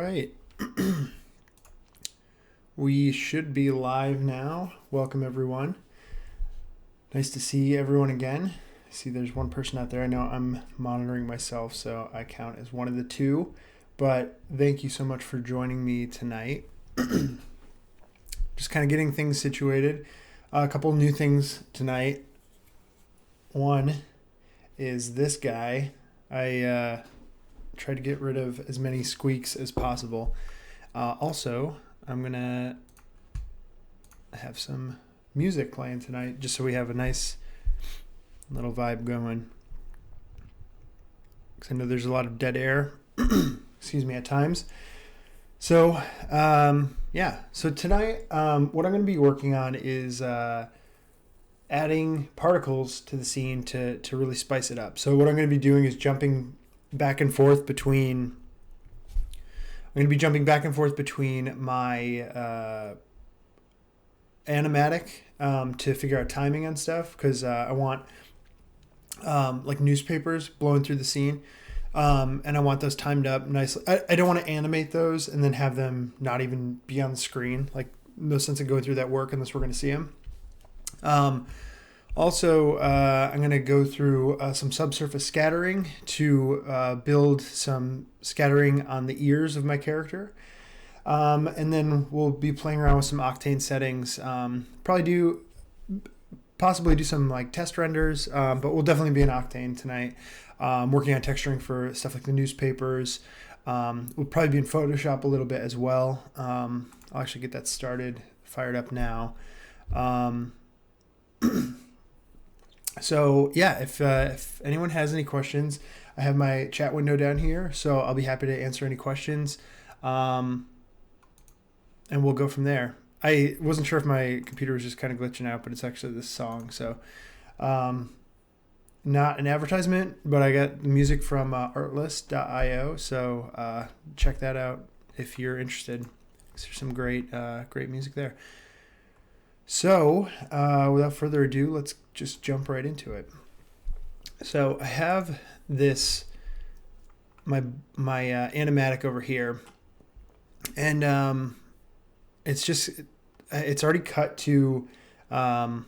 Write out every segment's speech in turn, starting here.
right. We should be live now. Welcome, everyone. Nice to see everyone again. I see there's one person out there. I know I'm monitoring myself, so I count as one of the two. But thank you so much for joining me tonight. Just kind of getting things situated. A couple new things tonight. One is this guy. I tried to get rid of as many squeaks as possible. Also, I'm going to have some music playing tonight just so we have a nice little vibe going. Because I know there's a lot of dead air, excuse me, at times. So, So tonight, what I'm going to be working on is adding particles to the scene to really spice it up. So what I'm going to be doing is jumping back and forth between my animatic to figure out timing on stuff, because I want like newspapers blowing through the scene, and I want those timed up nicely. I don't want to animate those and then have them not even be on the screen. Like, no sense in going through that work unless we're going to see them. Also, I'm going to go through some subsurface scattering to build some scattering on the ears of my character. And then we'll be playing around with some Octane settings. Possibly do some like test renders, but we'll definitely be in Octane tonight. Working on texturing for stuff like the newspapers. We'll probably be in Photoshop a little bit as well. I'll actually get that fired up now. So yeah, if anyone has any questions, I have my chat window down here, so I'll be happy to answer any questions, and we'll go from there. I wasn't sure if my computer was just kind of glitching out, but it's actually this song. So not an advertisement, but I got the music from artlist.io, so check that out if you're interested. There's some great music there. So, without further ado, let's just jump right into it. So I have my animatic over here, and it's already cut to, I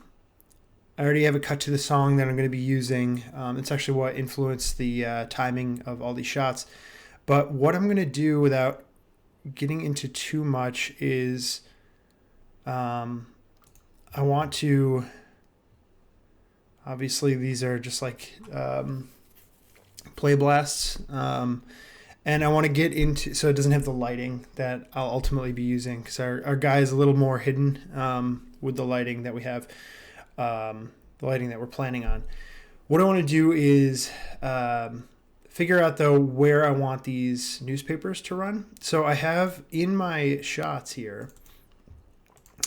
already have it cut to the song that I'm going to be using. It's actually what influenced the timing of all these shots. But what I'm going to do without getting into too much is, I want to, obviously these are just like play blasts, and I want to get into, so it doesn't have the lighting that I'll ultimately be using, because our guy is a little more hidden with the lighting that we have, the lighting that we're planning on. What I want to do is figure out, though, where I want these newspapers to run. So I have in my shots here,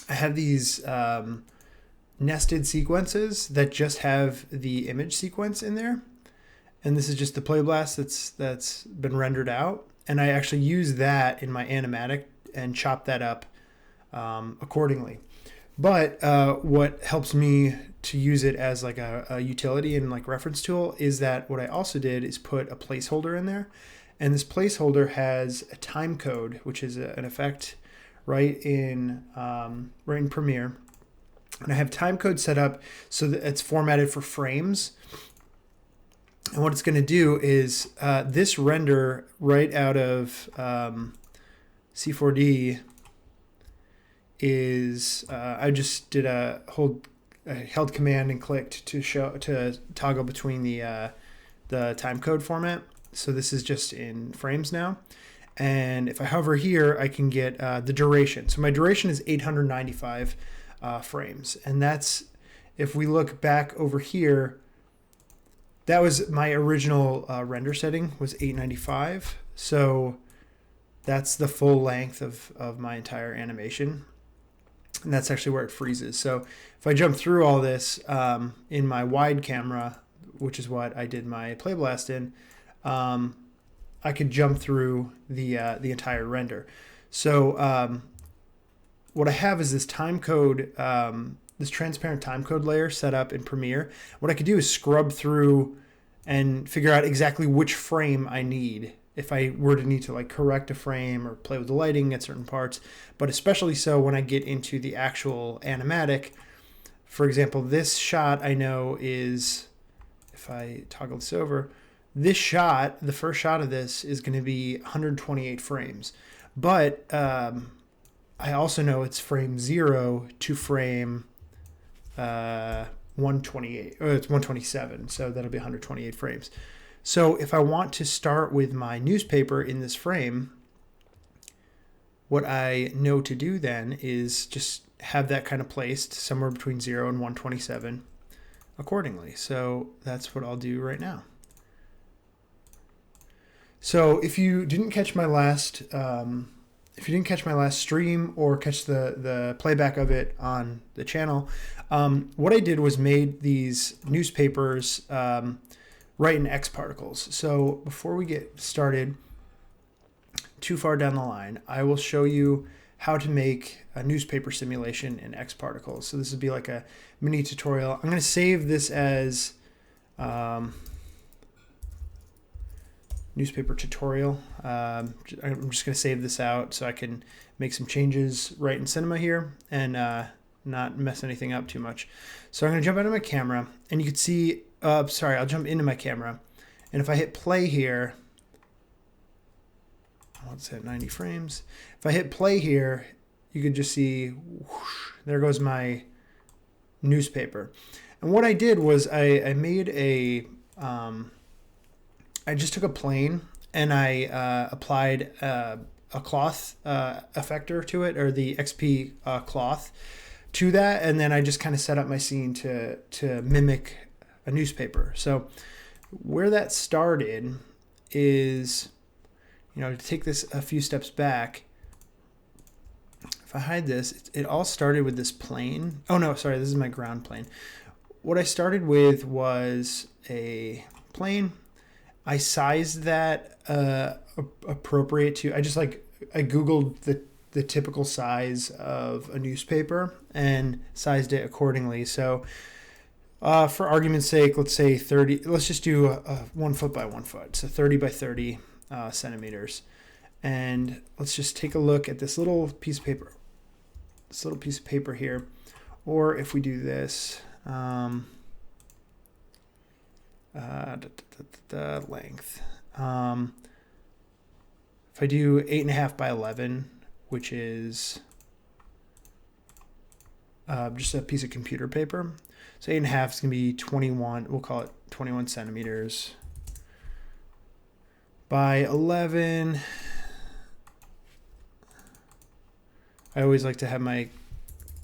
I have these nested sequences that just have the image sequence in there. And this is just the play blast that's been rendered out. And I actually use that in my animatic and chop that up accordingly. But what helps me to use it as like a utility and like reference tool is that what I also did is put a placeholder in there. And this placeholder has a time code, which is an effect right in Premiere, and I have time code set up so that it's formatted for frames. And what it's going to do is this render right out of C4D is I just did I held command and clicked to toggle between the time code format. So this is just in frames now. And if I hover here, I can get the duration. So my duration is 895 frames. And that's, if we look back over here, that was my original render setting was 895. So that's the full length of my entire animation. And that's actually where it freezes. So if I jump through all this in my wide camera, which is what I did my play blast in, I could jump through the entire render. So what I have is this time code, this transparent time code layer set up in Premiere. What I could do is scrub through and figure out exactly which frame I need if I were to need to like correct a frame or play with the lighting at certain parts, but especially so when I get into the actual animatic. For example, this shot I know is, if I toggle this over, this shot, the first shot of this is going to be 128 frames. But I also know it's frame 0 to frame 128, or it's 127, so that'll be 128 frames. So if I want to start with my newspaper in this frame, what I know to do then is just have that kind of placed somewhere between 0 and 127 accordingly. So that's what I'll do right now. So if you didn't catch my last stream or catch the playback of it on the channel, what I did was made these newspapers right in X particles. So before we get started too far down the line, I will show you how to make a newspaper simulation in X particles. So this would be like a mini tutorial. I'm going to save this as newspaper tutorial. I'm just going to save this out so I can make some changes right in Cinema here and not mess anything up too much. So I'm going to jump out of my camera, and you can see, sorry, I'll jump into my camera, and if I hit play here, let's hit 90 frames. If I hit play here, you could just see, whoosh, there goes my newspaper. And what I did was I made a, I just took a plane and I applied a cloth effector to it, or the XP cloth to that, and then I just kind of set up my scene to mimic a newspaper. So where that started is, to take this a few steps back, if I hide this, it all started with this plane. Oh no, sorry, this is my ground plane. What I started with was a plane. I sized that appropriate to, I Googled the typical size of a newspaper and sized it accordingly. So for argument's sake, let's say 30, let's just do a 1 foot by 1 foot. So 30 by 30 centimeters. And let's just take a look at this little piece of paper. This little piece of paper here. Or if we do this, length. If I do 8.5 by 11, which is just a piece of computer paper. So 8.5 is going to be 21, we'll call it 21 centimeters by 11. I always like to have my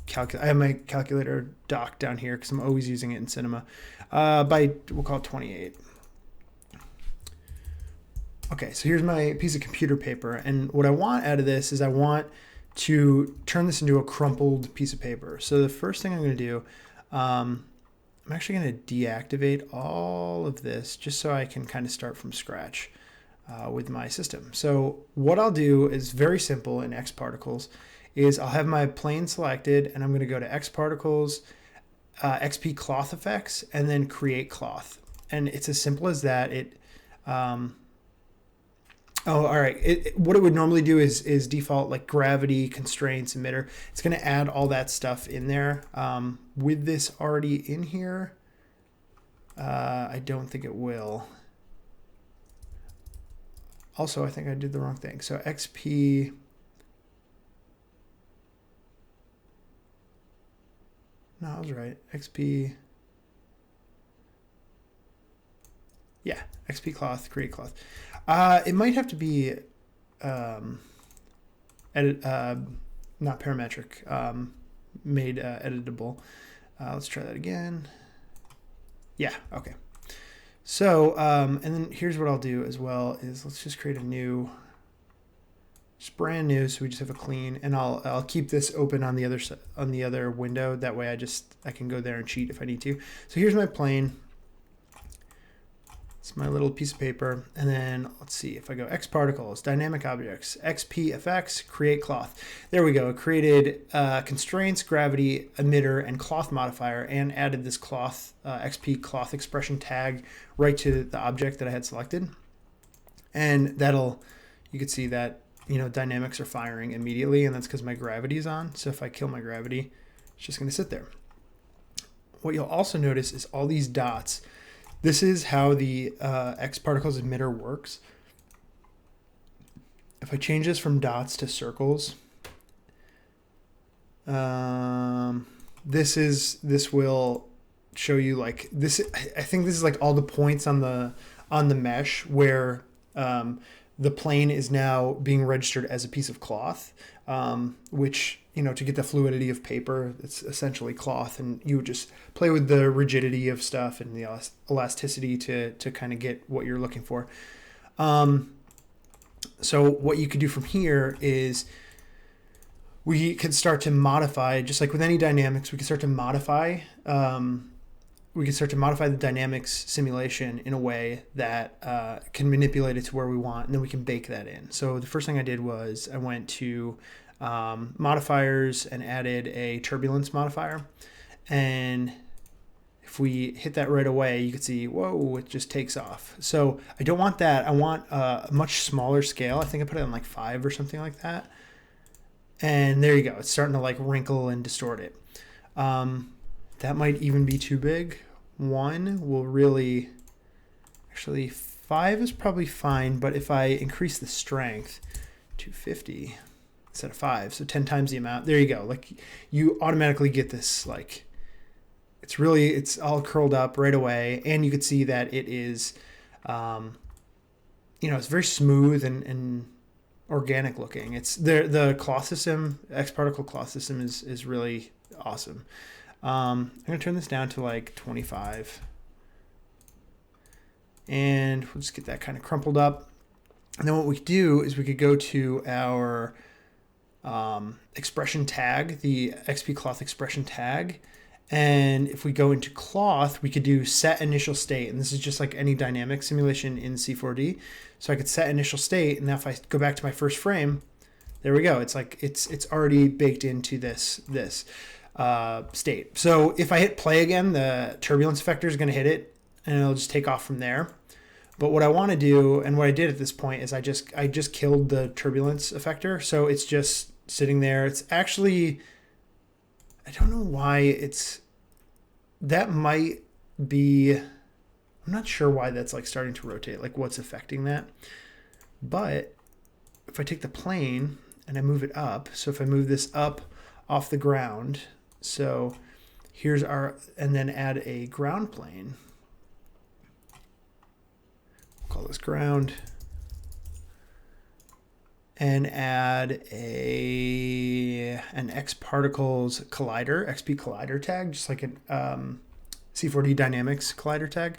calculator dock down here because I'm always using it in Cinema. We'll call it 28. Okay, so here's my piece of computer paper, and what I want out of this is I want to turn this into a crumpled piece of paper. So the first thing I'm going to do, I'm actually going to deactivate all of this just so I can kind of start from scratch with my system. So what I'll do is very simple in X Particles is I'll have my plane selected, and I'm going to go to X Particles, XP Cloth Effects, and then Create Cloth. And it's as simple as that. All right. What it would normally do is default like gravity, constraints, emitter. It's going to add all that stuff in there. With this already in here, I don't think it will. Also, I think I did the wrong thing. So XP... No, I was right. XP... Yeah, XP Cloth, Create Cloth. It might have to be not parametric, made editable. Let's try that again. Yeah, okay. So, and then here's what I'll do as well is let's just create a new, just brand new, so we just have a clean, and I'll keep this open on the other window. That way I can go there and cheat if I need to. So here's my plane. It's my little piece of paper, and then let's see if I go X Particles, Dynamic Objects, XP Effects, Create Cloth. There we go. It created constraints, gravity, emitter, and cloth modifier, and added this cloth XP Cloth expression tag right to the object that I had selected. And you can see that, dynamics are firing immediately, and that's because my gravity is on. So if I kill my gravity, it's just going to sit there. What you'll also notice is all these dots. This is how the X particles emitter works. If I change this from dots to circles, this will show you like this. I think this is like all the points on the mesh where the plane is now being registered as a piece of cloth, which, to get the fluidity of paper, it's essentially cloth, and you would just play with the rigidity of stuff and the elasticity to kind of get what you're looking for. So what you could do from here is we could start to modify, just like with any dynamics, we could start to modify the dynamics simulation in a way that can manipulate it to where we want, and then we can bake that in. So the first thing I did was I went to modifiers and added a turbulence modifier. And if we hit that right away, you can see, whoa, it just takes off. So I don't want that. I want a much smaller scale. I think I put it on like 5 or something like that. And there you go. It's starting to like wrinkle and distort it. That might even be too big. 1 will really, actually 5 is probably fine, but if I increase the strength to 50 instead of 5, so 10 times the amount, there you go. Like you automatically get this, like it's all curled up right away. And you could see that it is, it's very smooth and organic looking. It's the cloth system, X particle cloth system is really awesome. I'm going to turn this down to like 25. And we'll just get that kind of crumpled up. And then what we could do is we could go to our expression tag, the XP cloth expression tag. And if we go into cloth, we could do set initial state. And this is just like any dynamic simulation in C4D. So I could set initial state. And now if I go back to my first frame, there we go. It's like it's already baked into this state. So if I hit play again, the turbulence effector is going to hit it and it'll just take off from there. But what I want to do, and what I did at this point, is I just killed the turbulence effector. So it's just sitting there. It's actually, I don't know why that might be, I'm not sure why that's like starting to rotate, like what's affecting that. But if I take the plane and I move it up, so if I move this up off the ground, so here's and then add a ground plane. We'll call this ground. And add an X particles collider, XP collider tag, just like an C4D dynamics collider tag.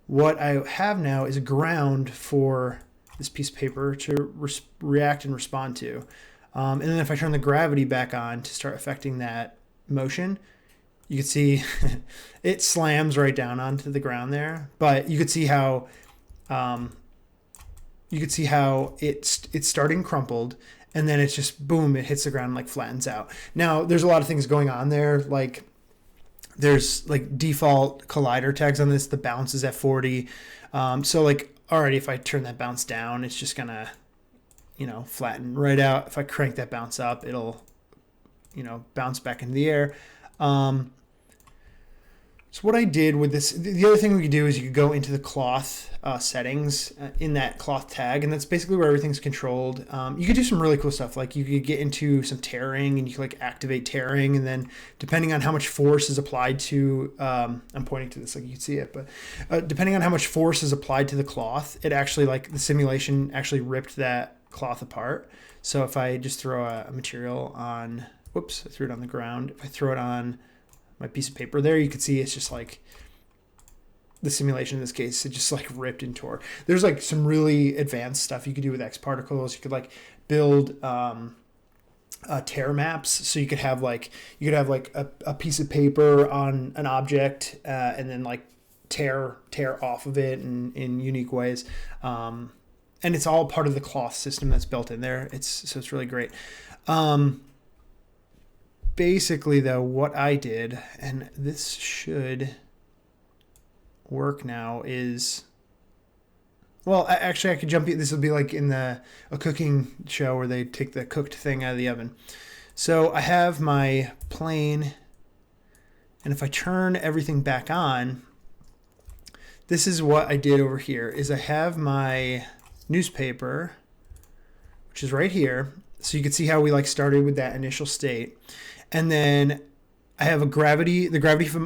What I have now is a ground for this piece of paper to react and respond to. And then if I turn the gravity back on to start affecting that motion, you can see it slams right down onto the ground there. But you could see how it's starting crumpled, and then it's just boom, it hits the ground and like flattens out. Now there's a lot of things going on there, like there's like default collider tags on this. The bounce is at 40. So like already if I turn that bounce down, it's just gonna flatten right out. If I crank that bounce up, it'll bounce back into the air. So what I did with this, the other thing we could do is you could go into the cloth settings in that cloth tag, and that's basically where everything's controlled. You could do some really cool stuff, like you could get into some tearing, and you could like activate tearing, and then depending on how much force is applied to, I'm pointing to this like you can see it, but depending on how much force is applied to the cloth, it actually, like the simulation actually ripped that cloth apart. So if I just throw a material on, whoops, I threw it on the ground. If I throw it on my piece of paper there, you can see it's just like the simulation in this case, it just like ripped and tore. There's like some really advanced stuff you could do with X particles. You could like build tear maps. So you could have like a piece of paper on an object and then like tear off of it in unique ways. And it's all part of the cloth system that's built in there. It's really great. Basically though, what I did, and this should work now, is Well, actually, I could jump in. This will be like in a cooking show where they take the cooked thing out of the oven. So I have my plane, and if I turn everything back on, this is what I did over here. Is I have my newspaper, which is right here. So you can see how we like started with that initial state, and then I have the gravity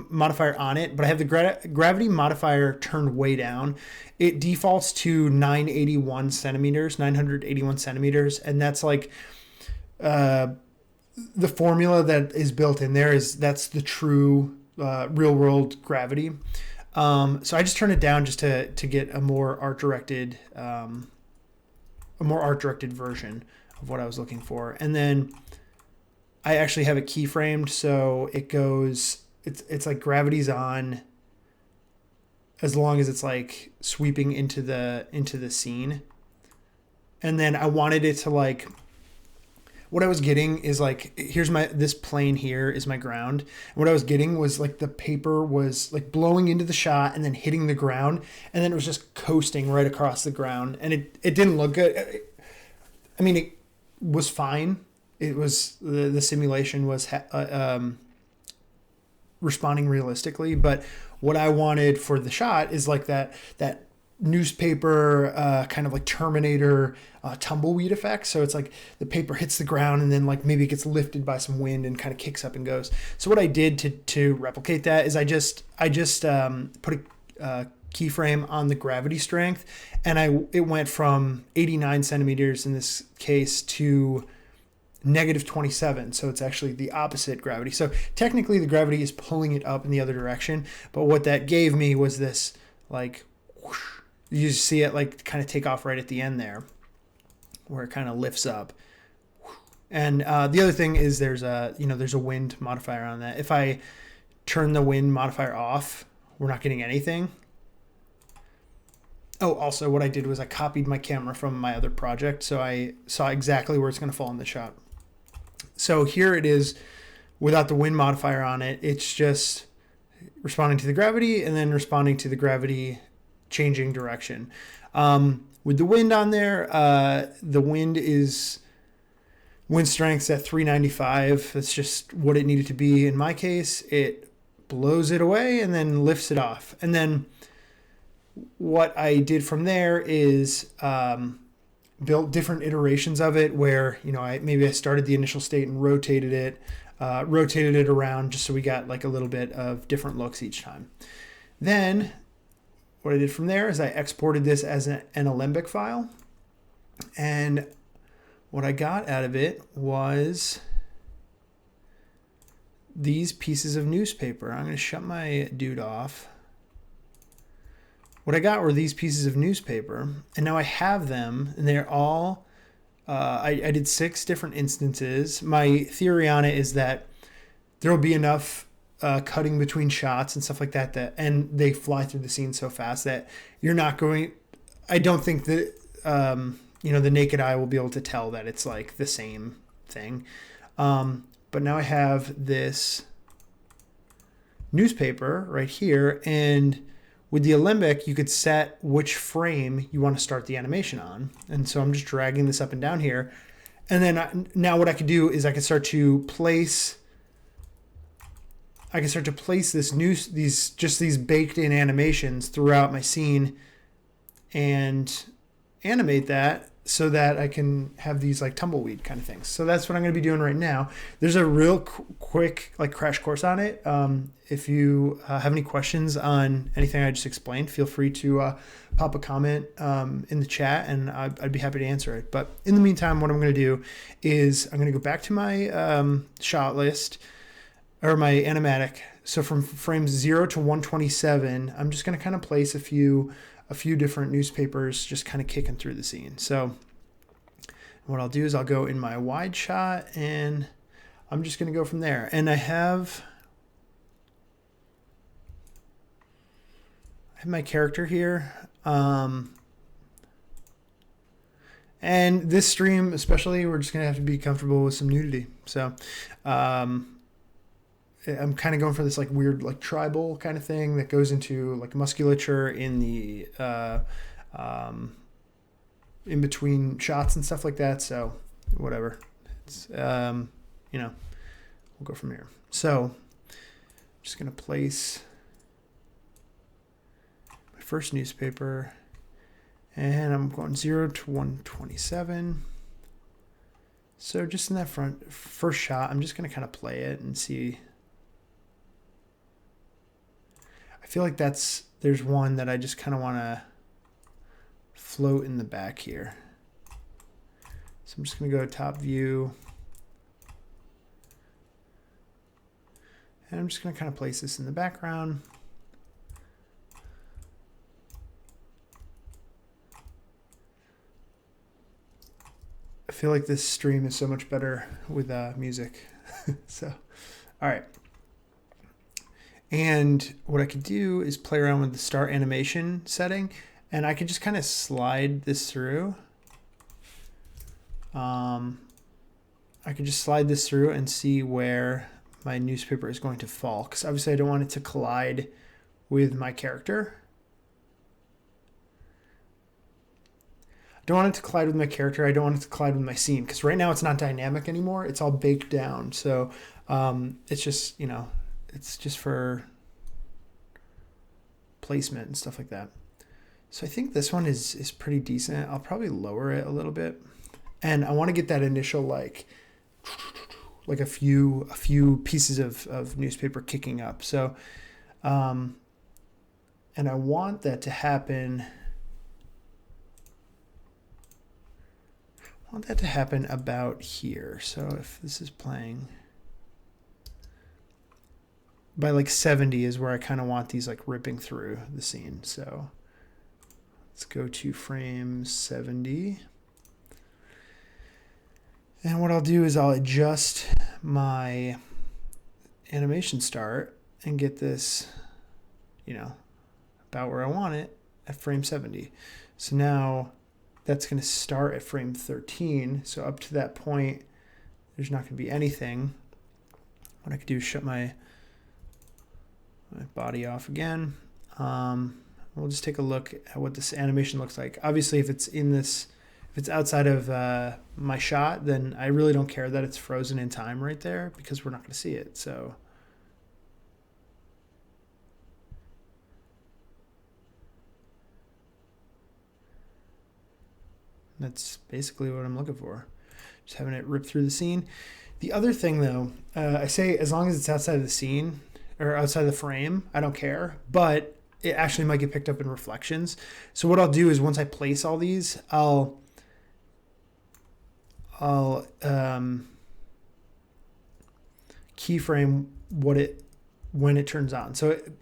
modifier on it, but I have the gravity modifier turned way down. It defaults to 981 centimeters, and that's like the formula that is built in there that's the true real world gravity. So I just turn it down just to get a more art directed version of what I was looking for, and then I actually have it keyframed, so it goes. It's like gravity's on as long as it's like sweeping into the scene, and then I wanted it to like. What I was getting is like, here's this plane here is my ground. And what I was getting was like the paper was like blowing into the shot and then hitting the ground, and then it was just coasting right across the ground, and it didn't look good. I mean, it was fine. It was the simulation was responding realistically, but what I wanted for the shot is like that newspaper kind of like Terminator tumbleweed effect. So it's like the paper hits the ground and then like maybe it gets lifted by some wind and kind of kicks up and goes. So what I did to replicate that is I just put a keyframe on the gravity strength, and it went from 89 centimeters in this case to negative 27. So it's actually the opposite gravity. So technically the gravity is pulling it up in the other direction. But what that gave me was this like, whoosh, you just see it like kind of take off right at the end there where it kind of lifts up. And the other thing is there's a wind modifier on that. If I turn the wind modifier off, we're not getting anything. Oh, also what I did was I copied my camera from my other project, so I saw exactly where it's going to fall in the shot. So here it is without the wind modifier on it. It's just responding to the gravity and then responding to the gravity changing direction. With the wind on there, the wind strength's at 395. That's just what it needed to be. In my case, it blows it away and then lifts it off. And then what I did from there is built different iterations of it where, I started the initial state and rotated it around just so we got like a little bit of different looks each time. Then what I did from there is I exported this as an Alembic file. And what I got out of it was these pieces of newspaper. I'm going to shut my dude off. What I got were these pieces of newspaper, and now I have them, and they're all, I did 6 different instances. My theory on it is that there will be enough cutting between shots and stuff like that, and they fly through the scene so fast that you're not going, I don't think that, the naked eye will be able to tell that it's like the same thing. But now I have this newspaper right here, and with the Alembic, you could set which frame you want to start the animation on. And so I'm just dragging this up and down here. And then now what I could do is I can start to place these baked in animations throughout my scene and animate that so that I can have these like tumbleweed kind of things. So that's what I'm going to be doing right now. There's a real quick like crash course on it. If you have any questions on anything I just explained, feel free to pop a comment in the chat, and I'd be happy to answer it. But in the meantime, what I'm going to do is I'm going to go back to my shot list or my animatic. So from frames 0 to 127, I'm just going to kind of place a few different newspapers just kind of kicking through the scene. So what I'll do is I'll go in my wide shot, and I'm just going to go from there. And I have my character here. And this stream especially, we're just going to have to be comfortable with some nudity. So I'm kind of going for this like weird like tribal kind of thing that goes into like musculature in the in between shots and stuff like that. So whatever. It's, we'll go from here. So I'm just going to place my first newspaper, and I'm going 0 to 127. So just in that first shot, I'm just going to kind of play it and see. I feel like there's one that I just kind of want to float in the back here. So I'm just going to go top view. And I'm just going to kind of place this in the background. I feel like this stream is so much better with music. So, all right. And what I could do is play around with the start animation setting, and I could just kind of slide this through. I could just slide this through and see where my newspaper is going to fall, because obviously I don't want it to collide with my character. I don't want it to collide with my character. I don't want it to collide with my scene, because right now it's not dynamic anymore. It's all baked down. So it's just, it's just for placement and stuff like that. So I think this one is pretty decent. I'll probably lower it a little bit. And I want to get that initial like a few pieces of newspaper kicking up. So and I want that to happen. I want that to happen about here. So if this is playing by like 70 is where I kind of want these like ripping through the scene. So let's go to frame 70. And what I'll do is I'll adjust my animation start and get this, about where I want it at frame 70. So now that's going to start at frame 13. So up to that point, there's not going to be anything. What I could do is shut my body off again. We'll just take a look at what this animation looks like. Obviously, if it's outside of my shot, then I really don't care that it's frozen in time right there, because we're not going to see it. So that's basically what I'm looking for. Just having it rip through the scene. The other thing, though, I say as long as it's outside of the scene or outside of the frame, I don't care. But it actually might get picked up in reflections. So what I'll do is once I place all these, I'll keyframe when it turns on. So it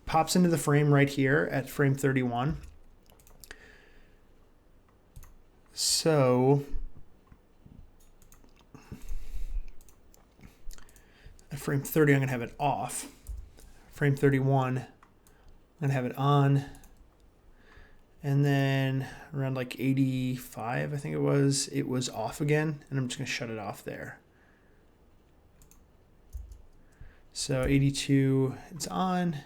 pops into the frame right here at frame 31. So at frame 30, I'm going to have it off. Frame 31, I'm going to have it on. And then around like 85, I think it was off again. And I'm just going to shut it off there. So 82, it's on.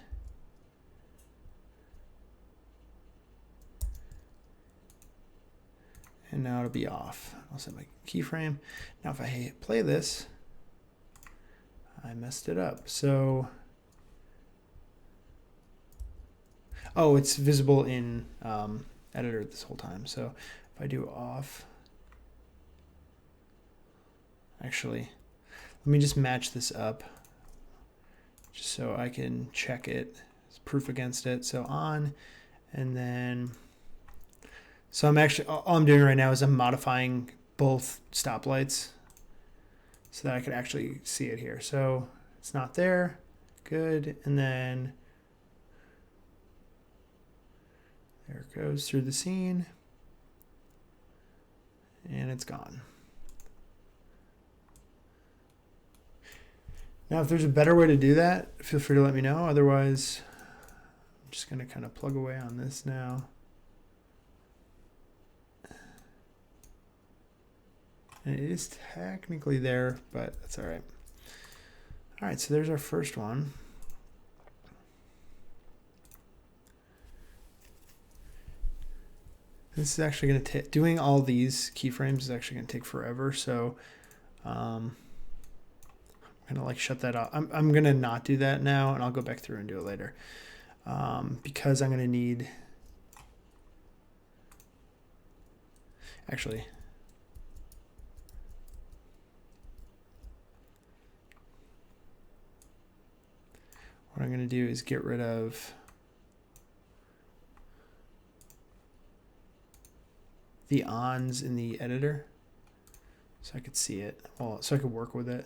And now it'll be off. I'll set my keyframe. Now if I play this, I messed it up. So, oh, it's visible in editor this whole time. So if I do off, actually, let me just match this up just so I can check it. It's proof against it. So on, and then, so I'm actually, all I'm doing right now is I'm modifying both stoplights so that I could actually see it here. So it's not there. Good. And then there it goes through the scene. And it's gone. Now, if there's a better way to do that, feel free to let me know. Otherwise, I'm just going to kind of plug away on this now. And it is technically there, but that's all right. All right, so there's our first one. This is actually going to take, doing all these keyframes is actually going to take forever. So I'm going to like shut that off. I'm going to not do that now, and I'll go back through and do it later. Because I'm going to need, actually, what I'm going to do is get rid of the ons in the editor so I could see it, well, so I could work with it.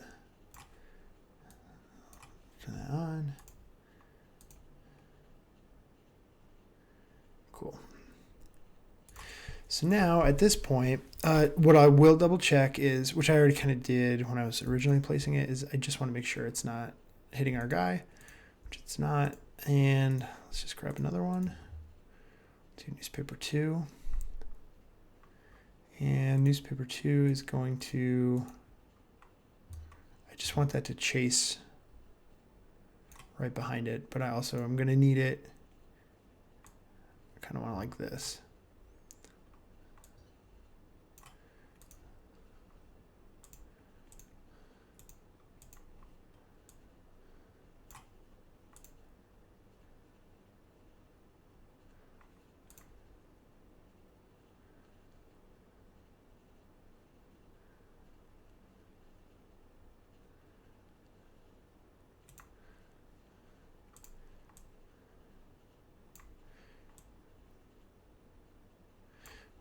Turn that on. Cool. So now at this point, what I will double check is, which I already kind of did when I was originally placing it, is I just want to make sure it's not hitting our guy, which it's not. And let's just grab another one. Do newspaper 2. And newspaper 2 is going to, I just want that to chase right behind it, but I'm going to need it, I kind of want it like this.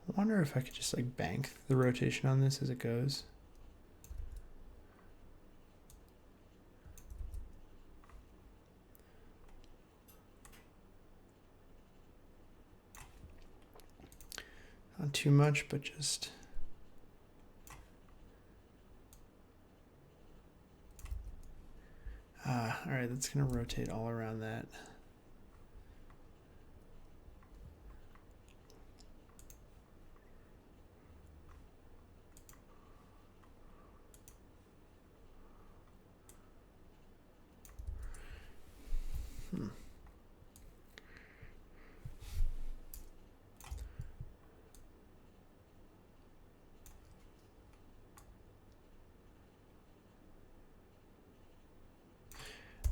I wonder if I could just like bank the rotation on this as it goes. Not too much, but just. All right, that's going to rotate all around that.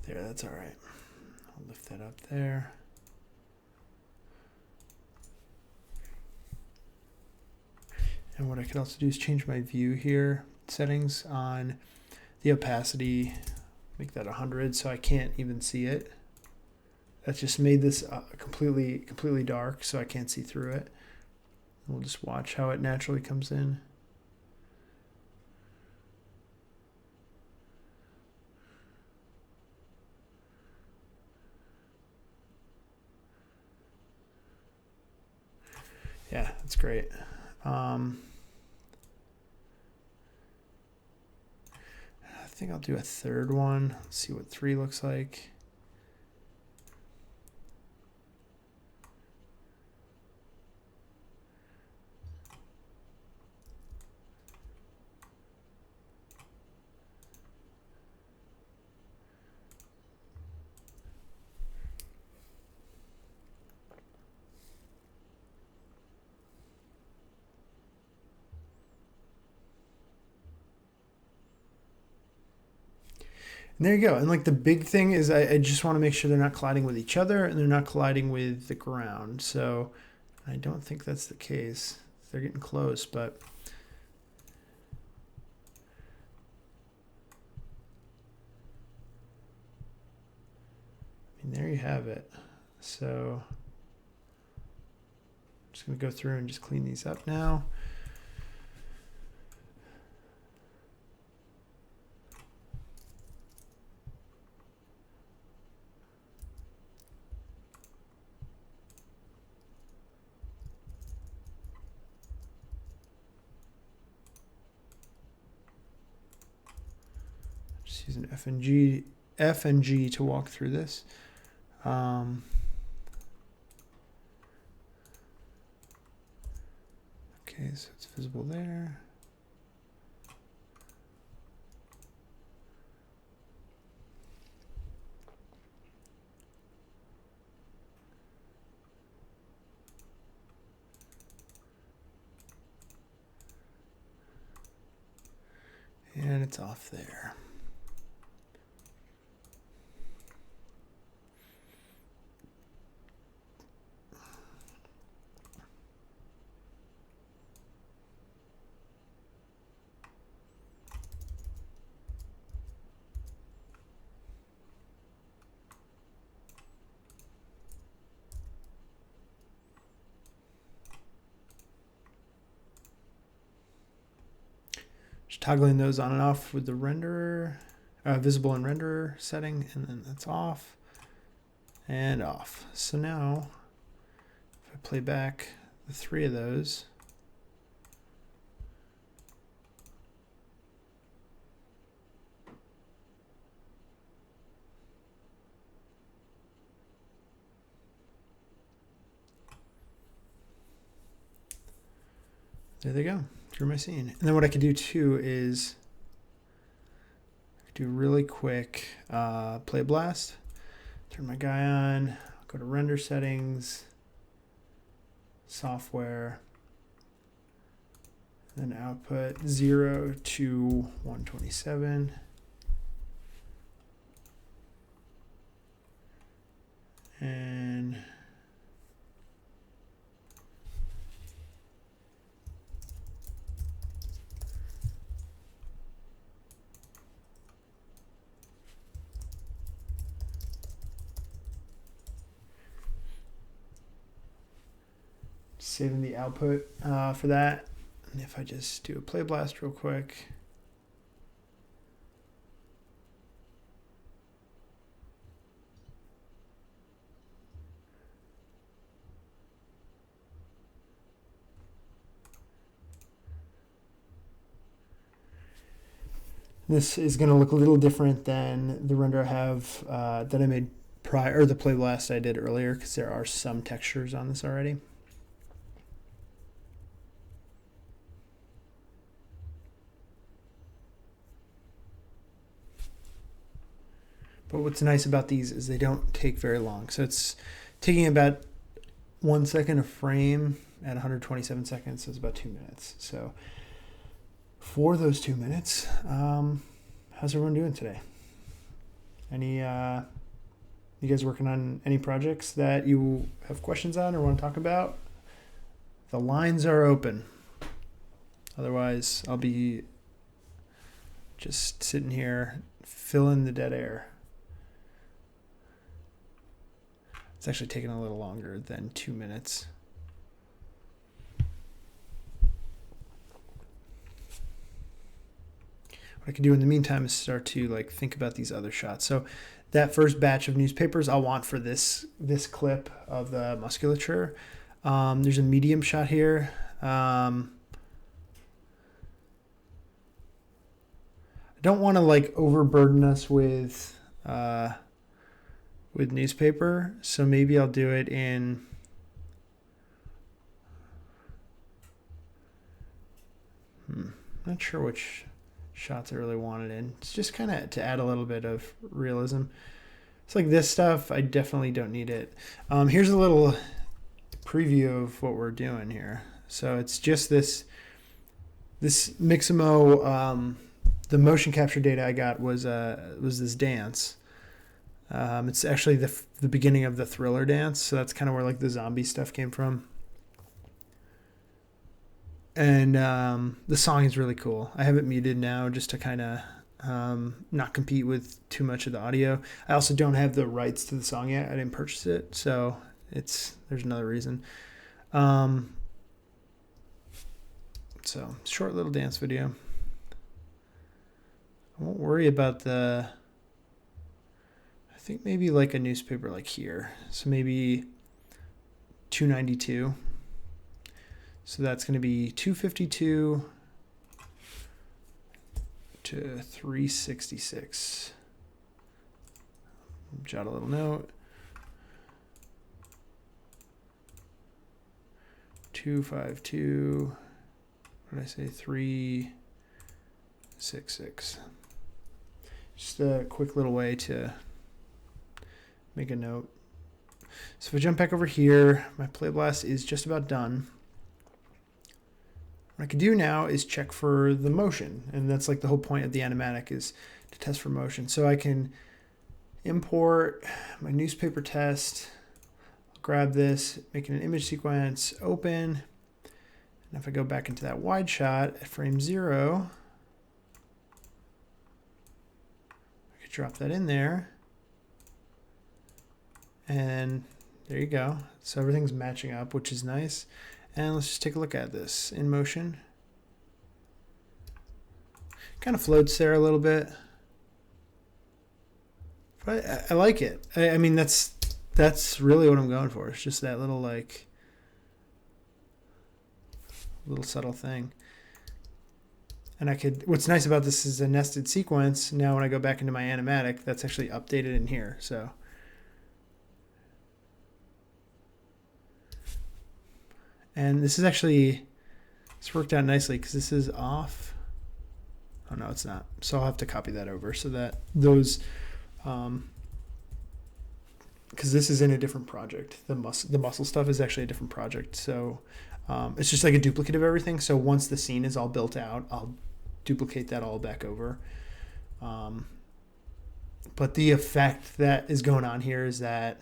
There, that's all right. I'll lift that up there. And what I could also do is change my view here, settings on the opacity, make that 100 so I can't even see it. That's just made this completely dark so I can't see through it. We'll just watch how it naturally comes in. Yeah, that's great. I think I'll do a third one. Let's see what 3 looks like. And there you go. And like the big thing is I just want to make sure they're not colliding with each other and they're not colliding with the ground. So I don't think that's the case. They're getting close, but I mean, there you have it. So I'm just going to go through and just clean these up now. Just use an F and G to walk through this. Okay, so it's visible there. And it's off there. Just toggling those on and off with the renderer, visible and renderer setting, and then that's off and off. So now, if I play back the 3 of those, there they go. Through my scene. And then what I can do too is do really quick play blast. Turn my guy on, go to render settings, software, then output 0 to 127. And saving the output for that. And if I just do a play blast real quick. This is going to look a little different than the render I have that I made prior, or the play blast I did earlier, because there are some textures on this already. But what's nice about these is they don't take very long. So it's taking about 1 second a frame at 127 seconds, so it's about 2 minutes. So for those 2 minutes, how's everyone doing today? Any, you guys working on any projects that you have questions on or want to talk about? The lines are open. Otherwise, I'll be just sitting here filling the dead air. It's actually taking a little longer than 2 minutes. What I can do in the meantime is start to think about these other shots. So that first batch of newspapers I'll want for this clip of the musculature. There's a medium shot here. I don't want to overburden us with newspaper, so maybe I'll do it in not sure which shots I really wanted in. It's just kind of to add a little bit of realism. It's like this stuff, I definitely don't need it. Here's a little preview of what we're doing here. So it's just this Mixamo, the motion capture data I got was this dance. It's actually the beginning of the Thriller dance, so that's kind of where the zombie stuff came from. And the song is really cool. I have it muted now just to kind of not compete with too much of the audio. I also don't have the rights to the song yet. I didn't purchase it, so there's another reason. So short little dance video. I won't worry about I think maybe a newspaper here. So maybe 292. So that's going to be 252 to 366. Jot a little note. 252. What did I say? 366. Just a quick little way to make a note. So if I jump back over here, my play blast is just about done. What I can do now is check for the motion, and that's like the whole point of the animatic is to test for motion. So I can import my newspaper test, grab this, make it an image sequence, open, and if I go back into that wide shot at frame 0, I could drop that in there, and there you go. So everything's matching up, which is nice. And let's just take a look at this in motion. Kind of floats there a little bit, but I like it. I mean, that's really what I'm going for. It's just that little like little subtle thing. And what's nice about this is a nested sequence. Now when I go back into my animatic, that's actually updated in here. So and this worked out nicely because this is off. Oh no, it's not. So I'll have to copy that over so that those, because this is in a different project. The muscle stuff is actually a different project. So it's just like a duplicate of everything. So once the scene is all built out, I'll duplicate that all back over. But the effect that is going on here is that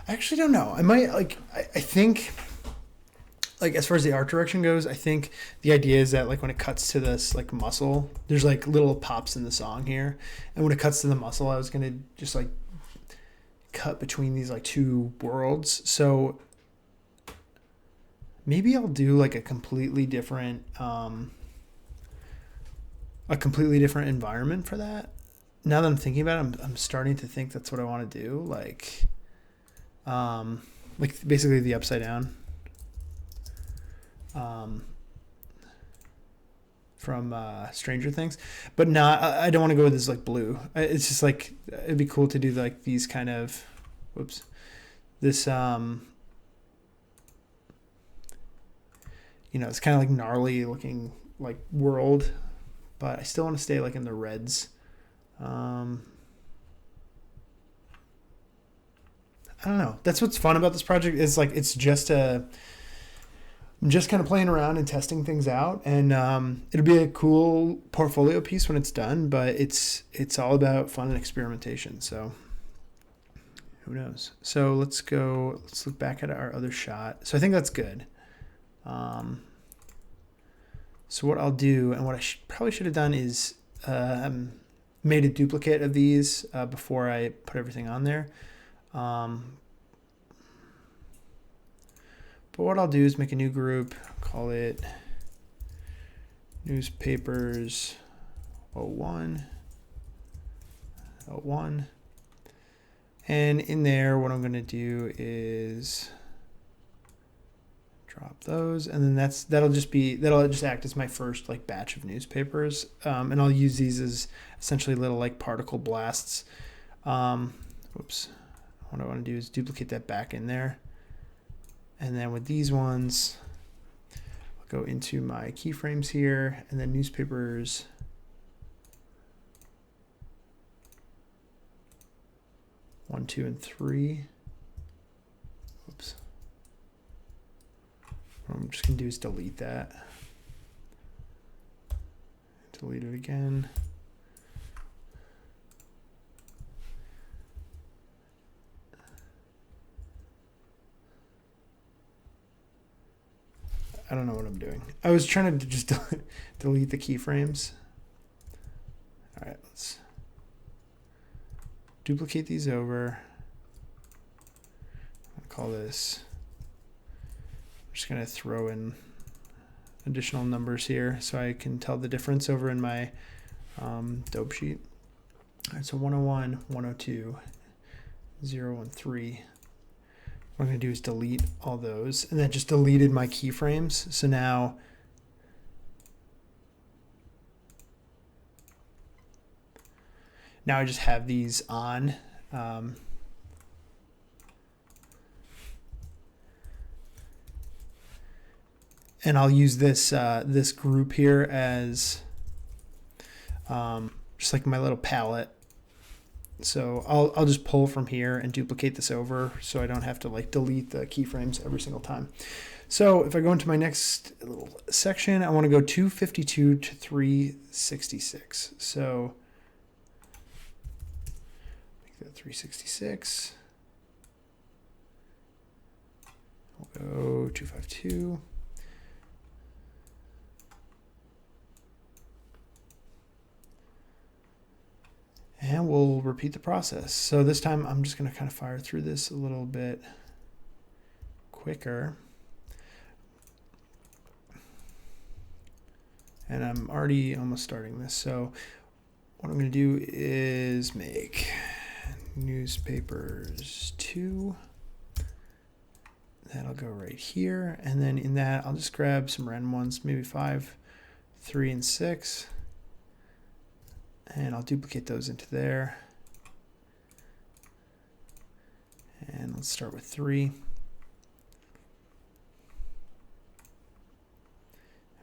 I actually don't know. I might I think like as far as the art direction goes, I think the idea is that like when it cuts to this like muscle, there's like little pops in the song here. And when it cuts to the muscle, I was going to just like cut between these like two worlds. So maybe I'll do like a completely different environment for that. Now that I'm thinking about it, I'm starting to think that's what I want to do. Like basically the upside down. From Stranger Things, but not. I don't want to go with this like blue. It's just like it'd be cool to do like these kind of, this it's kind of like gnarly looking like world, but I still want to stay like in the reds. I don't know. That's what's fun about this project is like I'm just kind of playing around and testing things out, and it'll be a cool portfolio piece when it's done, but it's all about fun and experimentation, so who knows. So let's look back at our other shot. So I think that's good. So what I'll do, and what I probably should have done is made a duplicate of these before I put everything on there. But what I'll do is make a new group, call it Newspapers 01. And in there, what I'm going to do is drop those, and then that'll just act as my first like batch of newspapers, and I'll use these as essentially little like particle blasts. What I want to do is duplicate that back in there. And then with these ones, I'll go into my keyframes here, and then newspapers 1, 2, and 3. Oops. What I'm just going to do is delete that. Delete it again. I don't know what I'm doing. I was trying to just delete the keyframes. All right, let's duplicate these over. I'll call this. I'm just going to throw in additional numbers here so I can tell the difference over in my dope sheet. All right, so 101, 102, 0, and 3. What I'm going to do is delete all those, and that just deleted my keyframes. So now I just have these on. And I'll use this this group here as just like my little palette. So I'll just pull from here and duplicate this over so I don't have to like delete the keyframes every single time. So if I go into my next little section, I want to go 252 to 366. So make that 366. We'll go 252. And we'll repeat the process. So this time I'm just going to kind of fire through this a little bit quicker. And I'm already almost starting this. So what I'm going to do is make newspapers 2. That'll go right here. And then in that, I'll just grab some random ones, maybe 5, 3, and 6. And I'll duplicate those into there. And let's start with 3.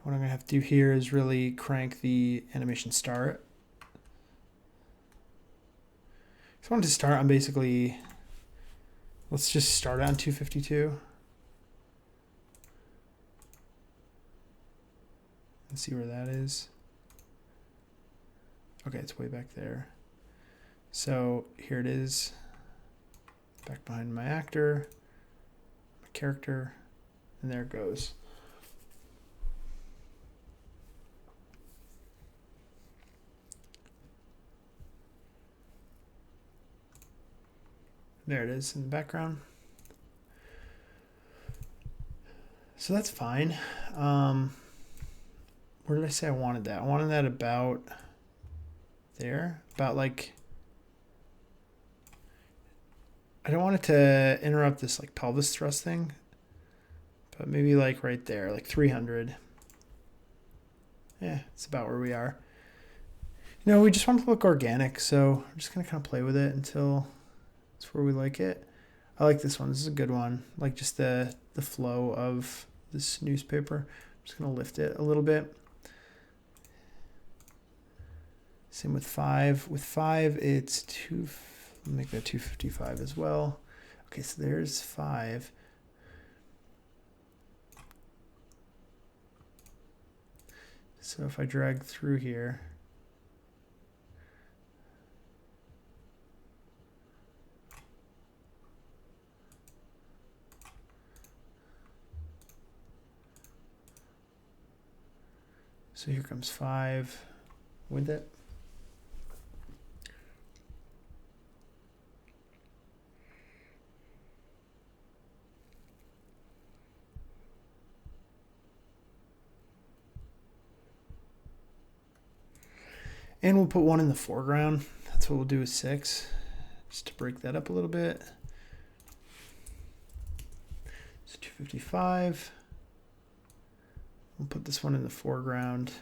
What I'm going to have to do here is really crank the animation start. So I want to start on basically, let's just start on 252. And see where that is. Okay, it's way back there. So here it is, back behind my actor, my character, and there it goes. There it is in the background. So that's fine. Where did I say I wanted that? I wanted that about there, about like, I don't want it to interrupt this like pelvis thrust thing, but maybe like right there, like 300. Yeah, it's about where we are. You know, we just want to look organic, so I'm just gonna kind of play with it until it's where we like it. I like this one. This is a good one. Like just the flow of this newspaper. I'm just gonna lift it a little bit. Same with 5. With 5, it's 2. Make that 255 as well. Okay, so there's 5. So if I drag through here, so here comes 5 with it. And we'll put 1 in the foreground. That's what we'll do with 6, just to break that up a little bit. So 255. We'll put this one in the foreground.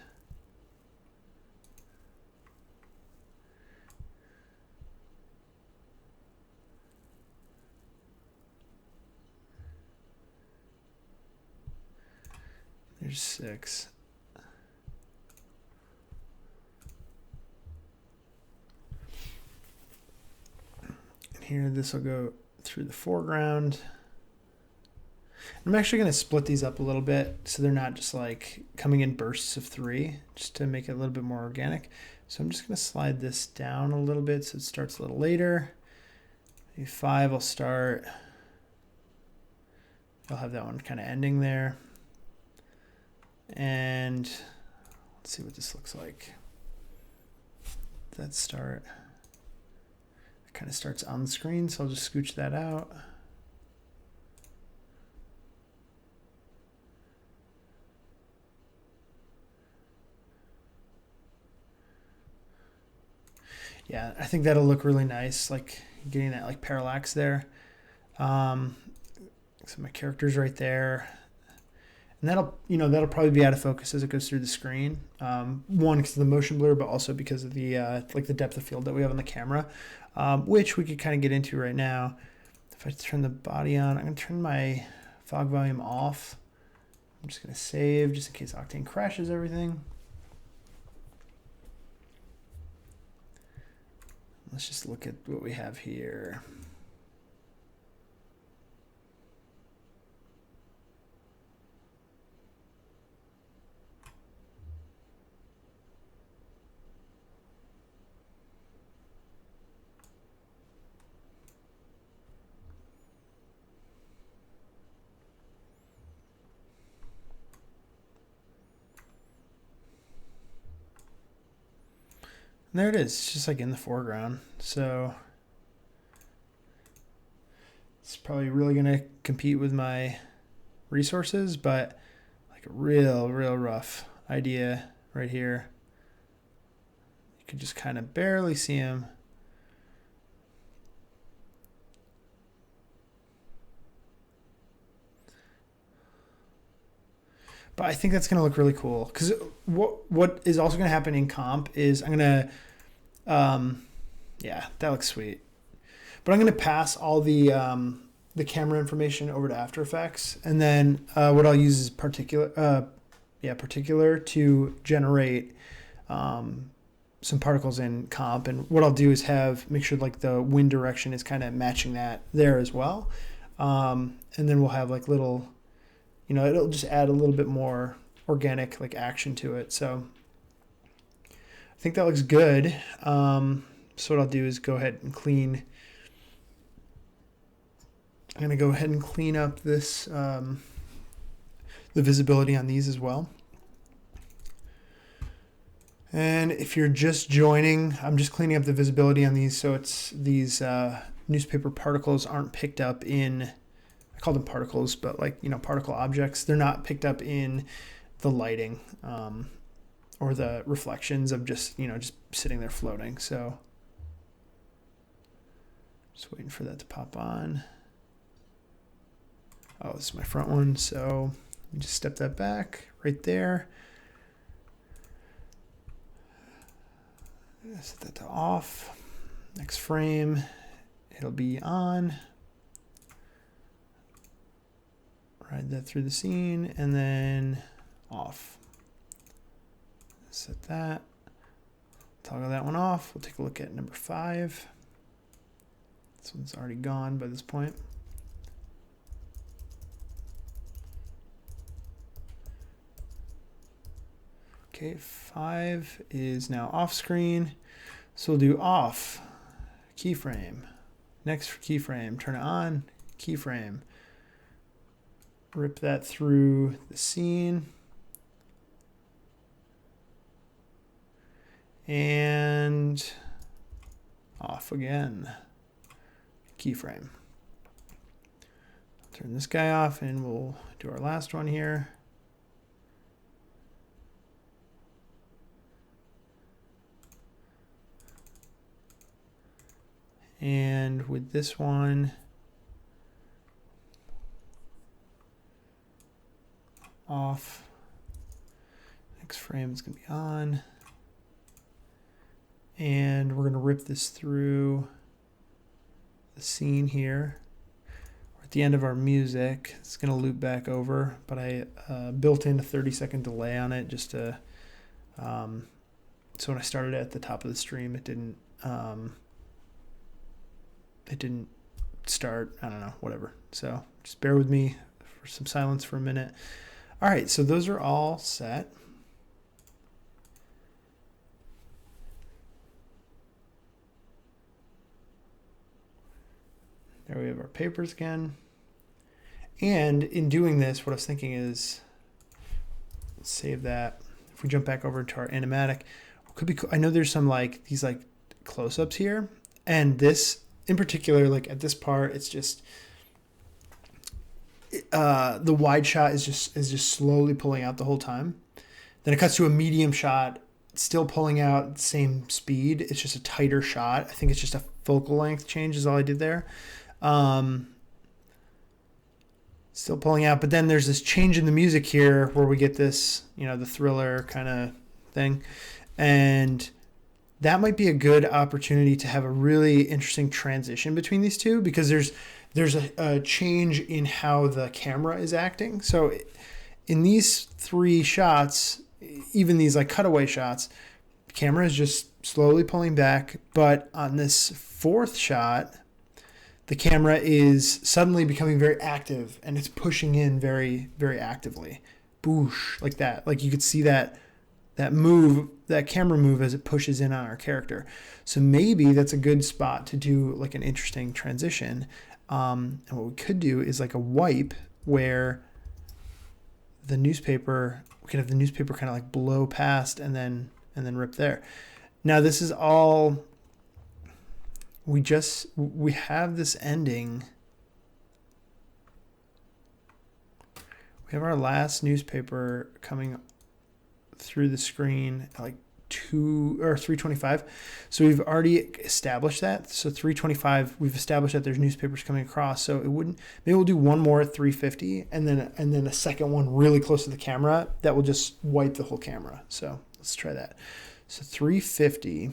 There's 6. Here, this will go through the foreground. I'm actually going to split these up a little bit so they're not just like coming in bursts of 3, just to make it a little bit more organic. So I'm just going to slide this down a little bit so it starts a little later. Maybe 5 will start. I'll have that one kind of ending there. And let's see what this looks like. That start. Kind of starts on the screen, so I'll just scooch that out. Yeah, I think that'll look really nice, like getting that like parallax there. So my character's right there. And that'll probably be out of focus as it goes through the screen. One, because of the motion blur, but also because of the like the depth of field that we have on the camera, which we could kind of get into right now. If I turn the body on, I'm going to turn my fog volume off. I'm just going to save just in case Octane crashes everything. let's just look at what we have here. And there it is. It's just like in the foreground. So it's probably really going to compete with my resources, but like a real rough idea right here. You can just kind of barely see him. But I think that's going to look really cool, because what is also going to happen in comp is I'm going to, yeah, that looks sweet. But I'm going to pass all the camera information over to After Effects, and then what I'll use is particular to generate some particles in comp. And what I'll do is make sure like the wind direction is kind of matching that there as well. And then we'll have like little, it'll just add a little bit more organic like action to it. So I think that looks good. So what I'll do is go ahead and clean. I'm going to go ahead and clean up this, the visibility on these as well. And if you're just joining, I'm just cleaning up the visibility on these. So it's these newspaper particles aren't picked up in, I call them particles, but like, particle objects. They're not picked up in the lighting or the reflections of just sitting there floating. So just waiting for that to pop on. Oh, this is my front one. So let me just step that back right there. Set that to off. Next frame, it'll be on. Ride that through the scene and then off. Set that. Toggle that one off. We'll take a look at number 5. This one's already gone by this point. Okay, 5 is now off screen. So we'll do off, keyframe. Next for keyframe, turn it on, keyframe. Rip that through the scene. And off again, keyframe. Turn this guy off and we'll do our last one here. And with this one, off. Next frame is going to be on. And we're going to rip this through the scene here. We're at the end of our music. It's going to loop back over, but I built in a 30-second delay on it just to, so when I started at the top of the stream, it didn't start, I don't know, whatever. So just bear with me for some silence for a minute. All right, so those are all set. There we have our papers again. And in doing this, what I was thinking is, let's save that. If we jump back over to our animatic, could be cool. I know there's some like these like close-ups here, and this in particular, like at this part, it's just the wide shot is just slowly pulling out the whole time. Then it cuts to a medium shot, still pulling out at the same speed. It's just a tighter shot. I think it's just a focal length change is all I did there. Still pulling out, but then there's this change in the music here where we get this, the thriller kind of thing. And that might be a good opportunity to have a really interesting transition between these two, because there's a change in how the camera is acting. So in these 3 shots, even these like cutaway shots, camera is just slowly pulling back, but on this fourth shot, the camera is suddenly becoming very active and it's pushing in very, very actively. Boosh, like that. Like you could see that move, that camera move as it pushes in on our character. So maybe that's a good spot to do like an interesting transition. And what we could do is like a wipe where the newspaper, we could have the newspaper kind of like blow past and then rip there. Now this is all, we have this ending. We have our last newspaper coming through the screen at like 325. So we've already established that. So 325, we've established that there's newspapers coming across. So it wouldn't, maybe we'll do one more at 350 and then a second one really close to the camera that will just wipe the whole camera. So let's try that. So 350.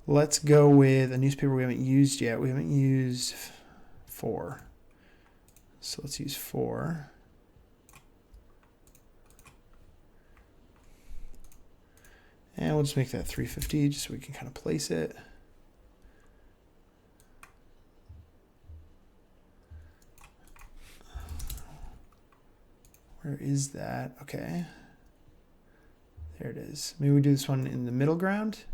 Let's go with a newspaper we haven't used yet. We haven't used 4. So let's use 4. And we'll just make that 350 just so we can kind of place it. Where is that? Okay. There it is. Maybe we do this one in the middle ground.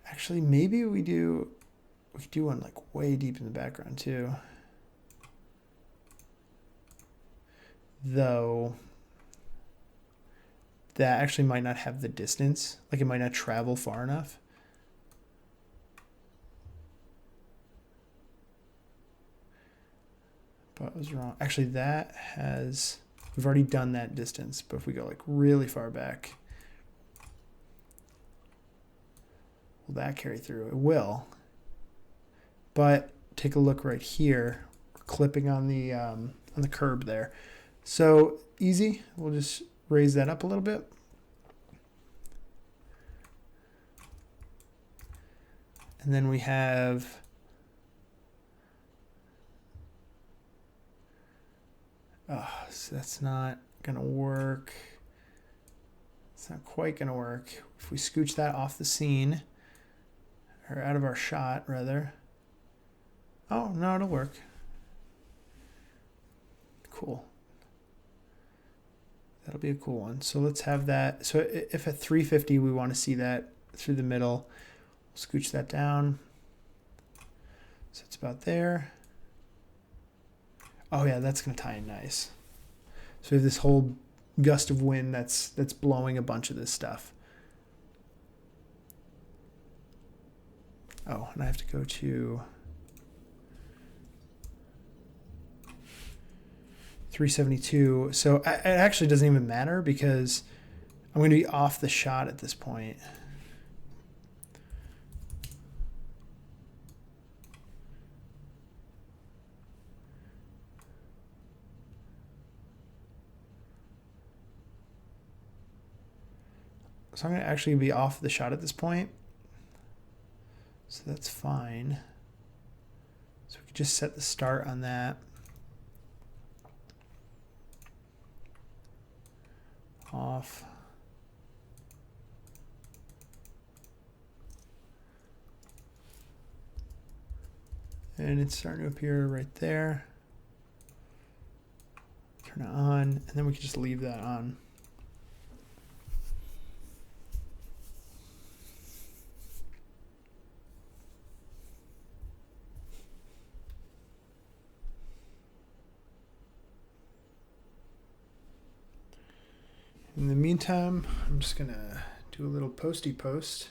Actually, maybe we could do one like way deep in the background too. Though that actually might not have the distance, like it might not travel far enough. But I was wrong. Actually, we've already done that distance, but if we go like really far back, will that carry through? It will. But take a look right here. We're clipping on the curb there. So easy. We'll just raise that up a little bit. And then we have so that's not gonna work. It's not quite gonna work. If we scooch that off the scene, or out of our shot rather. Oh no, it'll work. Cool. That'll be a cool one. So let's have that. So if at 350 we want to see that through the middle, we'll scooch that down. So it's about there. Oh yeah, that's going to tie in nice. So we have this whole gust of wind that's blowing a bunch of this stuff. Oh, and I have to go to 372. So it actually doesn't even matter because I'm going to be off the shot at this point. So I'm going to actually be off the shot at this point. So that's fine. So we could just set the start on that. Off. And it's starting to appear right there. Turn it on, and then we can just leave that on. In the meantime, I'm just gonna do a little posty post.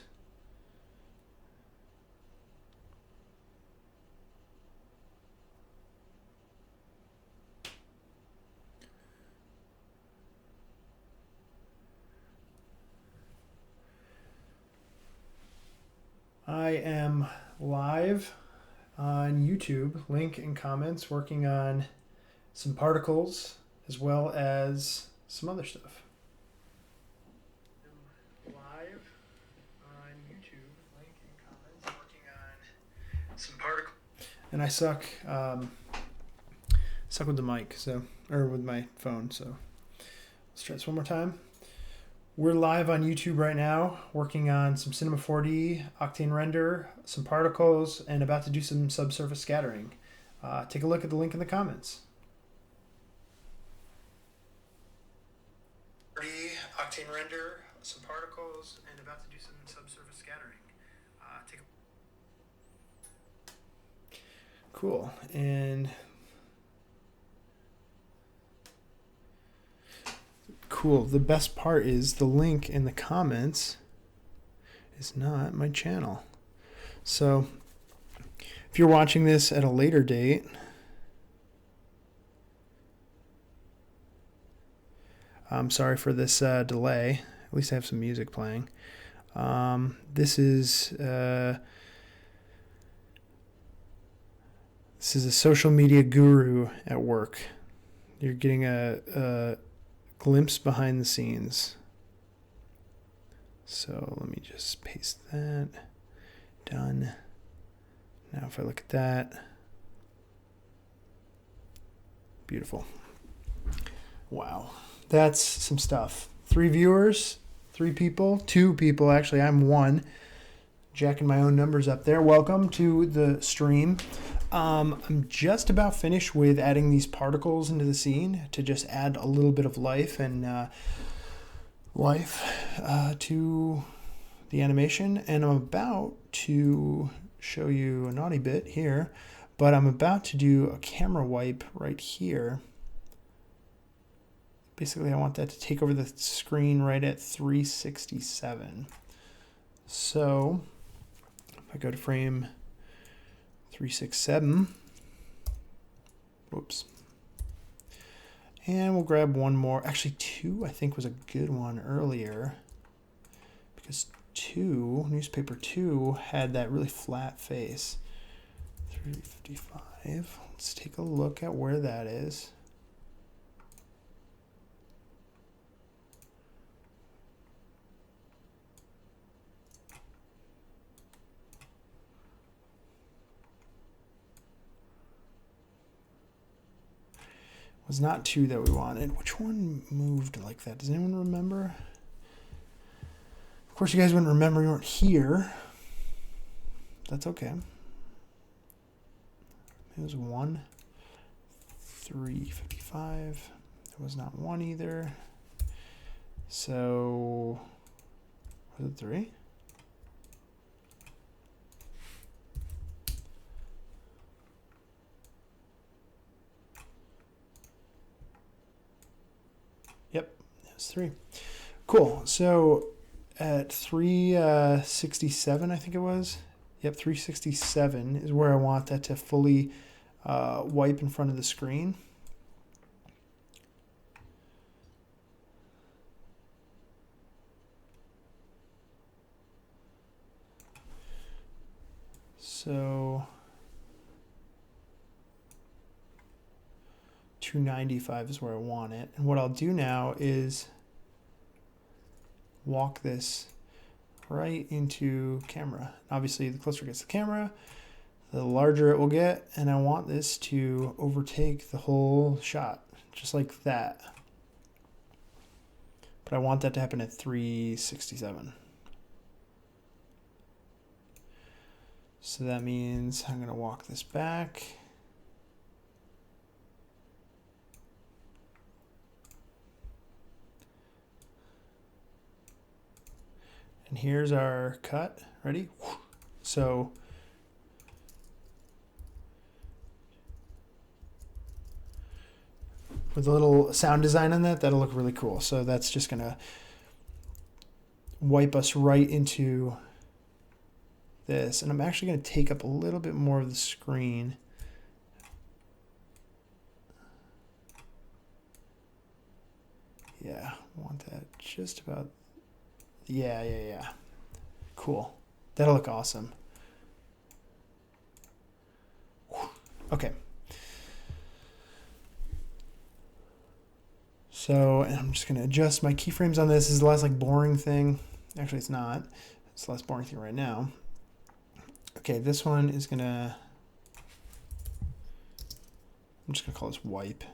I am live on YouTube, link in comments, working on some particles as well as some other stuff. Live on YouTube, link in comments, working on some particles. And I suck with the mic, so, or with my phone, so Let's try this one more time. We're live on YouTube right now, working on some Cinema 4D, Octane render, some particles, and about to do some subsurface scattering. Take a look at the link in the comments. Octane render, some particles, and about to do some subsurface scattering. Cool. And cool. The best part is the link in the comments is not my channel. So if you're watching this at a later date, I'm sorry for this delay. At least I have some music playing. This is a social media guru at work. You're getting a glimpse behind the scenes. So let me just paste that. Done. Now if I look at that. Beautiful. Wow. That's some stuff. 3 viewers, 3 people, 2 people actually. I'm 1. Jacking my own numbers up there. Welcome to the stream. I'm just about finished with adding these particles into the scene to just add a little bit of life and to the animation. And I'm about to show you a naughty bit here, but I'm about to do a camera wipe right here. Basically, I want that to take over the screen right at 367. So if I go to frame 367, whoops, and we'll grab one more. Actually, 2 I think was a good one earlier, because newspaper 2 had that really flat face. 355. Let's take a look at where that is. Was not 2 that we wanted. Which one moved like that? Does anyone remember? Of course, you guys wouldn't remember. You weren't here. That's okay. It was 1. 355. There was not 1 either. So, was it 3? Yep, it was 3. Cool. So at 367, I think it was. Yep, 367 is where I want that to fully wipe in front of the screen. So 295 is where I want it. And what I'll do now is walk this right into camera. Obviously, the closer it gets to the camera, the larger it will get. And I want this to overtake the whole shot, just like that. But I want that to happen at 367. So that means I'm going to walk this back. And here's our cut. Ready? So with a little sound design on that, that'll look really cool. So that's just going to wipe us right into this. And I'm actually going to take up a little bit more of the screen. Yeah, I want that just about. Yeah. Cool. That'll look awesome. Okay. So I'm just going to adjust my keyframes on this. This is the last boring thing. Actually, it's not. It's the last boring thing right now. Okay, this one is going to. I'm just going to call this wipe.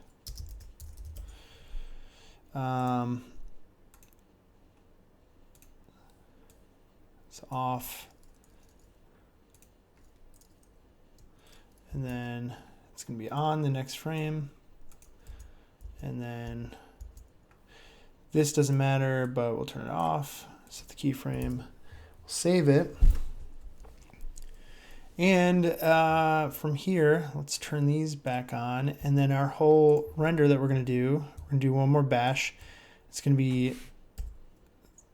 It's off. And then it's going to be on the next frame. And then this doesn't matter, but we'll turn it off. Set the keyframe. We'll save it. And from here, let's turn these back on. And then our whole render that we're going to do one more bash. It's going to be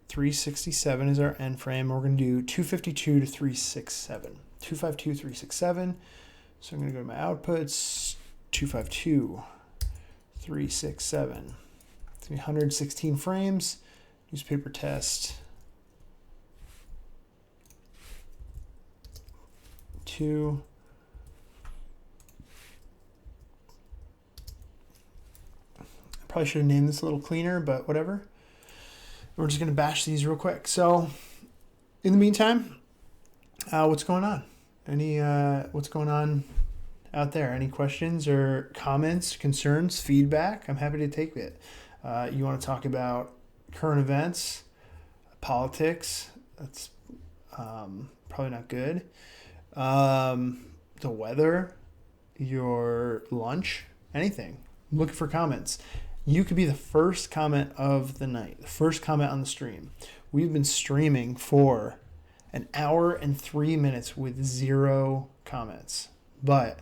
367 is our end frame. We're going to do 252 to 367. 252, 367. So I'm going to go to my outputs. 252, 367. It's going to be 116 frames. Newspaper test. 2. I probably should have named this a little cleaner, but whatever. We're just going to bash these real quick. So in the meantime, what's going on? What's going on out there? Any questions or comments, concerns, feedback? I'm happy to take it. You want to talk about current events, politics? That's probably not good. The weather, your lunch, anything. I'm looking for comments. You could be the first comment of the night, the first comment on the stream. We've been streaming for an hour and 3 minutes with 0 comments. But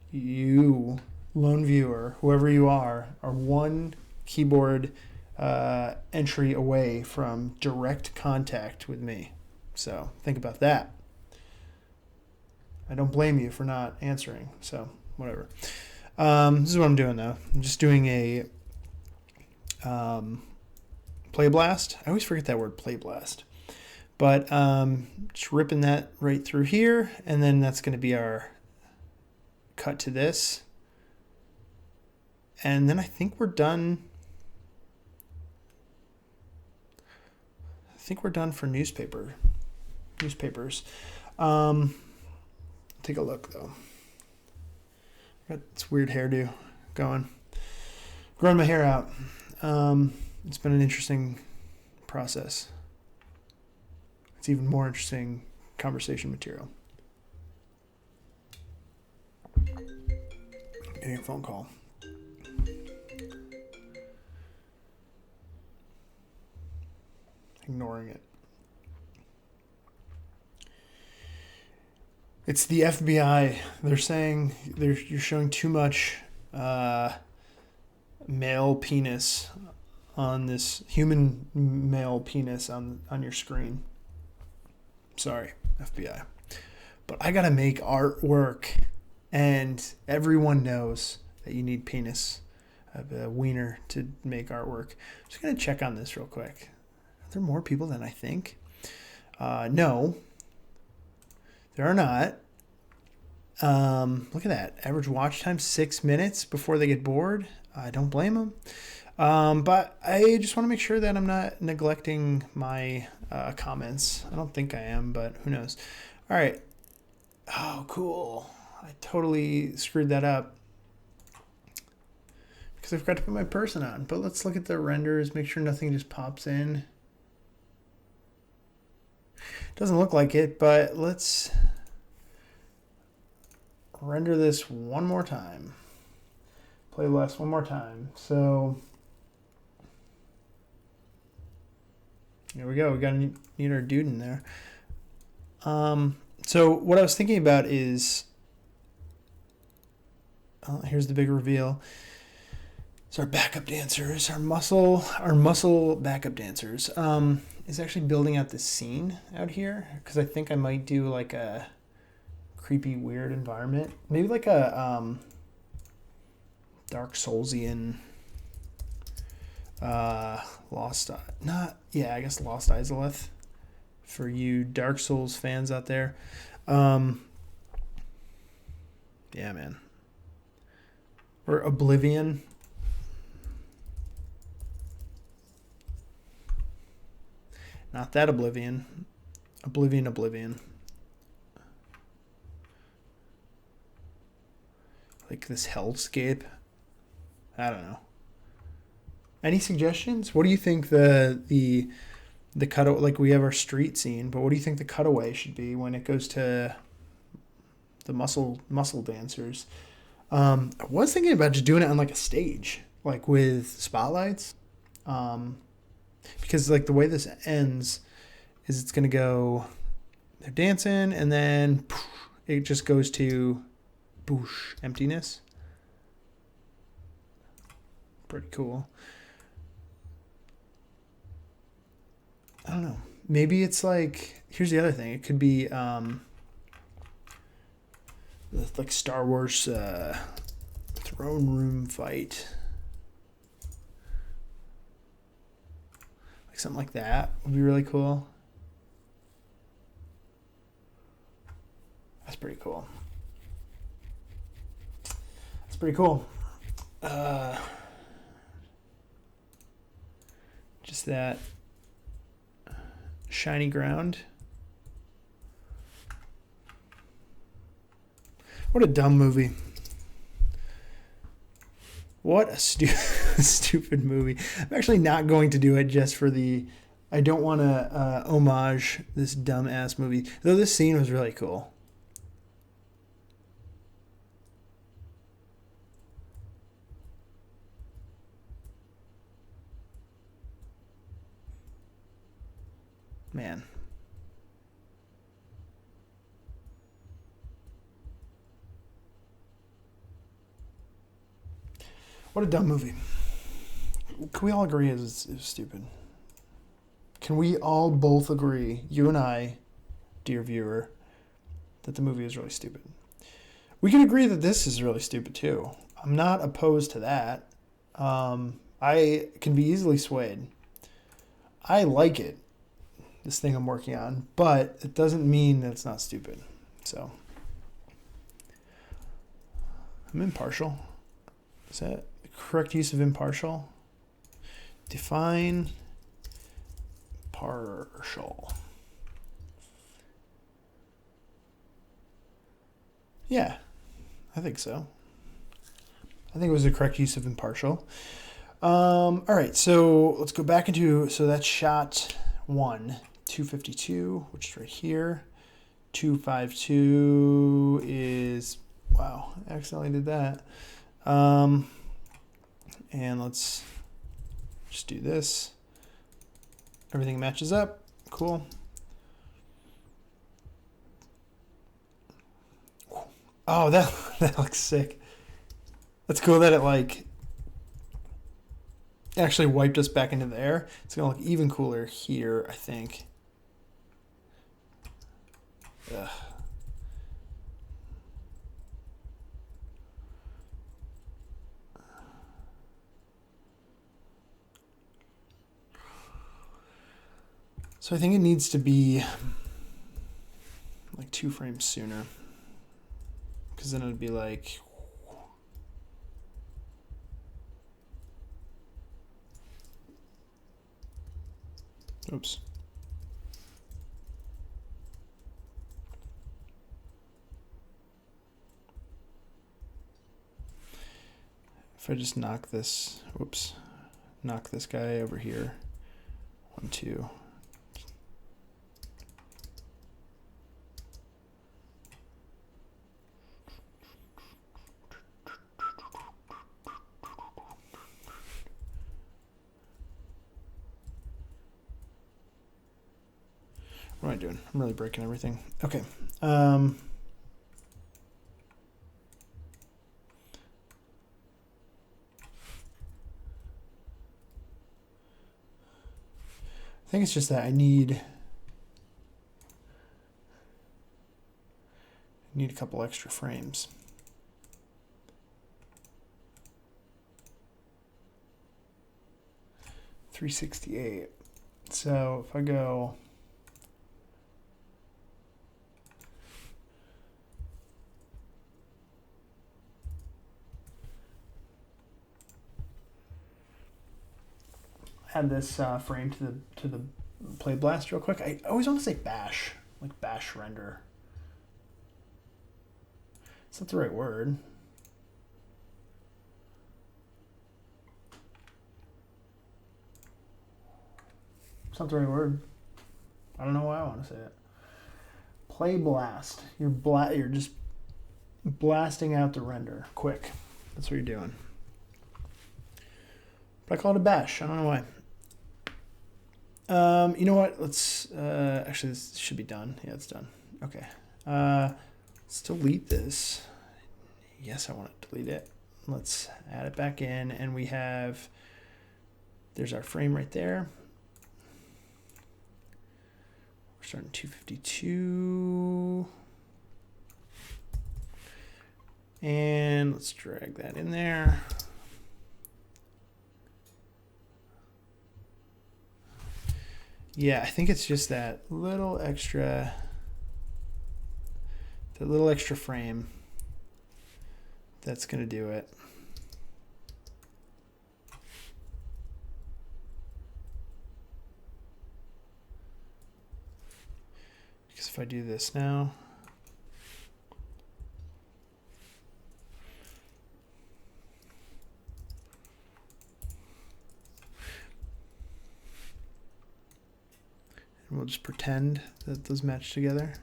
you, lone viewer, whoever you are one keyboard entry away from direct contact with me. So think about that. I don't blame you for not answering. So whatever. This is what I'm doing though. I'm just doing a play blast. I always forget that word, play blast. But just ripping that right through here, and then that's going to be our cut to this. And then I think we're done. I think we're done for newspapers. Take a look though. Got this weird hairdo going. Growing my hair out. It's been an interesting process. It's even more interesting conversation material. Getting a phone call. Ignoring it. It's the FBI. They're saying you're showing too much male penis on this human male penis on your screen. Sorry, FBI. But I gotta make artwork, and everyone knows that you need penis, a wiener, to make artwork. I'm just gonna check on this real quick. Are there more people than I think? No. There are not. Look at that. Average watch time, 6 minutes before they get bored. I don't blame them. But I just want to make sure that I'm not neglecting my comments. I don't think I am, but who knows. All right. Oh, cool. I totally screwed that up because I forgot to put my person on. But let's look at the renders, make sure nothing just pops in. Doesn't look like it, but let's render this one more time. Play less one more time. So here we go. We got to need our dude in there. So what I was thinking about is, here's the big reveal. It's our backup dancers, our muscle backup dancers. Is actually building out this scene out here because I think I might do like a creepy, weird environment. Maybe like a Dark Soulsian, Lost Izalith for you Dark Souls fans out there. Yeah, man. Or Oblivion. Not that Oblivion. Oblivion. Like this hellscape. I don't know. Any suggestions? What do you think the cut, like we have our street scene, but what do you think the cutaway should be when it goes to the muscle dancers? I was thinking about just doing it on like a stage, like with spotlights, because like the way this ends is it's gonna go, they're dancing and then poof, it just goes to boosh, emptiness. Pretty cool. I don't know. Maybe it's like, here's the other thing. It could be like Star Wars throne room fight. Like something like that would be really cool. That's pretty cool. That's pretty cool. Just that shiny ground. What a dumb movie. What a stupid movie. I'm actually not going to do it just for the... I don't want to homage this dumb-ass movie. Though this scene was really cool. Man. What a dumb movie. Can we all agree it was stupid? Can we all both agree, you and I, dear viewer, that the movie is really stupid? We can agree that this is really stupid too. I'm not opposed to that. I can be easily swayed. I like it, this thing I'm working on, but it doesn't mean that it's not stupid. So, I'm impartial. Is that the correct use of impartial? Define partial. Yeah, I think so. I think it was the correct use of impartial. All right, so let's go back into, so that's shot 1, 252, which is right here. 252 is, wow, I accidentally did that. And let's just do this. Everything matches up. Cool. Oh, that looks sick. That's cool that it like actually wiped us back into the air. It's gonna look even cooler here, I think. Ugh. So I think it needs to be like 2 frames sooner, because then it'd be like, oops. If I just knock this, whoops, knock this guy over here. 1, 2. What am I doing? I'm really breaking everything. Okay. I think it's just that I need a couple extra frames. $368. So if I go add this frame to the play blast real quick. I always want to say bash, like bash render. Is that the right word? It's not the right word. I don't know why I want to say it. Play blast. You're just blasting out the render quick. That's what you're doing. But I call it a bash. I don't know why. You know what? Let's actually this should be done. Yeah, it's done. Okay. Let's delete this. Yes, I want to delete it. Let's add it back in, and we have. There's our frame right there. We're starting 252. And let's drag that in there. Yeah, I think it's just that little extra frame that's going to do it. Because if I do this now, and we'll just pretend that those match together.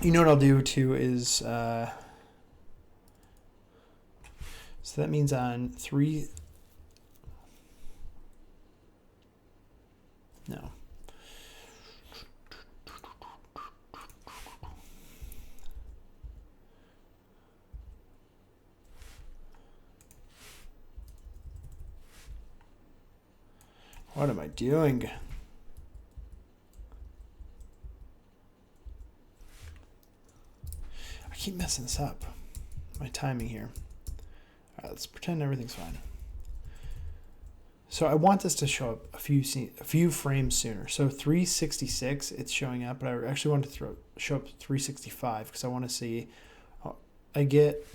You know what I'll do too is, so that means on 3, no. What am I doing? I keep messing this up. My timing here. All right, let's pretend everything's fine. So I want this to show up a few frames sooner. So 366, it's showing up, but I actually want to show up 365 because I want to see. I get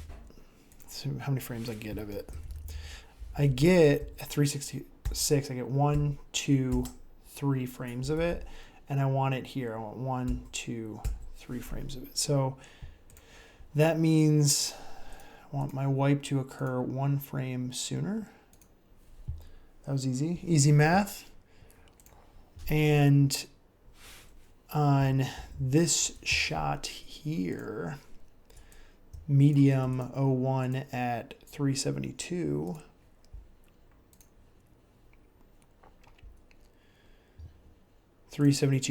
how many frames I get of it. I get at 366. I get 1, 2, 3 frames of it, and I want it here. I want 1, 2, 3 frames of it. So that means I want my wipe to occur 1 frame sooner. That was easy. Easy math. And on this shot here, medium 01 at 372,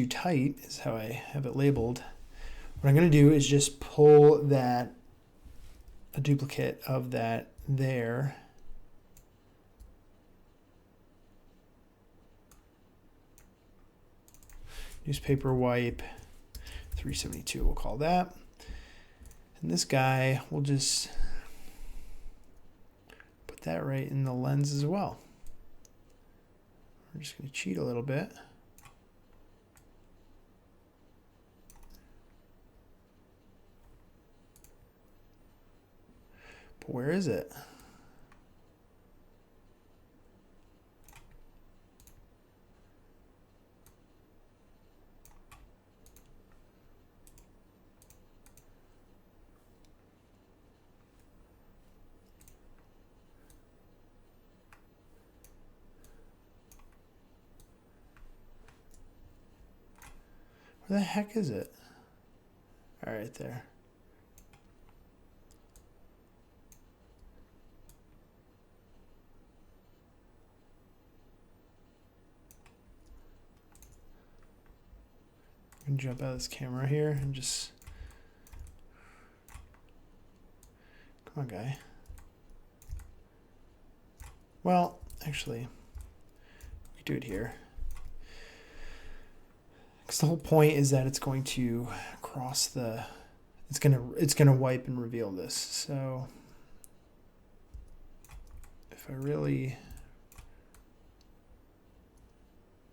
tight is how I have it labeled. What I'm going to do is just pull a duplicate of that there. Newspaper wipe 372, we'll call that. And this guy, we'll just put that right in the lens as well. We're just going to cheat a little bit. But where is it? Where the heck is it? All right, there. I'm gonna jump out of this camera here and just, come on, guy. Well, actually, we do it here. Because the whole point is that it's going to cross the, it's gonna wipe and reveal this. So if I really,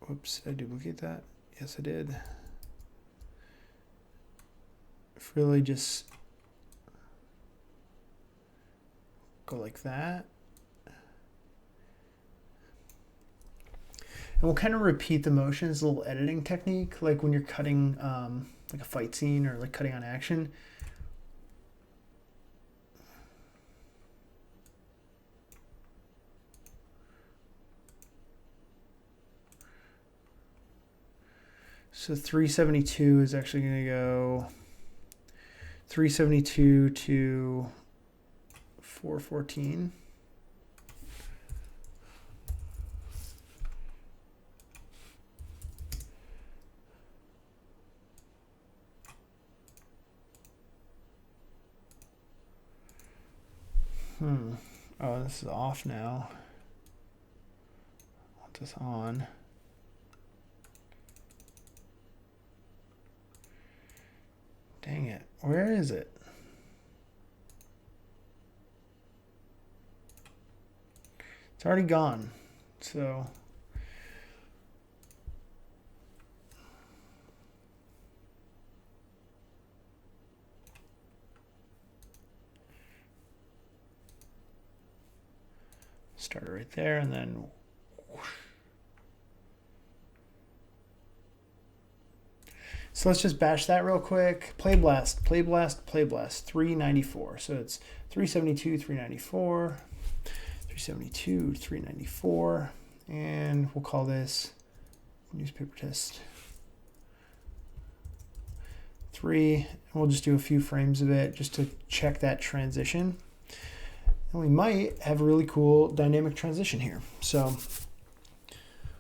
whoops, did I duplicate that? Yes, I did. If really just go like that. And we'll kind of repeat the motions, a little editing technique, like when you're cutting like a fight scene or like cutting on action. So 372 is actually going to go 372 to 414. Oh, this is off now. I want this on. Dang it. Where is it? It's already gone. So start it right there and then whoosh. So let's just bash that real quick. Play blast, play blast, play blast. 394. So it's 372, 394, 372, 394, and we'll call this newspaper test 3. And we'll just do a few frames of it just to check that transition. And we might have a really cool dynamic transition here. So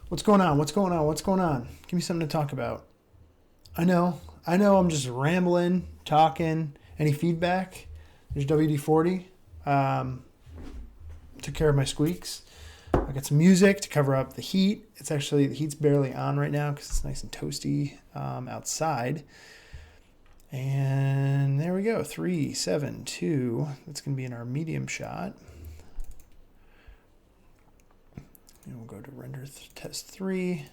what's going on? What's going on? What's going on? Give me something to talk about. I know I'm just rambling, talking. Any feedback? There's WD-40. Took care of my squeaks. I got some music to cover up the heat. It's actually, the heat's barely on right now because it's nice and toasty outside. And there we go, 3, 7, 2. That's going to be in our medium shot. And we'll go to render test 3.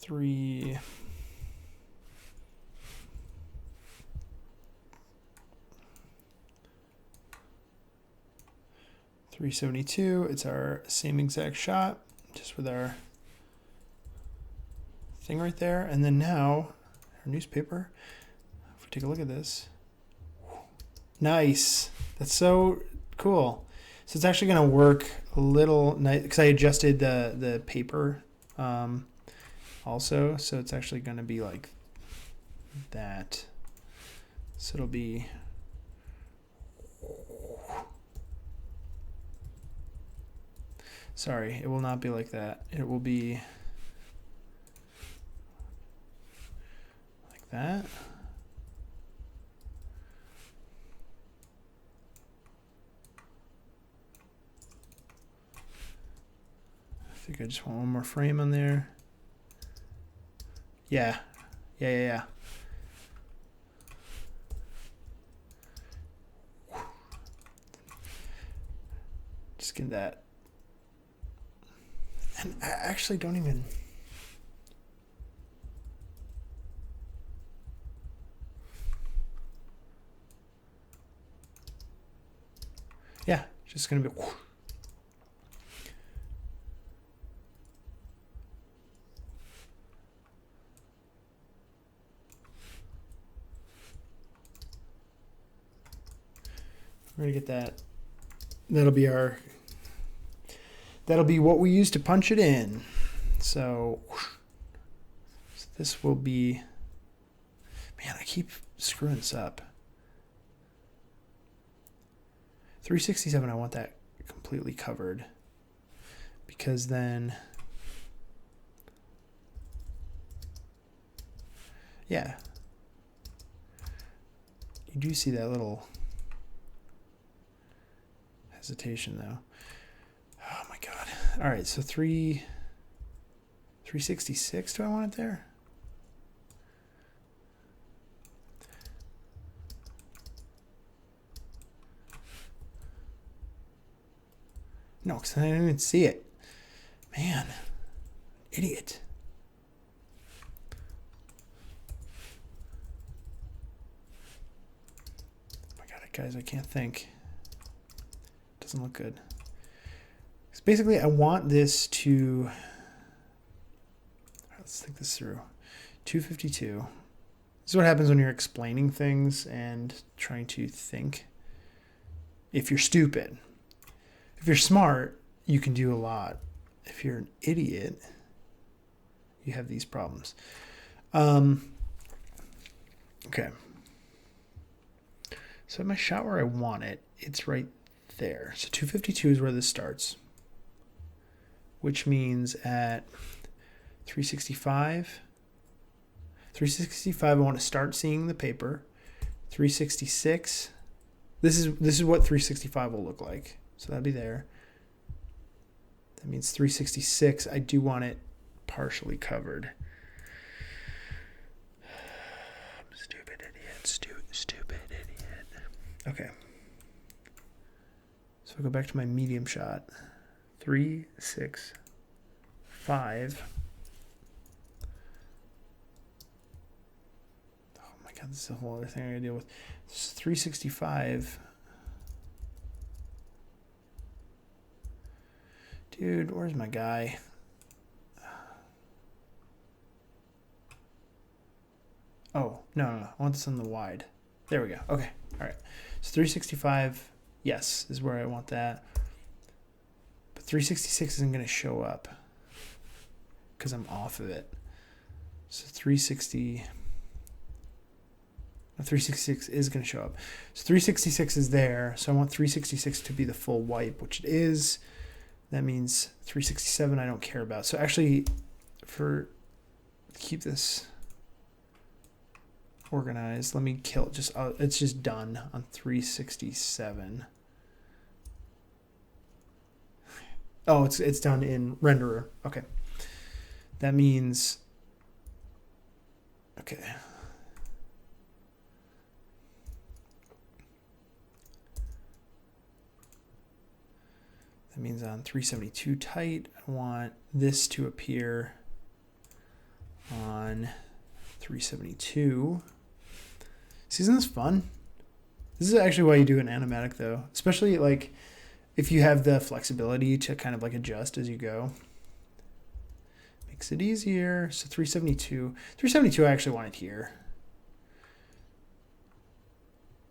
3. 372. It's our same exact shot, just with our thing right there. And then now our newspaper, if we take a look at this, nice. That's so cool. So it's actually going to work a little nice because I adjusted the paper also. So it's actually going to be like that. So it'll be sorry, it will not be like that. It will be like that. I think I just want one more frame on there. Yeah. Just get that. And I actually don't even. Yeah, just gonna be. We're gonna get that. That'll be what we use to punch it in. So this will be, man, I keep screwing this up. 367, I want that completely covered because then, yeah, you do see that little hesitation though. Oh my God. All right, so 366, do I want it there? No, because I didn't even see it. Man, idiot. Oh my God, guys, I can't think. Doesn't look good. Because basically, I want this to. Let's think this through. 252. This is what happens when you're explaining things and trying to think. If you're stupid. If you're smart, you can do a lot. If you're an idiot, you have these problems. Okay. So my shot where I want it, it's right there. So 252 is where this starts, which means at 365, I want to start seeing the paper. 366, this is what 365 will look like. So that'd be there. That means 366, I do want it partially covered. Stupid idiot, stupid idiot. Okay. So I'll go back to my medium shot. 3, 6, 5. Oh my God, this is a whole other thing I gotta deal with. This is 365. Dude, where's my guy? Oh, no. I want this on the wide. There we go. Okay. All right. So 365, yes, is where I want that. But 366 isn't going to show up because I'm off of it. So 366 is going to show up. So 366 is there. So I want 366 to be the full wipe, which it is. That means 367 I don't care about. So actually, keep this organized, let me kill it. It's just done on 367. Oh, it's done in renderer. Okay. That means, okay. That means on 372 tight, I want this to appear on 372. See, isn't this fun? This is actually why you do an animatic though, especially like if you have the flexibility to kind of like adjust as you go. Makes it easier. So 372 I actually want it here.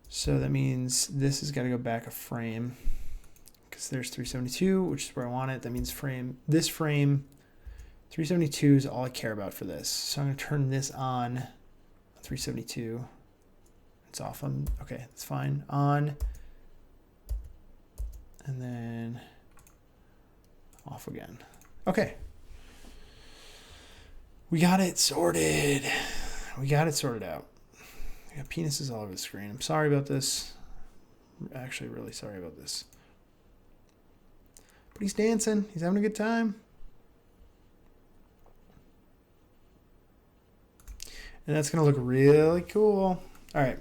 So that means this has got to go back a frame because there's 372, which is where I want it. That means this frame 372 is all I care about for this. So I'm going to turn this on 372. It's off. Okay, that's fine. On. And then off again. Okay. We got it sorted. We got it sorted out. I got penises all over the screen. I'm sorry about this. I'm actually really sorry about this. But he's dancing. He's having a good time. And that's going to look really cool. All right.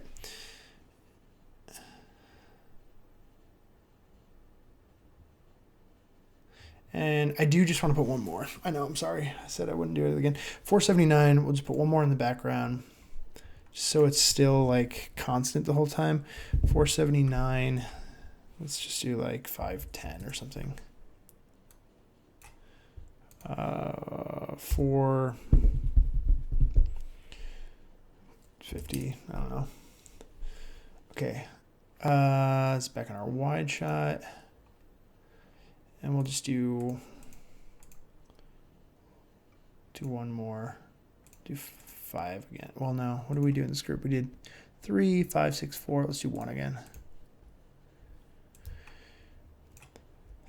And I do just want to put one more. I know, I'm sorry. I said I wouldn't do it again. 479, we'll just put one more in the background. Just so it's still like constant the whole time. 479, let's just do like 510 or something. 450, I don't know. Okay, it's back on our wide shot. And we'll just do one more. Do 5 again. Well, no. What did we do in this group? We did 3, 5, 6, 4. Let's do 1 again.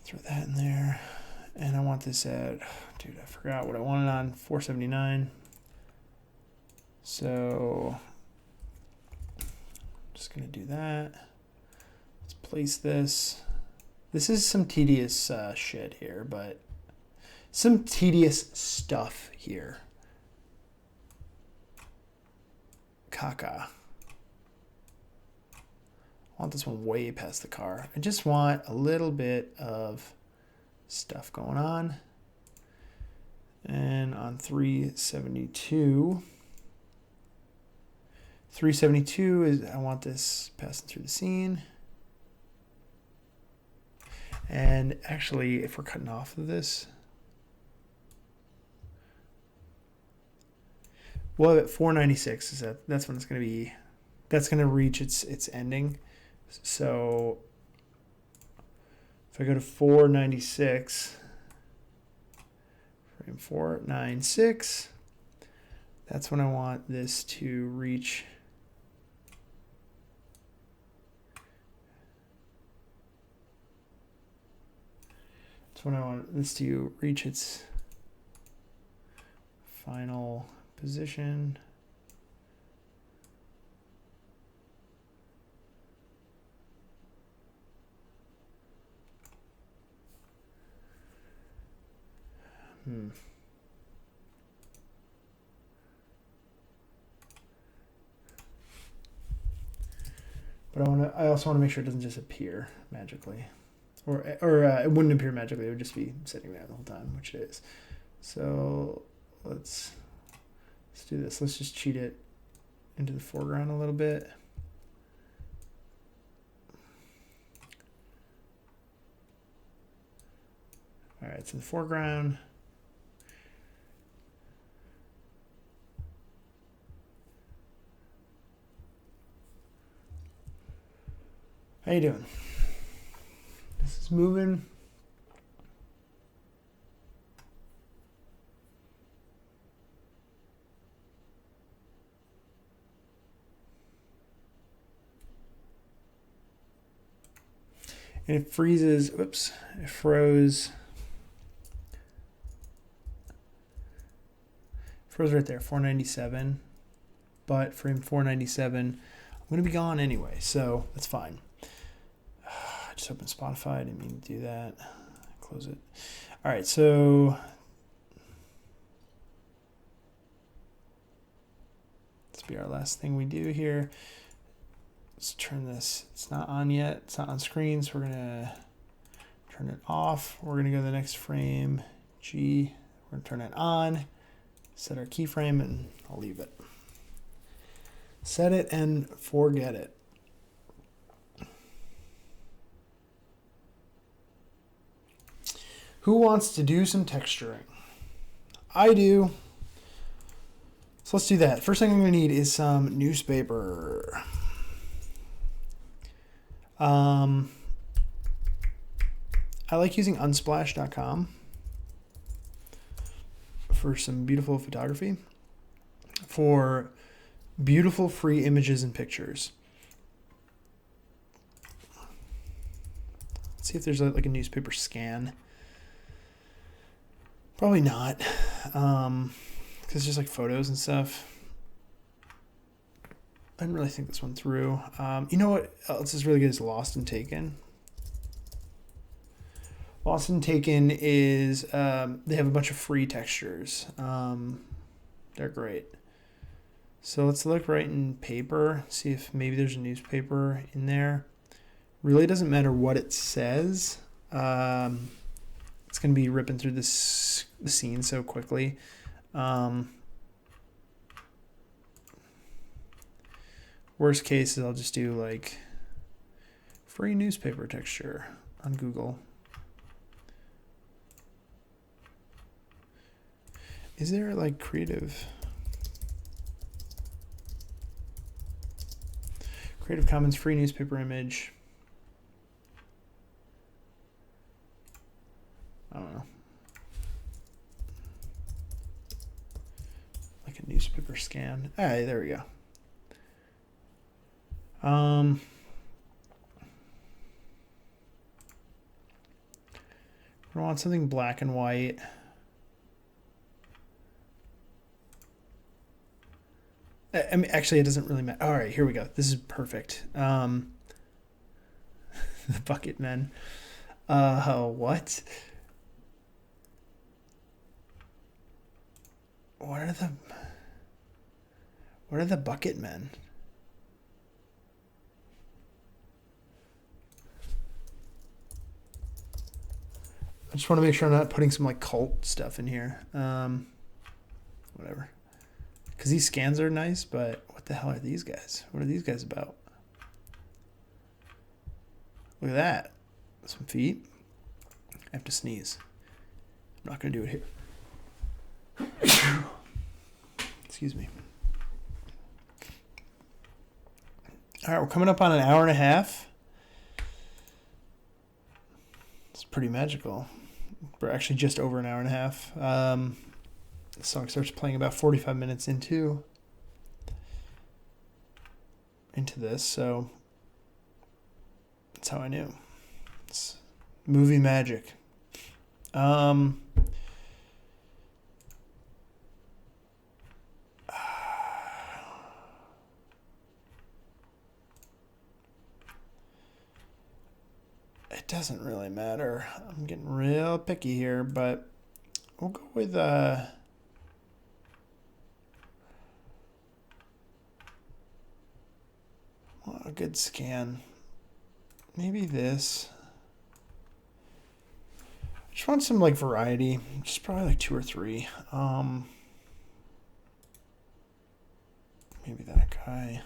Throw that in there. And I want this at, dude, I forgot what I wanted on 479. So I'm just going to do that. Let's place this. This is some tedious shit here, but some tedious stuff here. Caca. I want this one way past the car. I just want a little bit of stuff going on. And on 372 is, I want this passing through the scene. And actually, if we're cutting off of this, well, at 496 is that's when it's going to be, that's going to reach its ending. So if I go to 496, Frame 496. That's when I want this to reach. That's when I want this to reach its final position. But I also want to make sure it doesn't just appear magically, or it wouldn't appear magically. It would just be sitting there the whole time, which it is. So let's do this. Let's just cheat it into the foreground a little bit. All right, it's in the foreground. How you doing? This is moving. And it freezes, oops, it froze. Froze right there, 497. But frame 497, I'm gonna be gone anyway, so that's fine. I just opened Spotify, I didn't mean to do that. Close it. All right, so this will be our last thing we do here. Let's turn this, it's not on yet, it's not on screen, so we're gonna turn it off. We're gonna go to the next frame, G, we're gonna turn it on, set our keyframe, and I'll leave it. Set it and forget it. Who wants to do some texturing? I do. So let's do that. First thing I'm going to need is some newspaper. I like using unsplash.com for some beautiful photography, for beautiful free images and pictures. Let's see if there's like a newspaper scan. Probably not, because it's just like photos and stuff. I didn't really think this one through. You know what else is really good is Lost and Taken. Lost and Taken is, they have a bunch of free textures. They're great. So let's look right in paper, see if maybe there's a newspaper in there. Really doesn't matter what it says. It's going to be ripping through the scene so quickly. Worst case is I'll just do like free newspaper texture on Google. Is there like Creative Commons free newspaper image? I don't know. Like a newspaper scan. All right, there we go. I want something black and white. I mean, actually, it doesn't really matter. All right, here we go. This is perfect. The bucket men. What? What are the bucket men? I just want to make sure I'm not putting some like cult stuff in here. Whatever. Because these scans are nice, but what the hell are these guys? What are these guys about? Look at that. Some feet. I have to sneeze. I'm not going to do it here. Excuse me. All right, we're coming up on an hour and a half. It's pretty magical. we're actually just over an hour and a half. The song starts playing about 45 minutes into this, so that's how I knew. It's movie magic. It doesn't really matter. I'm getting real picky here, but we'll go with a good scan. Maybe this. I just want some like variety. Just probably like 2 or 3. Maybe that guy.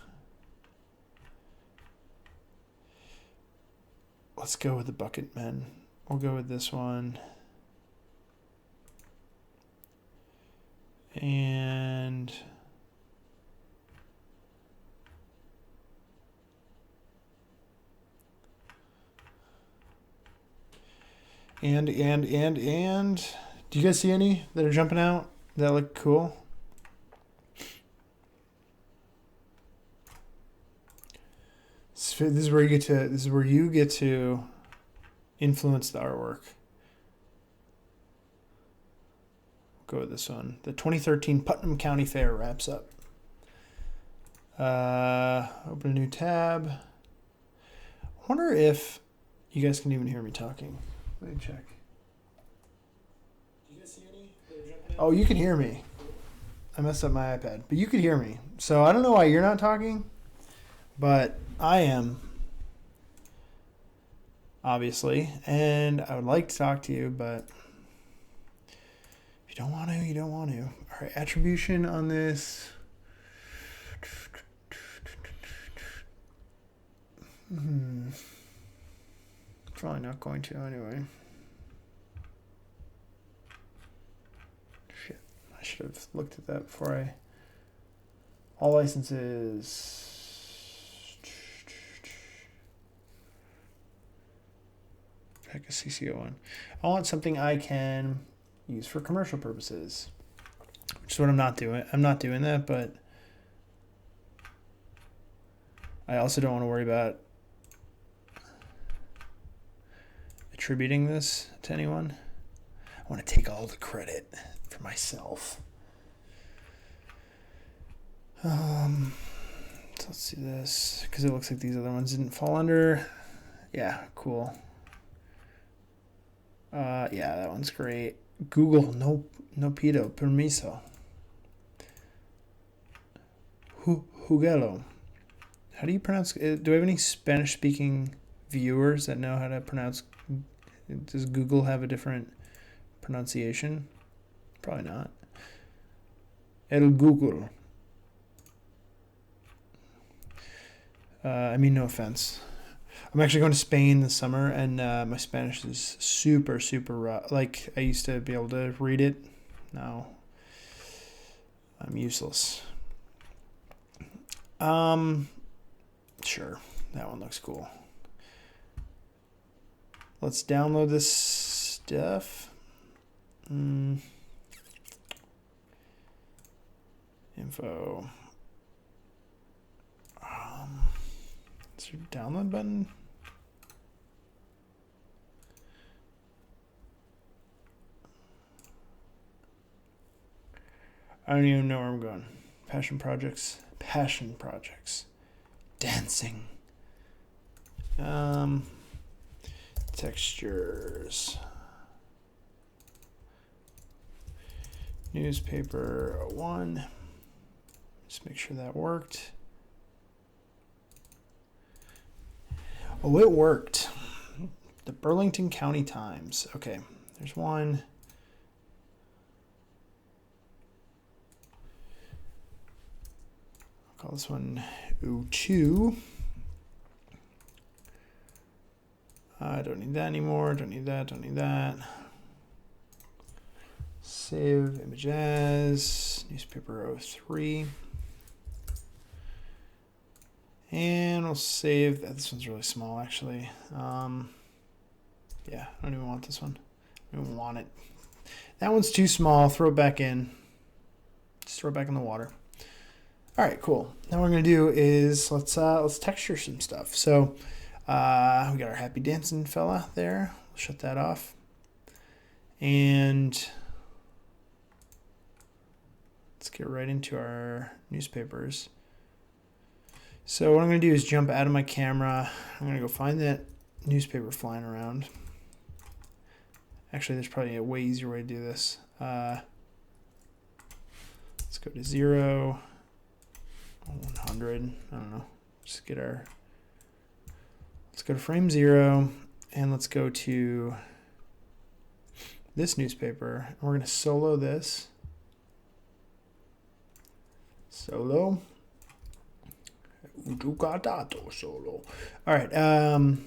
Let's go with the Bucket Men. We'll go with this one. And do you guys see any that are jumping out that look cool? This is where you get to influence the artwork. Go with this one. The 2013 Putnam County Fair wraps up. Open a new tab. I wonder if you guys can even hear me talking. Let me check. Do you guys see any? Oh, you can hear me. I messed up my iPad, but you could hear me. So I don't know why you're not talking, but I am, obviously, and I would like to talk to you, but if you don't want to, you don't want to. All right, attribution on this. Probably not going to anyway. Shit, I should have looked at that before I. All licenses. Pick a CC01. I want something I can use for commercial purposes, which is what I'm not doing. I'm not doing that, but I also don't want to worry about attributing this to anyone. I want to take all the credit for myself. So let's see this, because it looks like these other ones didn't fall under. Yeah, cool. Yeah, that one's great. Google, no pido permiso. Jugelo. How do you pronounce? Do I have any Spanish-speaking viewers that know how to pronounce? Does Google have a different pronunciation? Probably not. El Google. I mean, no offense. I'm actually going to Spain this summer, and my Spanish is super, super raw. Like, I used to be able to read it. Now, I'm useless. Sure. That one looks cool. Let's download this stuff. Info. Is there a download button? I don't even know where I'm going. Passion projects. Dancing. Textures. Newspaper 1. Just make sure that worked. Oh, it worked. The Burlington County Times. Okay, there's one. I'll call this one O2. I don't need that anymore. Don't need that. Save image as newspaper 03. And we'll save that. This one's really small, actually. Yeah, I don't even want this one. I'm We don't want it. That one's too small. Throw it back in. Just throw it back in the water. All right, cool. Now what we're gonna do is let's texture some stuff. So we got our happy dancing fella there. We'll shut that off. And let's get right into our newspapers. So what I'm gonna do is jump out of my camera. I'm gonna go find that newspaper flying around. Actually, there's probably a way easier way to do this. Let's go to 0, 100. I don't know. Just get our. Let's go to frame 0, and let's go to this newspaper. And we're going to solo this. Solo. Solo. All right.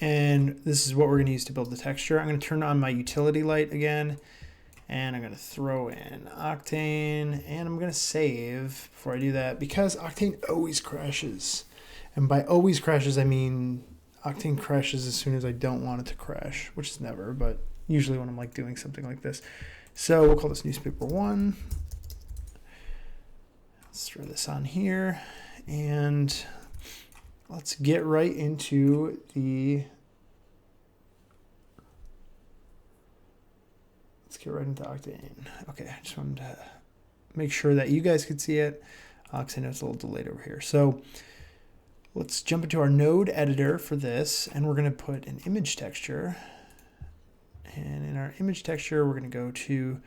And this is what we're going to use to build the texture. I'm going to turn on my utility light again. And I'm going to throw in Octane. And I'm going to save before I do that, because Octane always crashes. And by always crashes, I mean Octane crashes as soon as I don't want it to crash, which is never, but usually when I'm like doing something like this. So we'll call this newspaper 1. Let's throw this on here. And let's get right into the... Let's get right into Octane. Okay, I just wanted to make sure that you guys could see it, because I know it's a little delayed over here. So let's jump into our node editor for this, and we're going to put an image texture. And in our image texture, we're going to go to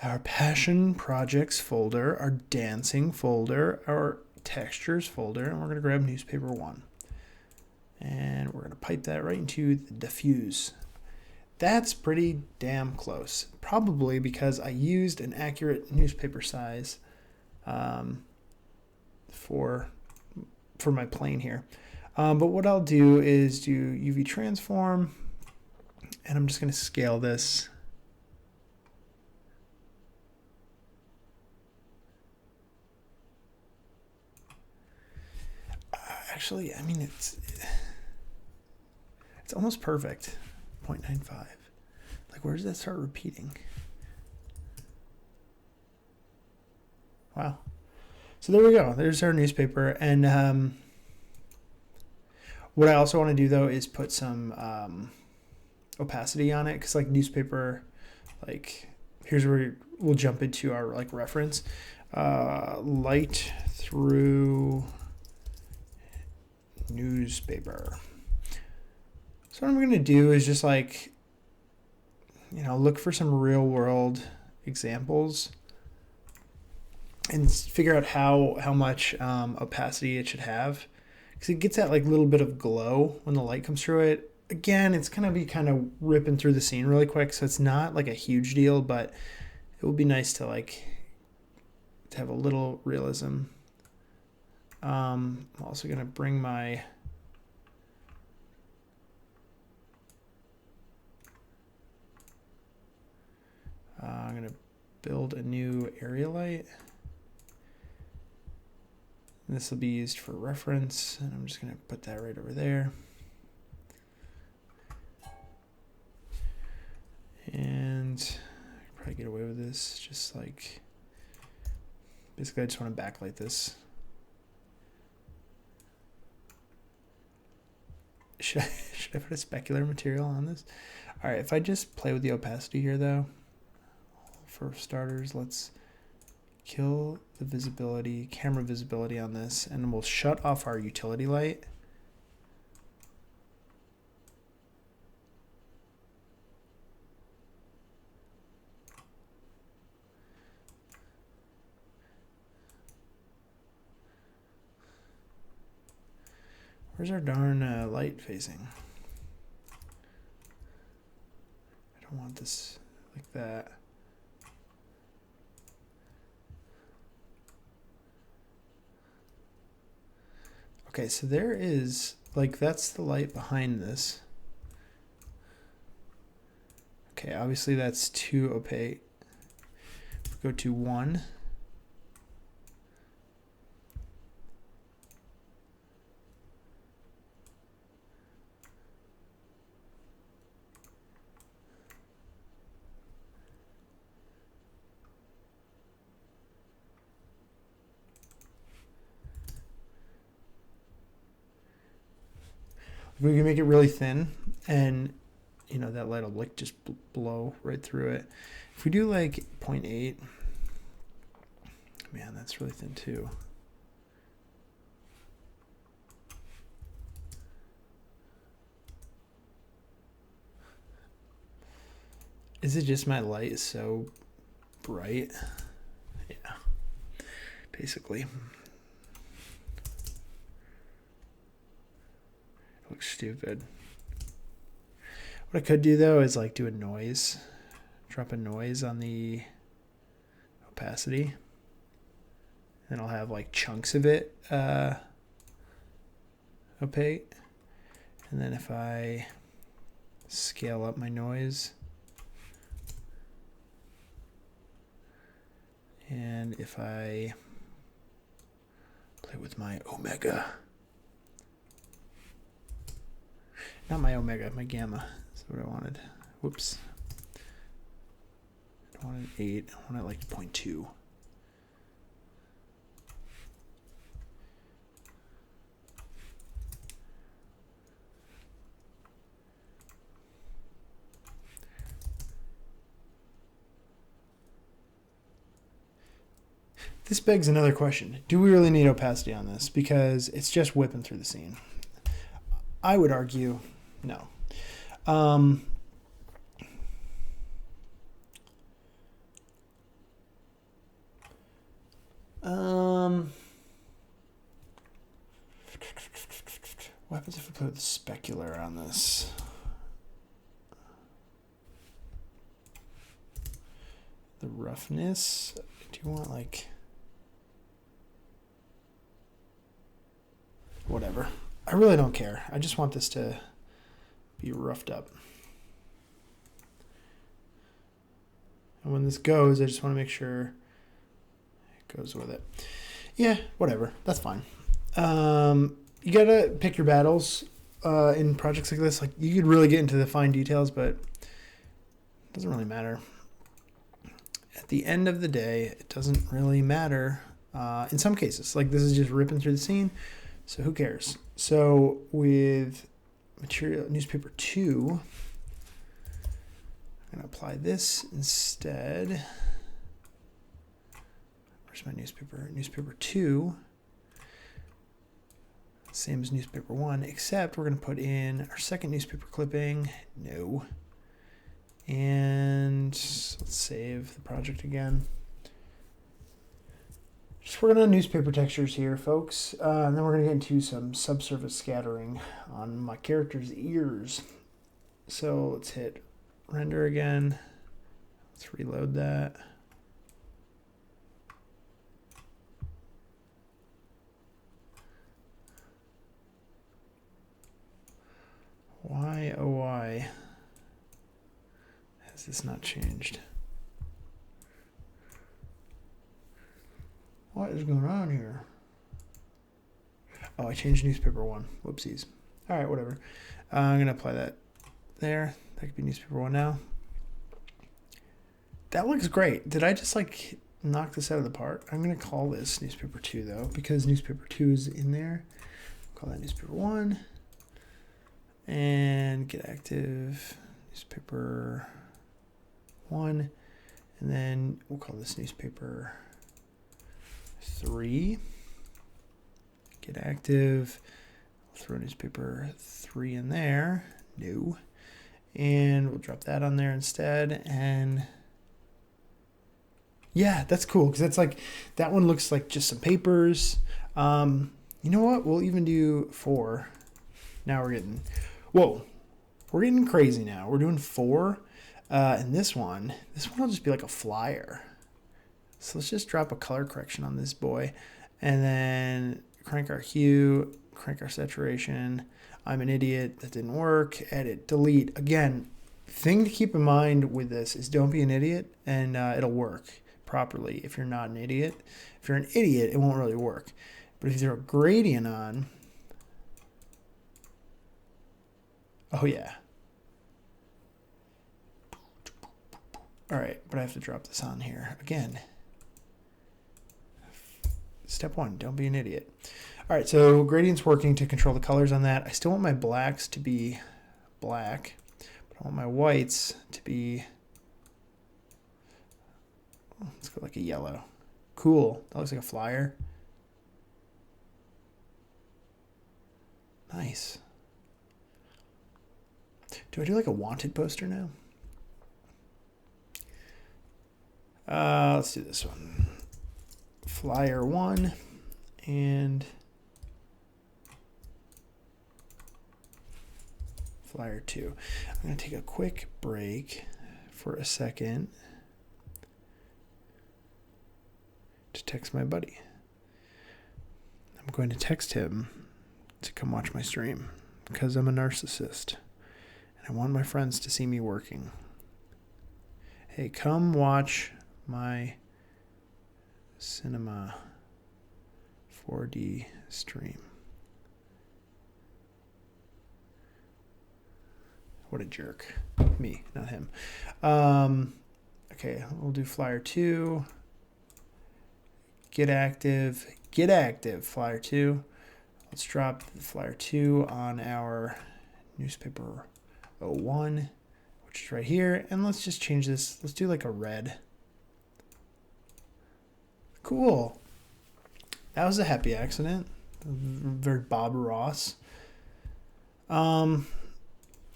our passion projects folder, our dancing folder, our textures folder, and we're going to grab newspaper 1. And we're going to pipe that right into the diffuse. That's pretty damn close. Probably because I used an accurate newspaper size for my plane here. But what I'll do is do UV transform, and I'm just going to scale this. Actually, I mean, it's almost perfect. 0.95. Like, where does that start repeating? Wow. So there we go. There's our newspaper. And what I also want to do, though, is put some opacity on it, because like newspaper, like here's where we'll jump into our like reference. Light through newspaper. So what I'm going to do is just like, look for some real world examples and figure out how much opacity it should have, because it gets that like little bit of glow when the light comes through it. Again, it's going to be kind of ripping through the scene really quick, so it's not like a huge deal, but it would be nice to have a little realism. I'm also going to bring my I'm going to build a new area light. This will be used for reference, and I'm just going to put that right over there. And I could probably get away with this, just like, basically I just want to backlight this. Should I put a specular material on this? All right, if I just play with the opacity here though, for starters, let's kill the visibility, camera visibility on this, and we'll shut off our utility light. Where's our darn light facing? I don't want this like that. Okay, so there is, like, that's the light behind this. Okay, obviously that's too opaque. Go to 1. If we can make it really thin, and you know that light will like just blow right through it. If we do like 0.8, man, that's really thin too. Is it just my light is so bright? Yeah, basically. It looks stupid. What I could do though is like do a noise, drop a noise on the opacity, and I'll have like chunks of it opaque. And then if I scale up my noise, and if I play with my omega, not my omega, my gamma, that's what I wanted. Whoops. I wanted 8, I wanted like 0.2. This begs another question. Do we really need opacity on this? Because it's just whipping through the scene. I would argue no. What happens if we put the specular on this? The roughness. Do you want like... whatever. I really don't care. I just want this to be roughed up. And when this goes, I just want to make sure it goes with it. Yeah, whatever. That's fine. You gotta pick your battles in projects like this. Like you could really get into the fine details, but it doesn't really matter. At the end of the day, it doesn't really matter in some cases. Like this is just ripping through the scene, so who cares? So with material newspaper 2, I'm gonna apply this instead. Where's my newspaper? Newspaper 2. Same as newspaper 1, except we're going to put in our second newspaper clipping. No. And let's save the project again. Just working on newspaper textures here, folks. And then we're going to get into some subsurface scattering on my character's ears. So let's hit render again. Let's reload that. Why, oh why, has this not changed? What is going on here? Oh, I changed newspaper 1. Whoopsies. All right, whatever. I'm going to apply that there. That could be newspaper 1 now. That looks great. Did I just like knock this out of the park? I'm going to call this newspaper 2 though, because newspaper 2 is in there. Call that newspaper 1. And get active newspaper 1, and then we'll call this newspaper 3. Get active. We'll throw newspaper 3 in there. No. And we'll drop that on there instead. And yeah, that's cool because that's like that one looks like just some papers. You know what? We'll even do 4. Now we're getting. Whoa, we're getting crazy now. We're doing 4, and this one will just be like a flyer. So let's just drop a color correction on this boy, and then crank our hue, crank our saturation. I'm an idiot. That didn't work. Edit, delete. Again, thing to keep in mind with this is don't be an idiot, and it'll work properly if you're not an idiot. If you're an idiot, it won't really work. But if you throw a gradient on, oh yeah. All right, but I have to drop this on here again. Step one, don't be an idiot. All right, so gradient's working to control the colors on that. I still want my blacks to be black, but I want my whites to be, let's go like a yellow. Cool, that looks like a flyer. Nice. Do I do like a wanted poster now? Let's do this one. Flyer 1 and flyer 2. I'm going to take a quick break for a second to text my buddy. I'm going to text him to come watch my stream because I'm a narcissist and I want my friends to see me working. Hey, come watch my cinema 4D stream. What a jerk. Me, not him. Okay, we'll do flyer 2. Get active, flyer 2. Let's drop the flyer 2 on our newspaper 01, which is right here. And let's just change this. Let's do like a red. Cool. That was a happy accident. Very Bob Ross. Now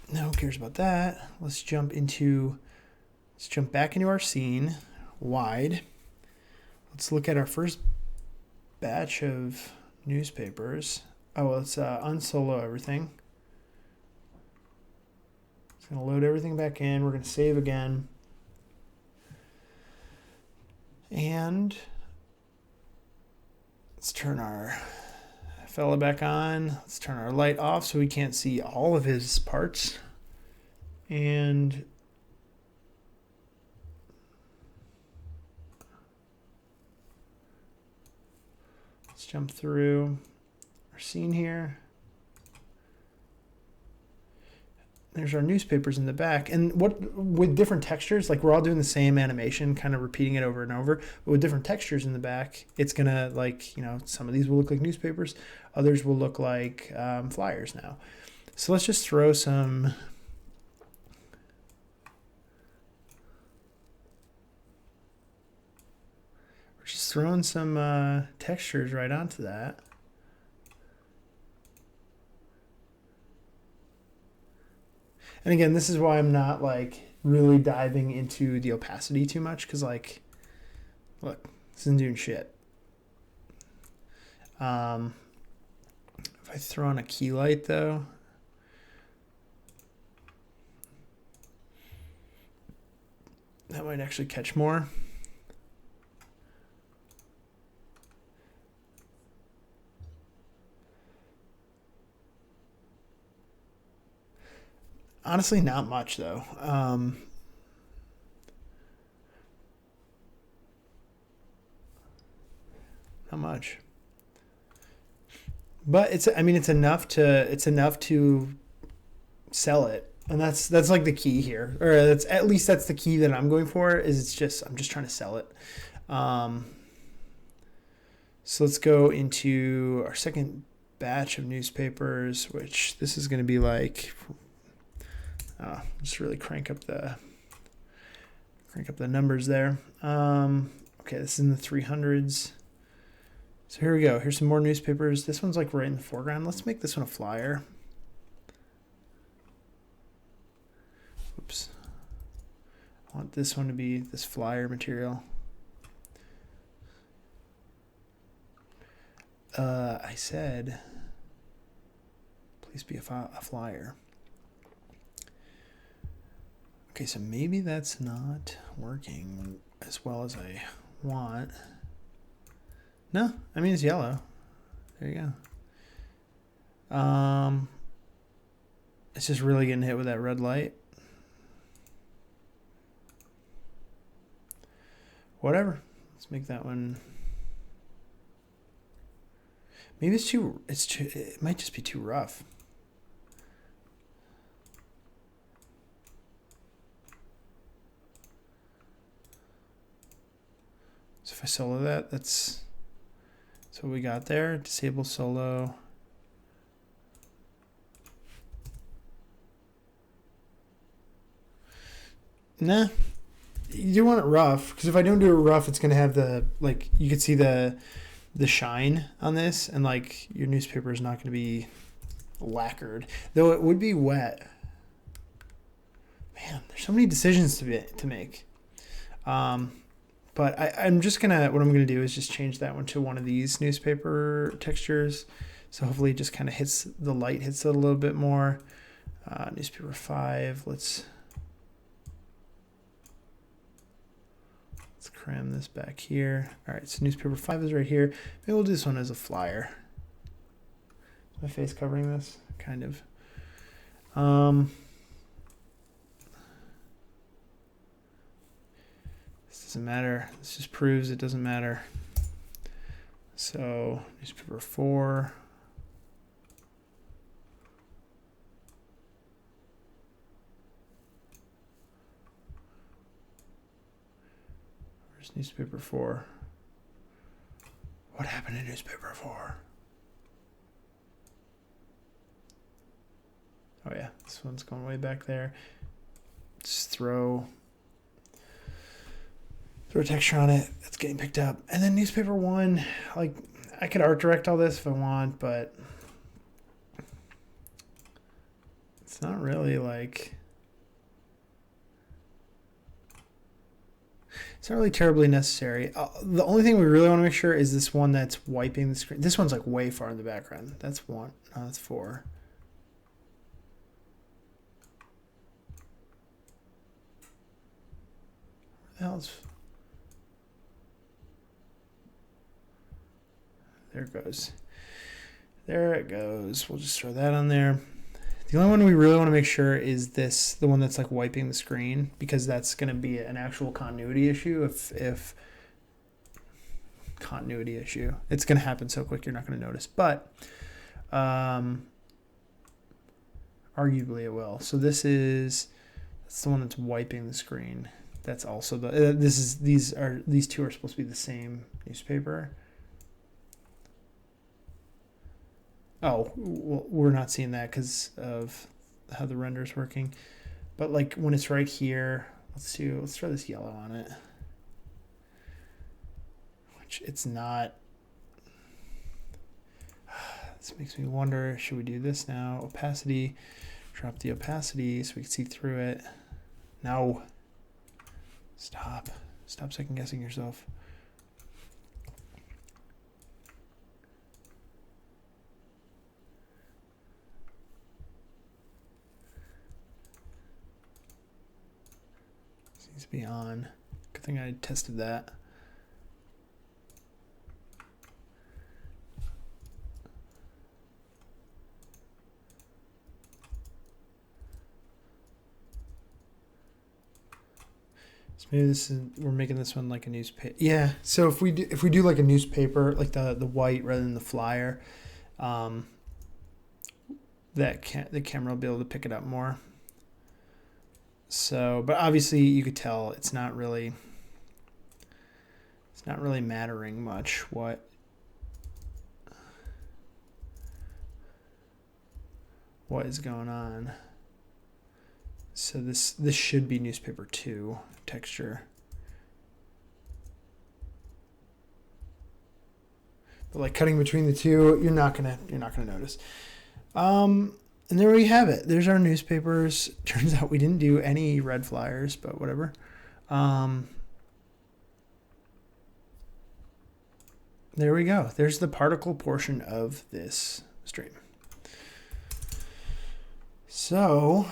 who cares about that? Let's jump back into our scene wide. Let's look at our first batch of newspapers. Oh, let's unsolo everything. It's going to load everything back in. We're going to save again. And let's turn our fella back on. Let's turn our light off so we can't see all of his parts. And let's jump through our scene here. There's our newspapers in the back. And what with different textures, like we're all doing the same animation, kind of repeating it over and over, but with different textures in the back, it's going to like, you know, some of these will look like newspapers. Others will look like flyers now. So let's just throw some... We're just throwing some textures right onto that. And again, this is why I'm not like really diving into the opacity too much, because like, look, this isn't doing shit. If I throw on a key light though, that might actually catch more. Honestly, not much though. Not much. But it's enough to sell it. And that's like the key here. Or that's the key that I'm going for, is I'm just trying to sell it. So let's go into our second batch of newspapers, which this is going to be like just really crank up the numbers there. Okay, this is in the 300s. So here we go. Here's some more newspapers. This one's like right in the foreground. Let's make this one a flyer. Oops. I want this one to be this flyer material. I said, please be a flyer. Okay, so maybe that's not working as well as I want. No, I mean, it's yellow. There you go. It's just really getting hit with that red light. Whatever. Let's make that one. Maybe it might just be too rough. So if I solo that, that's So we got there, disable solo. Nah, you do want it rough, because if I don't do it rough, it's gonna have the, like, you could see the shine on this, and like your newspaper is not gonna be lacquered, though it would be wet. Man, there's so many decisions to make. But I'm just gonna, what I'm gonna do is just change that one to one of these newspaper textures. So hopefully it just kind of hits, the light hits it a little bit more. Newspaper 5, let's cram this back here. All right, so newspaper 5 is right here. Maybe we'll do this one as a flyer. Is my face covering this? Kind of. This doesn't matter. This just proves it doesn't matter. So newspaper 4. Where's newspaper 4? What happened to newspaper 4? Oh yeah, this one's going way back there. Just throw a texture on it. It's getting picked up. And then newspaper 1, like, I could art direct all this if I want, but it's not really like, it's not really terribly necessary. The only thing we really want to make sure is this one that's wiping the screen. This one's like way far in the background. That's 1. No, that's 4. Where the hell is... There it goes. There it goes. We'll just throw that on there. The only one we really want to make sure is this, the one that's like wiping the screen, because that's going to be an actual continuity issue. If continuity issue, it's going to happen so quick you're not going to notice, but arguably it will. So that's the one that's wiping the screen. That's also the these two are supposed to be the same newspaper. Oh, well, we're not seeing that because of how the render's working. But like when it's right here, let's try this yellow on it. Which it's not. This makes me wonder, should we do this now? Opacity, drop the opacity so we can see through it. No. Stop second guessing yourself. Needs to be on. Good thing I tested that. So maybe we're making this one like a newspaper. Yeah. So if we do like a newspaper, like the white rather than the flyer, the camera will be able to pick it up more. So, but obviously you could tell it's not really mattering much what is going on. So this should be newspaper 2 texture. But like cutting between the two, you're not gonna notice. And there we have it. There's our newspapers. Turns out we didn't do any red flyers, but whatever. There we go. There's the particle portion of this stream. So,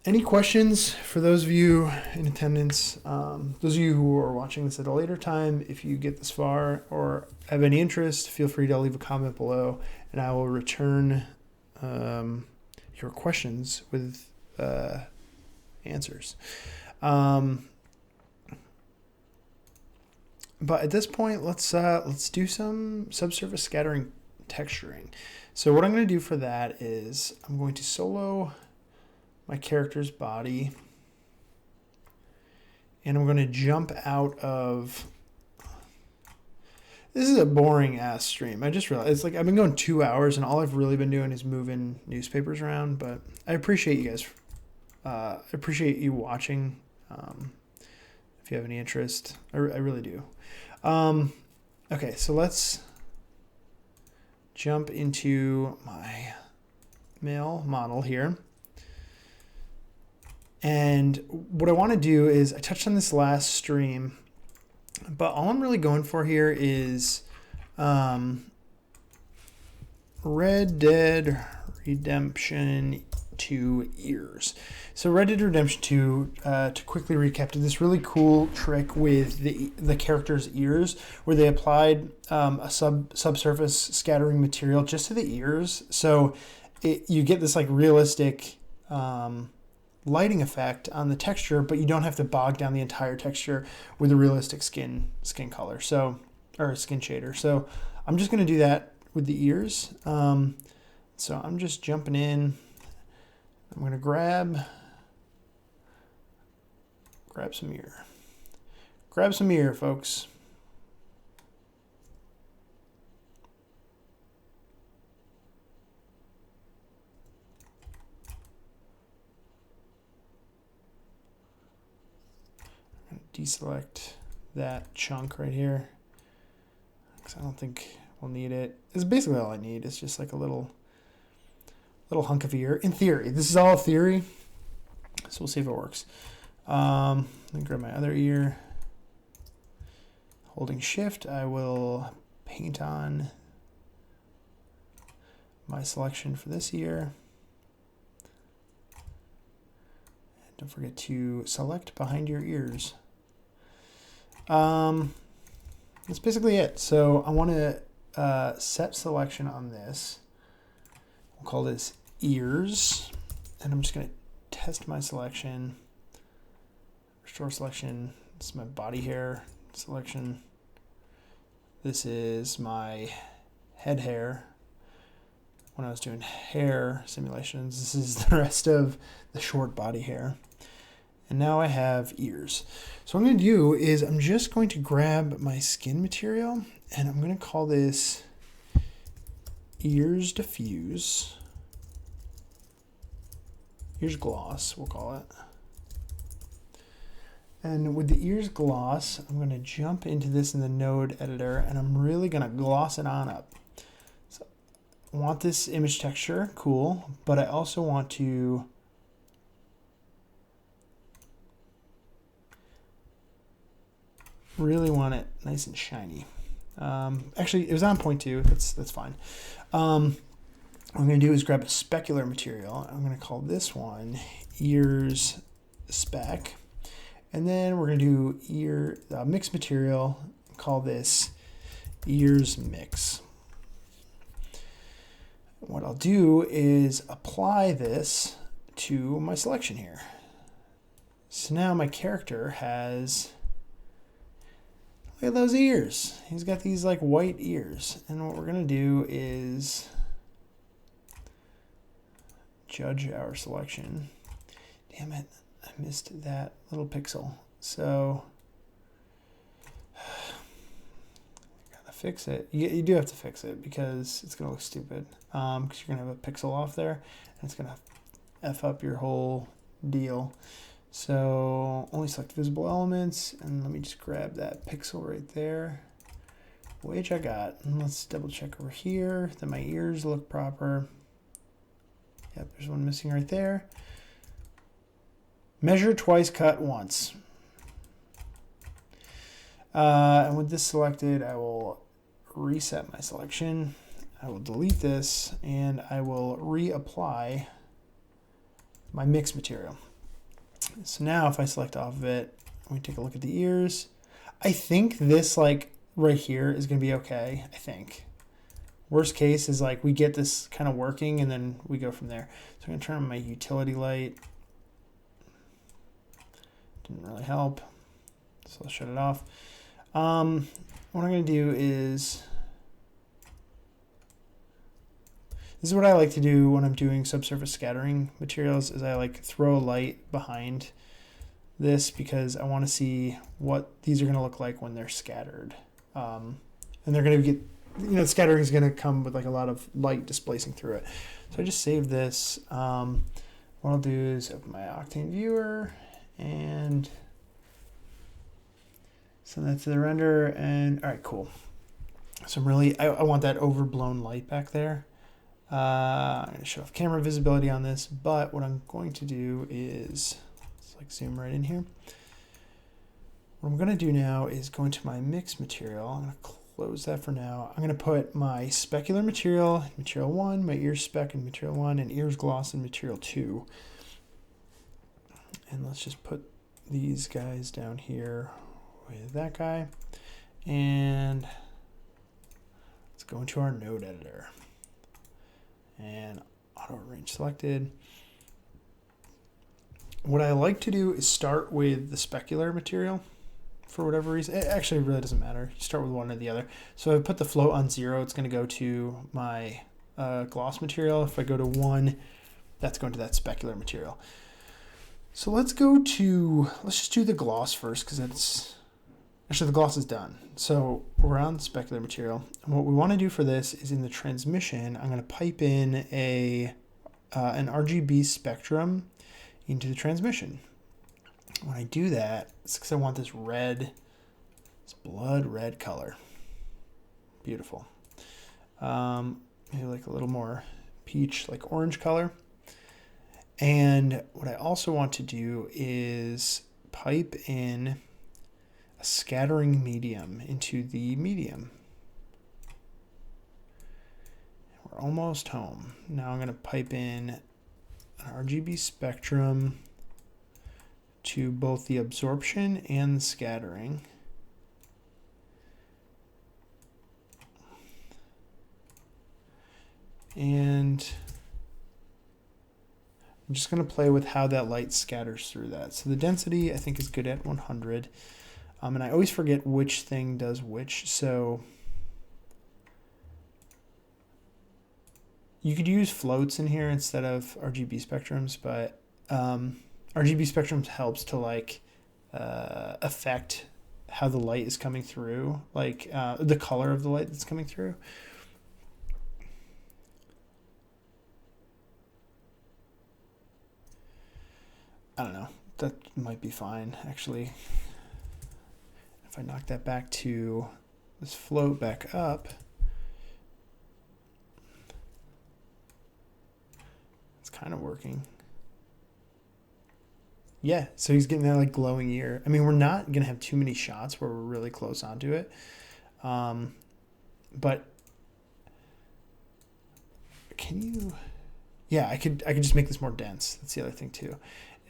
any questions for those of you in attendance? Those of you who are watching this at a later time, if you get this far or have any interest, feel free to leave a comment below, and I will return your questions with answers. But at this point, let's do some subsurface scattering texturing. So what I'm going to do for that is I'm going to solo my character's body, and I'm going to jump out of. This is a boring ass stream. I just realized it's like I've been going 2 hours and all I've really been doing is moving newspapers around. But I appreciate you guys. I appreciate you watching. If you have any interest, I really do. Okay, so let's jump into my male model here. And what I want to do is, I touched on this last stream, but all I'm really going for here is Red Dead Redemption 2 ears. So Red Dead Redemption 2, to quickly recap, did this really cool trick with the character's ears, where they applied a subsurface scattering material just to the ears. So you get this like realistic lighting effect on the texture, but you don't have to bog down the entire texture with a realistic skin color, or a skin shader. So I'm just going to do that with the ears. So I'm just jumping in. I'm going to grab some ear. Grab some ear, folks. I'm going to deselect that chunk right here, because I don't think we'll need it. It's basically all I need. It's just like a little hunk of ear. In theory, this is all theory, so we'll see if it works. Let me grab my other ear. Holding shift, I will paint on my selection for this ear. And don't forget to select behind your ears. That's basically it. So I want to set selection on this. We'll call this ears, and I'm just going to test my selection. Restore selection. This is my body hair selection. This is my head hair. When I was doing hair simulations, this is the rest of the short body hair. And now I have ears. So what I'm going to do is I'm just going to grab my skin material, and I'm going to call this ears diffuse. Ears gloss, we'll call it. And with the ears gloss, I'm going to jump into this in the node editor, and I'm really going to gloss it on up. So I want this image texture, cool, but I also want to really want it nice and shiny. Actually, it was on 0.2. That's fine. What I'm going to do is grab a specular material. I'm going to call this one ears spec. And then we're going to do ear mix material, call this ears mix. What I'll do is apply this to my selection here. So now my character has, look at those ears. He's got these like white ears. And what we're going to do is judge our selection. Damn it. I missed that little pixel. So gotta fix it. You do have to fix it because it's gonna look stupid. Because you're gonna have a pixel off there, and it's gonna F up your whole deal. So only select visible elements, and let me just grab that pixel right there, which I got. And let's double check over here that my ears look proper. Yep, there's one missing right there. Measure twice, cut once. And with this selected, I will reset my selection. I will delete this, and I will reapply my mix material. So now if I select off of it, we take a look at the ears. I think this like right here is going to be okay, I think. Worst case is like we get this kind of working, and then we go from there. So I'm going to turn on my utility light. Didn't really help, so I'll shut it off. What I'm going to do is, this is what I like to do when I'm doing subsurface scattering materials, is I like throw a light behind this because I want to see what these are going to look like when they're scattered. and they're going to get, scattering is going to come with like a lot of light displacing through it. So I just saved this. What I'll do is open my Octane viewer and send that to the render. And all right, cool. So I want that overblown light back there. I'm going to show off camera visibility on this, but what I'm going to do is let's like zoom right in here. What I'm going to do now is go into my mix material. I'm going to close that for now. I'm going to put my specular material in material 1, my ears spec in material 1, and ears gloss in material 2. And let's just put these guys down here with that guy. And let's go into our node editor. And auto arrange selected. What I like to do is start with the specular material for whatever reason. It actually really doesn't matter. You start with one or the other. So if I put the float on 0, it's going to go to my gloss material. If I go to 1, that's going to that specular material. So let's just do the gloss first, because actually the gloss is done. So we're on specular material. And what we want to do for this is in the transmission, I'm going to pipe in an RGB spectrum into the transmission. When I do that, it's because I want this red, this blood red color. Beautiful. Maybe like a little more peach, like orange color. And what I also want to do is pipe in a scattering medium into the medium. We're almost home. Now I'm going to pipe in an RGB spectrum to both the absorption and the scattering. And I'm just going to play with how that light scatters through that. So the density I think is good at 100. And I always forget which thing does which. So you could use floats in here instead of RGB spectrums, but RGB spectrums helps to like affect how the light is coming through, like the color of the light that's coming through. I don't know. That might be fine, actually. If I knock that back to this float back up, it's kind of working. Yeah, so he's getting that like glowing ear. I mean, we're not going to have too many shots where we're really close onto it. But can you... Yeah, I could just make this more dense. That's the other thing too.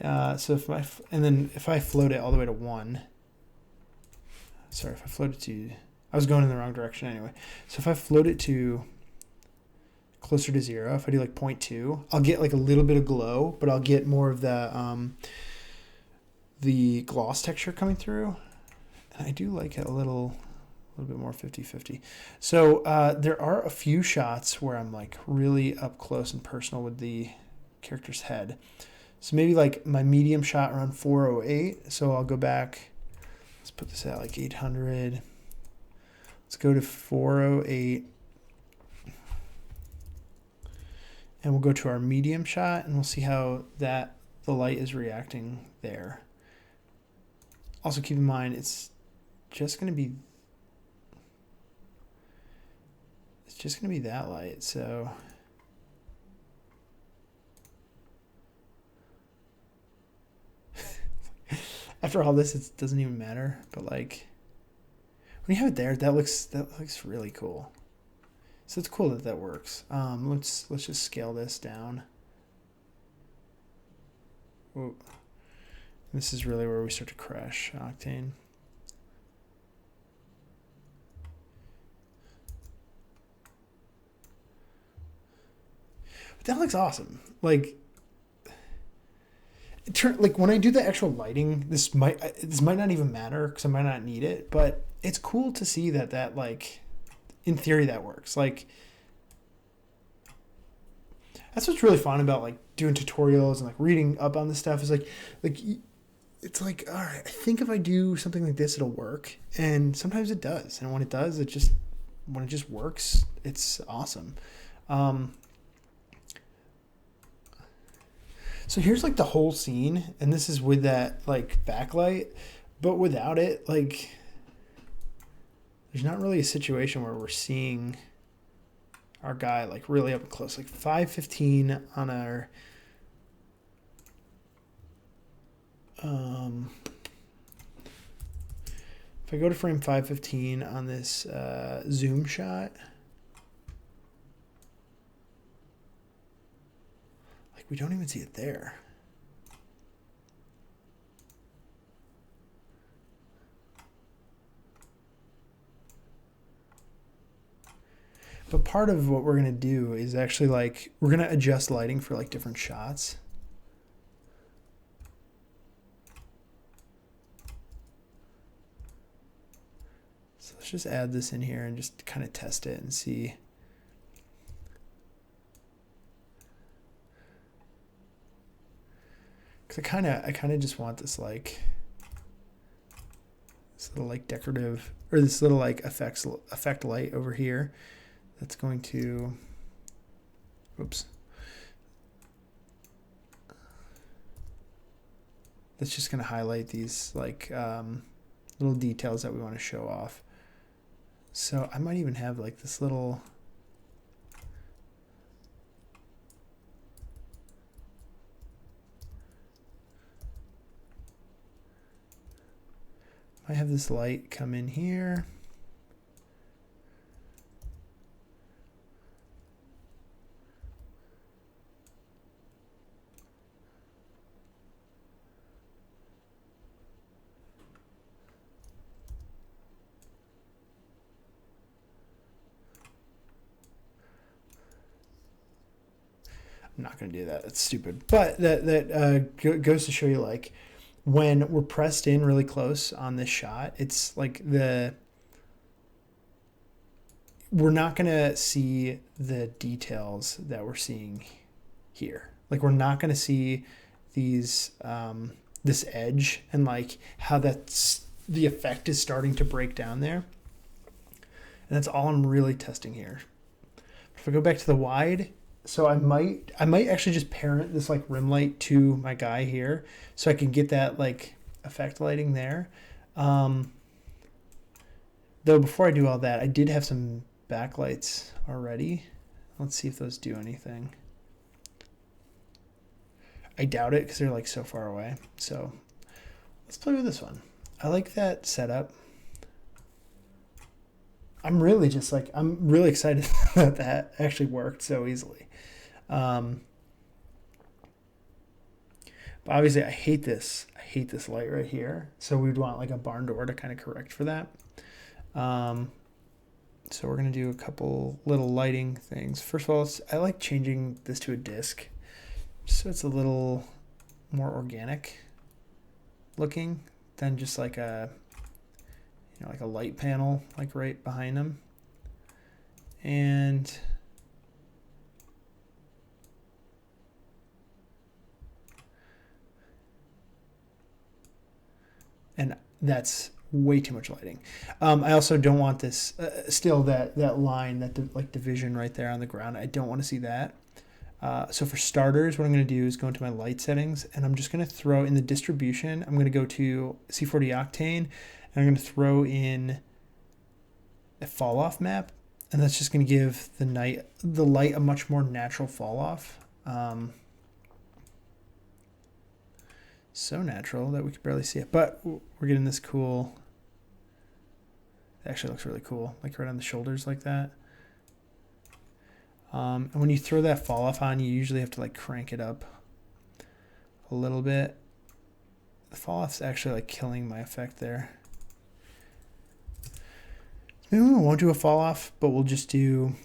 So if I float it all the way to 1, sorry, if I float it to, I was going in the wrong direction anyway. So if I float it to closer to 0, if I do like 0.2, I'll get like a little bit of glow, but I'll get more of the gloss texture coming through. And I do like it a little bit more 50-50. So there are a few shots where I'm like really up close and personal with the character's head. So maybe like my medium shot around 408. So I'll go back. Let's put this at like 800. Let's go to 408. And we'll go to our medium shot and we'll see how the light is reacting there. Also keep in mind, it's just going to be that light. So after all this, it doesn't even matter. But like when you have it there, that looks really cool. So it's cool that works. Let's just scale this down. Whoa. This is really where we start to crash Octane. But that looks awesome. Like when I do the actual lighting, this might not even matter because I might not need it, but it's cool to see that like in theory that works. Like that's what's really fun about like doing tutorials and like reading up on this stuff is like it's like, all right, I think if I do something like this, it'll work. And sometimes it does. And when it does, it just when it just works, it's awesome. So here's like the whole scene, and this is with that like backlight, but without it, like there's not really a situation where we're seeing our guy like really up close. Like 5:15 on our if I go to frame 5:15 on this zoom shot, like we don't even see it there. But part of what we're going to do is actually like, we're going to adjust lighting for like different shots. So let's just add this in here and just kind of test it and see. Cause I kind of just want this like, this little like decorative, or this little like effect light over here. That's going to, oops. That's just going to highlight these like little details that we want to show off. So I might even have like this little, I have this light come in here. I'm not going to do that. That's stupid. But that goes to show you, like, when we're pressed in really close on this shot, it's like we're not going to see the details that we're seeing here. Like, we're not going to see these, this edge and like how the effect is starting to break down there. And that's all I'm really testing here. If I go back to the wide, so I might actually just parent this like rim light to my guy here, so I can get that like effect lighting there. Though before I do all that, I did have some backlights already. Let's see if those do anything. I doubt it because they're like so far away. So let's play with this one. I like that setup. I'm really excited that that actually worked so easily. But obviously I hate this light right here. So we'd want like a barn door to kind of correct for that. So we're going to do a couple little lighting things. First of all, I like changing this to a disc, so it's a little more organic looking than just like a, you know, like a light panel like right behind them. And that's way too much lighting. I also don't want this still that line, that like division right there on the ground. I don't want to see that. So for starters, what I'm going to do is go into my light settings, and I'm just going to throw in the distribution. I'm going to go to C4D Octane, and I'm going to throw in a fall off map, and that's just going to give the light a much more natural fall off. So natural that we could barely see it, but we're getting this cool. It actually looks really cool, like right on the shoulders like that. And when you throw that fall off on, you usually have to like crank it up a little bit. The fall off's actually like killing my effect there. Maybe we won't do a fall off, but we'll just turn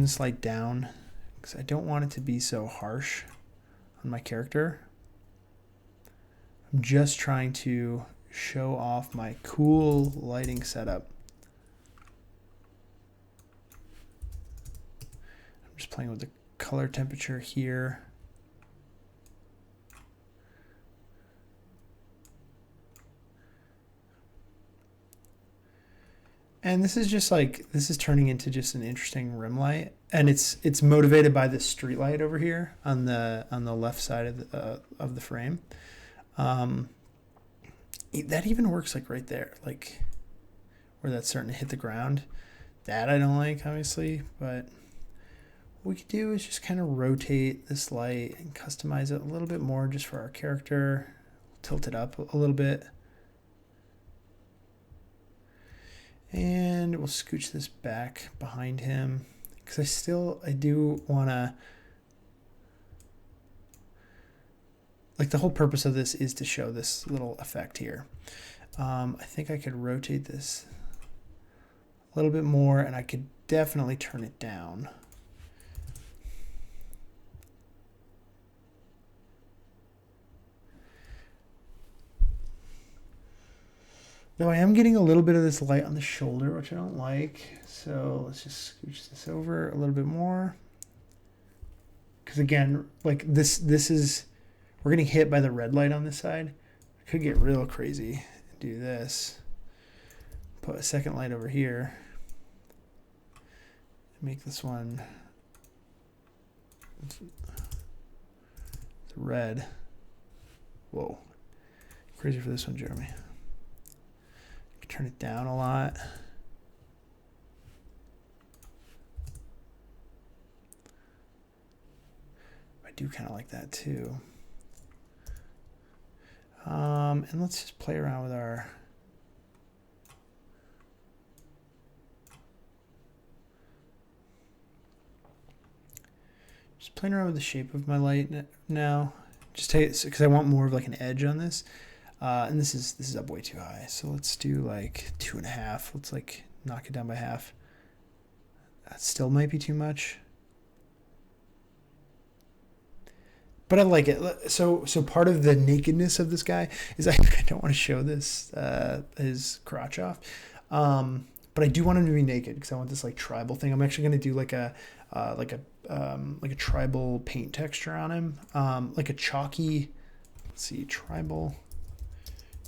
this light down because I don't want it to be so harsh on my character. I'm just trying to show off my cool lighting setup. I'm just playing with the color temperature here. And this is just like, this is turning into just an interesting rim light, and it's motivated by this street light over here on the left side of the frame. That even works like right there, like where that's starting to hit the ground. That I don't like, obviously, but what we could do is just kind of rotate this light and customize it a little bit more just for our character. Tilt it up a little bit. And we'll scooch this back behind him because I do want to, like, the whole purpose of this is to show this little effect here. I think I could rotate this a little bit more, and I could definitely turn it down. Though I am getting a little bit of this light on the shoulder, which I don't like. So let's just scooch this over a little bit more. Because again, like this is, we're getting hit by the red light on this side. I could get real crazy and do this. Put a second light over here. Make this one red. Whoa. Crazy for this one, Jeremy. Turn it down a lot. I do kind of like that too. And let's just play around with our playing around with the shape of my light now. Just take it because I want more of like an edge on this. And this is up way too high. So let's do like 2.5. Let's like knock it down by half. That still might be too much. But I like it. So part of the nakedness of this guy is I don't want to show this his crotch off. But I do want him to be naked because I want this like tribal thing. I'm actually going to do like a tribal paint texture on him, like a chalky. Let's see, tribal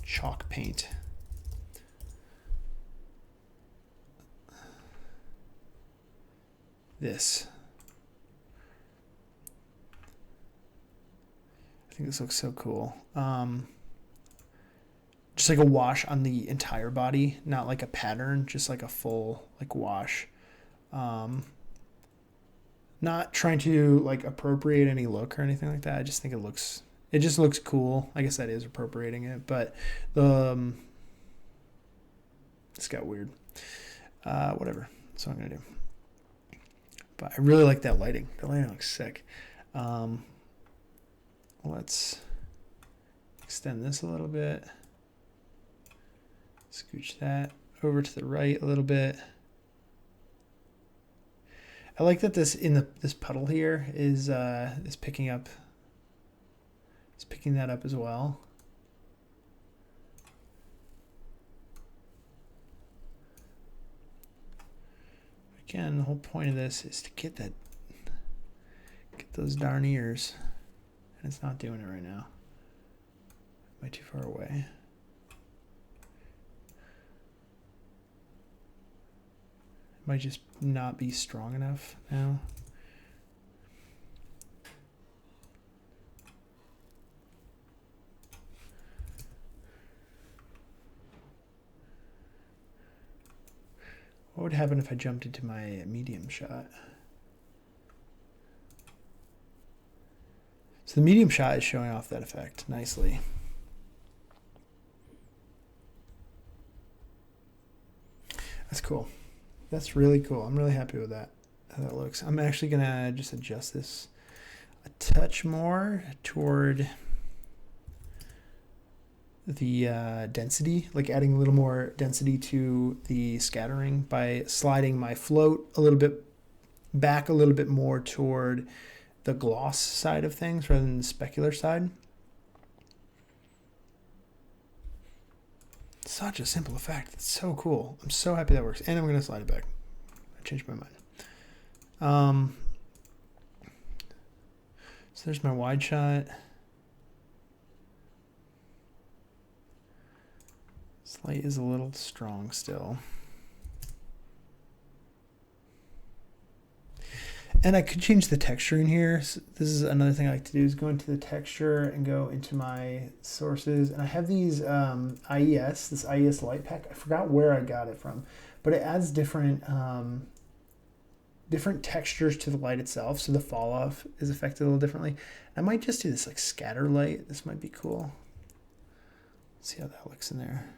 chalk paint. This. I think this looks so cool. Just like a wash on the entire body, not like a pattern, just like a full like wash. Not trying to like appropriate any look or anything like that. I just think it just looks cool. I guess that is appropriating it, but this got weird. Whatever. That's what I'm gonna do. But I really like that lighting. The lighting looks sick. Let's extend this a little bit. Scooch that over to the right a little bit. I like that this puddle here is picking up. It's picking that up as well. Again, the whole point of this is to get those darn ears, and it's not doing it right now. Am I too far away? Might just not be strong enough now. What would happen if I jumped into my medium shot? So the medium shot is showing off that effect nicely. That's cool. That's really cool. I'm really happy with that, how that looks. I'm actually going to just adjust this a touch more toward the density, like adding a little more density to the scattering by sliding my float a little bit back a little bit more toward the gloss side of things rather than the specular side. Such a simple effect. It's so cool. I'm so happy that works. And I'm going to slide it back. I changed my mind. So there's my wide shot. This light is a little strong still. And I could change the texture in here. So this is another thing I like to do, is go into the texture and go into my sources. And I have these IES, this IES light pack. I forgot where I got it from, but it adds different different textures to the light itself. So the fall off is affected a little differently. I might just do this like scatter light. This might be cool. Let's see how that looks in there.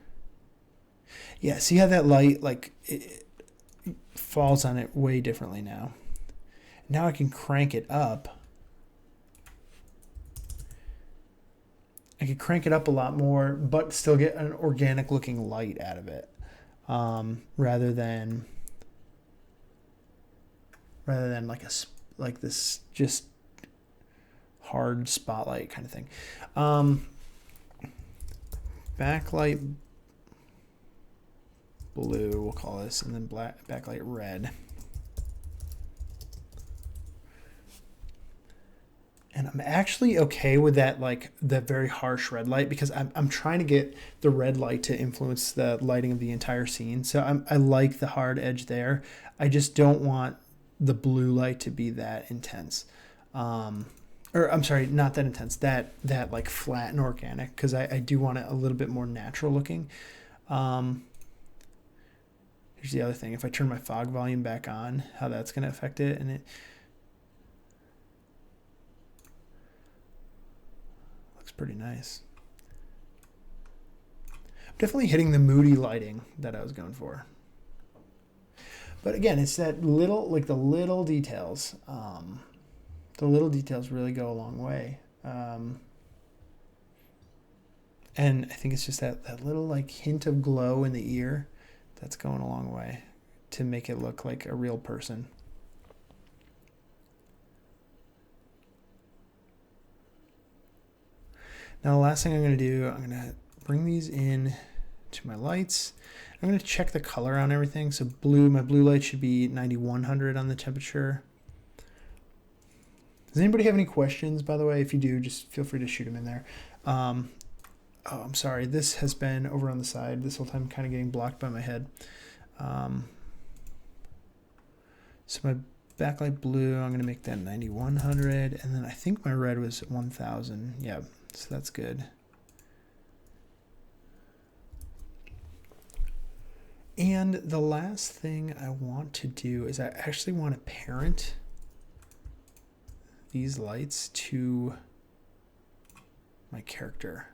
Yeah, see how that light, like it falls on it way differently now. Now I can crank it up. I can crank it up a lot more, but still get an organic looking light out of it, rather than like this just hard spotlight kind of thing. Backlight blue, we'll call this, and then backlight red. And I'm actually okay with that, like the very harsh red light, because I'm trying to get the red light to influence the lighting of the entire scene. So I like the hard edge there. I just don't want the blue light to be that intense. Or I'm sorry, not that intense, that like flat and organic, because I do want it a little bit more natural looking. Here's the other thing. If I turn my fog volume back on, how that's going to affect it. And it pretty nice. I'm definitely hitting the moody lighting that I was going for. But again, it's that little, like the little details. The little details really go a long way. And I think it's just that little like hint of glow in the ear that's going a long way to make it look like a real person. Now the last thing I'm going to do, I'm going to bring these in to my lights. I'm going to check the color on everything. So my blue light should be 9100 on the temperature. Does anybody have any questions, by the way? If you do, just feel free to shoot them in there. Oh, I'm sorry. This has been over on the side this whole time, kind of getting blocked by my head. So my backlight blue, I'm going to make that 9100. And then I think my red was 1000. Yeah. So that's good. And the last thing I want to do is I actually want to parent these lights to my character,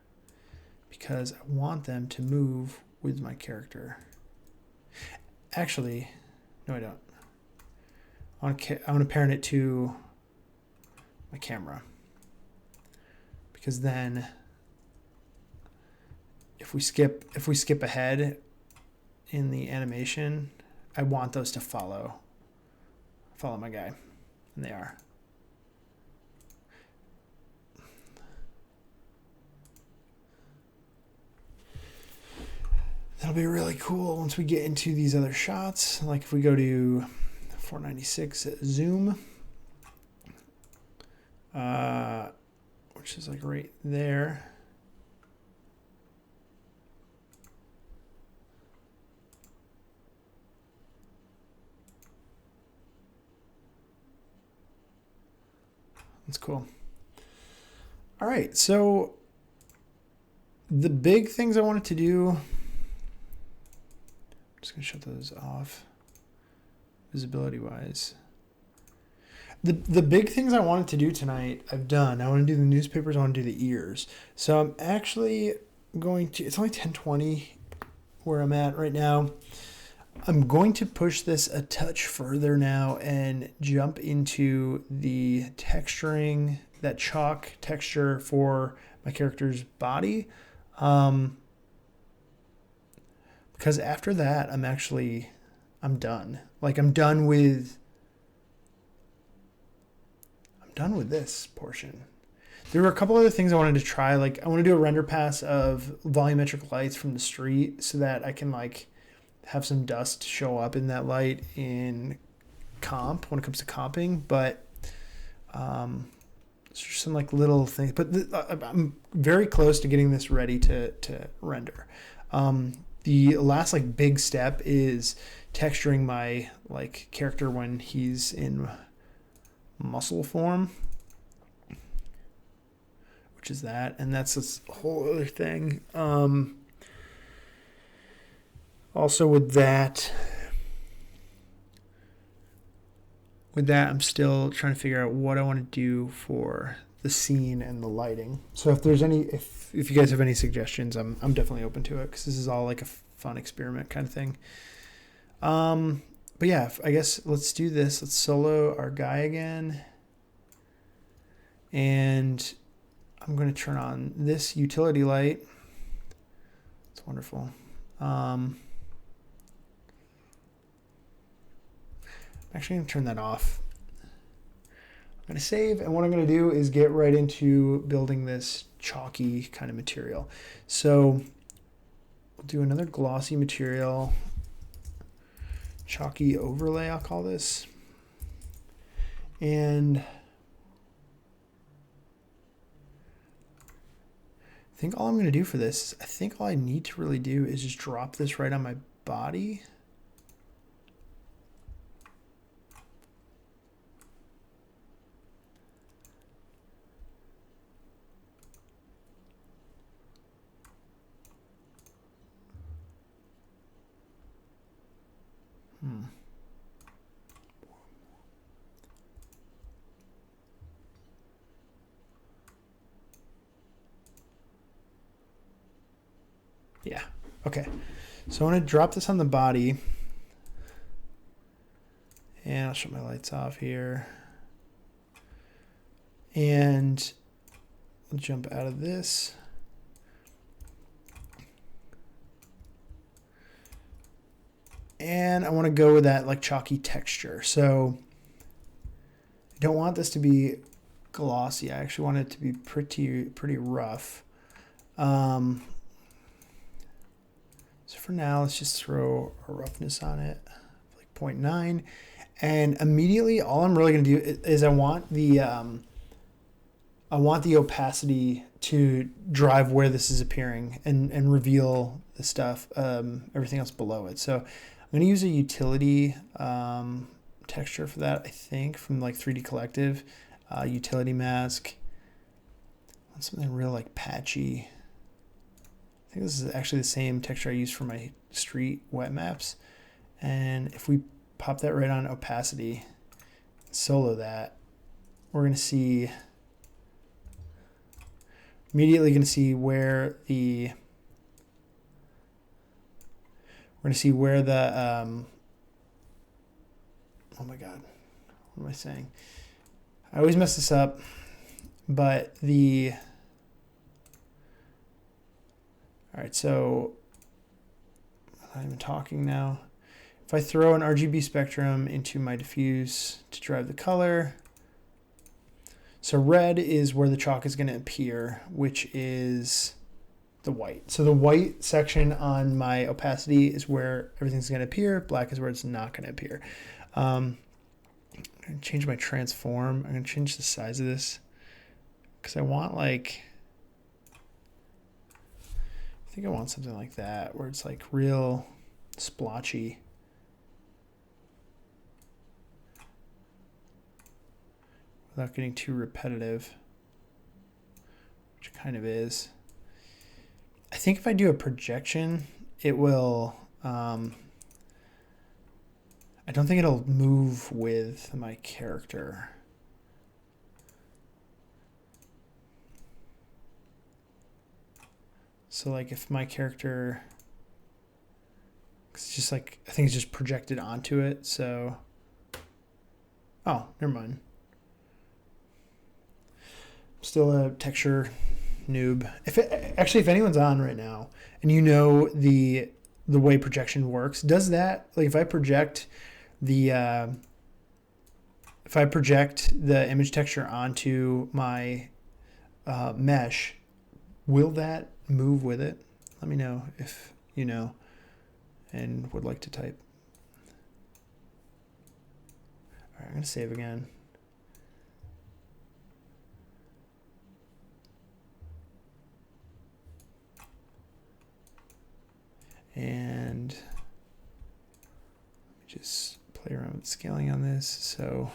because I want them to move with my character. Actually, no, I don't. I want to parent it to my camera. Because then if we skip ahead in the animation, I want those to follow my guy, and they are. That'll be really cool once we get into these other shots. Like if we go to 496 zoom, which is like right there. That's cool. All right, so the big things I wanted to do, I'm just gonna shut those off visibility wise. The big things I wanted to do tonight, I've done. I want to do the newspapers, I want to do the ears. So I'm actually going to, it's only 10:20 where I'm at right now. I'm going to push this a touch further now and jump into the texturing, that chalk texture for my character's body. Because after that, I'm done. Like I'm done with this portion. There were a couple other things I wanted to try. Like I want to do a render pass of volumetric lights from the street so that I can like have some dust show up in that light in comp when it comes to comping. But there's just some like little things. But I'm very close to getting this ready to render. The last like big step is texturing my like character when he's in muscle form, which is that, and that's this whole other thing. Also with that, I'm still trying to figure out what I want to do for the scene and the lighting. So if there's any, if you guys have any suggestions, I'm definitely open to it, because this is all like a fun experiment kind of thing. But yeah, I guess let's do this. Let's solo our guy again. And I'm going to turn on this utility light. It's wonderful. I'm actually going to turn that off. I'm going to save, and what I'm going to do is get right into building this chalky kind of material. So we'll do another glossy material. Chalky overlay, I'll call this. And I think all I'm going to do for this, I think all I need to really do is just drop this right on my body. Yeah, okay. So I want to drop this on the body. And I'll shut my lights off here. And I'll jump out of this. And I want to go with that like chalky texture. So I don't want this to be glossy. I actually want it to be pretty rough. So for now, let's just throw a roughness on it, like 0.9. And immediately, all I'm really going to do is I want the opacity to drive where this is appearing and reveal the stuff, everything else below it. So I'm going to use a utility texture for that, I think, from like 3D Collective, utility mask. I want something real like patchy. I think this is actually the same texture I use for my street wet maps. And if we pop that right on opacity, solo that, we're going to see, immediately going to see where the, oh my God, what am I saying? I always mess this up, but all right, so I'm not even talking now. If I throw an RGB spectrum into my diffuse to drive the color, so red is where the chalk is going to appear, which is the white. So the white section on my opacity is where everything's going to appear. Black is where it's not going to appear. I'm going to change my transform. I'm going to change the size of this because I want like, I think I want something like that where it's like real splotchy. Without getting too repetitive, which it kind of is. I think if I do a projection, it will, I don't think it'll move with my character. So like if my character, it's just like, I think it's just projected onto it. So, oh, never mind. Still a texture noob. If anyone's on right now and you know the way projection works, does that, like if I project the image texture onto my mesh, will that move with it? Let me know if you know and would like to type. All right, I'm gonna save again. And let me just play around with scaling on this. So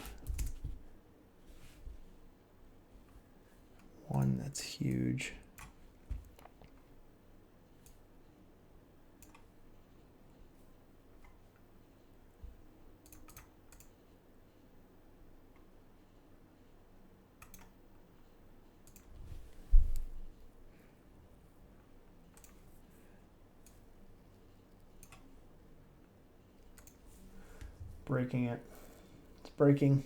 That's huge. Breaking it. It's breaking.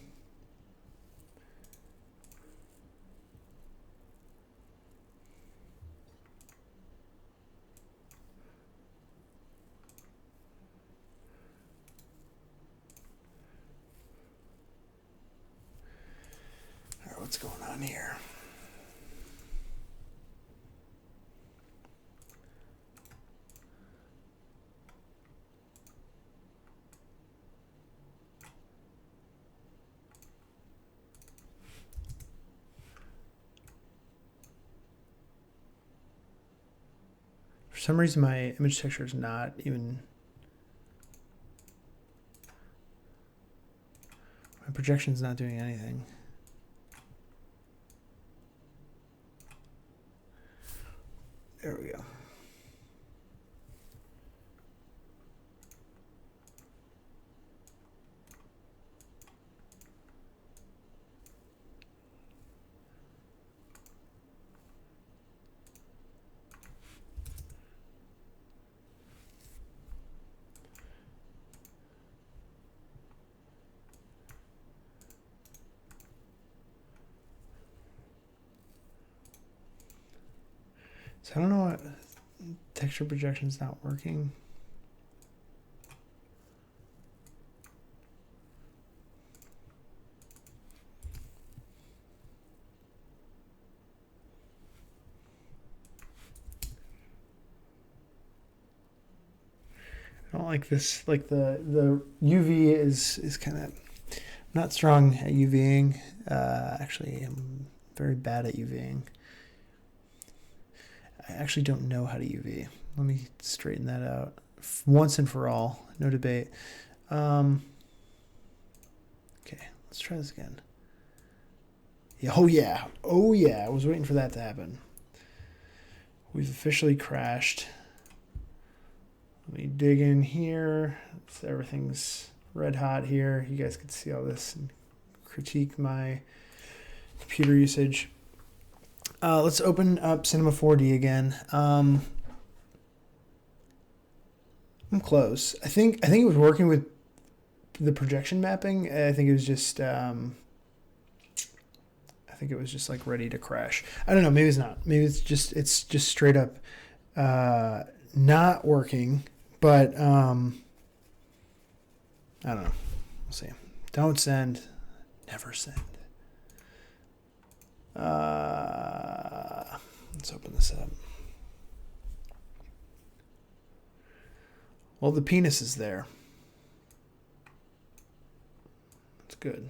All right, what's going on here? For some reason, my image texture is not even. My projection's not doing anything. There we go. So I don't know what texture projection's not working. I don't like this. Like the UV is kind of. I'm not strong at UVing. Actually, I'm very bad at UVing. I actually don't know how to UV. Let me straighten that out once and for all. No debate. Okay, let's try this again. Yeah, oh yeah. Oh yeah. I was waiting for that to happen. We've officially crashed. Let me dig in here. So everything's red hot here. You guys can see all this and critique my computer usage. Let's open up Cinema 4D again. I'm close. I think it was working with the projection mapping. I think it was just like ready to crash. I don't know. Maybe it's not. Maybe it's just straight up not working. But I don't know. We'll see. Don't send. Never send. Let's open this up. Well, the penis is there. That's good.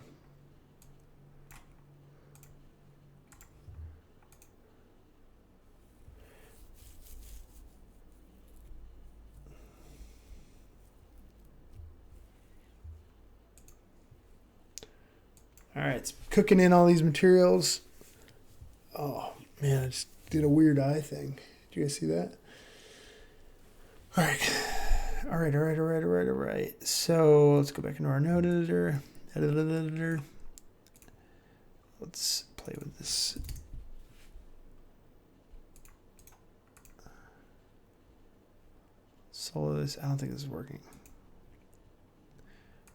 All right, it's cooking in all these materials. Oh, man, I just did a weird eye thing. Did you guys see that? All right. So let's go back into our node editor. Let's play with this. Solo this. I don't think this is working.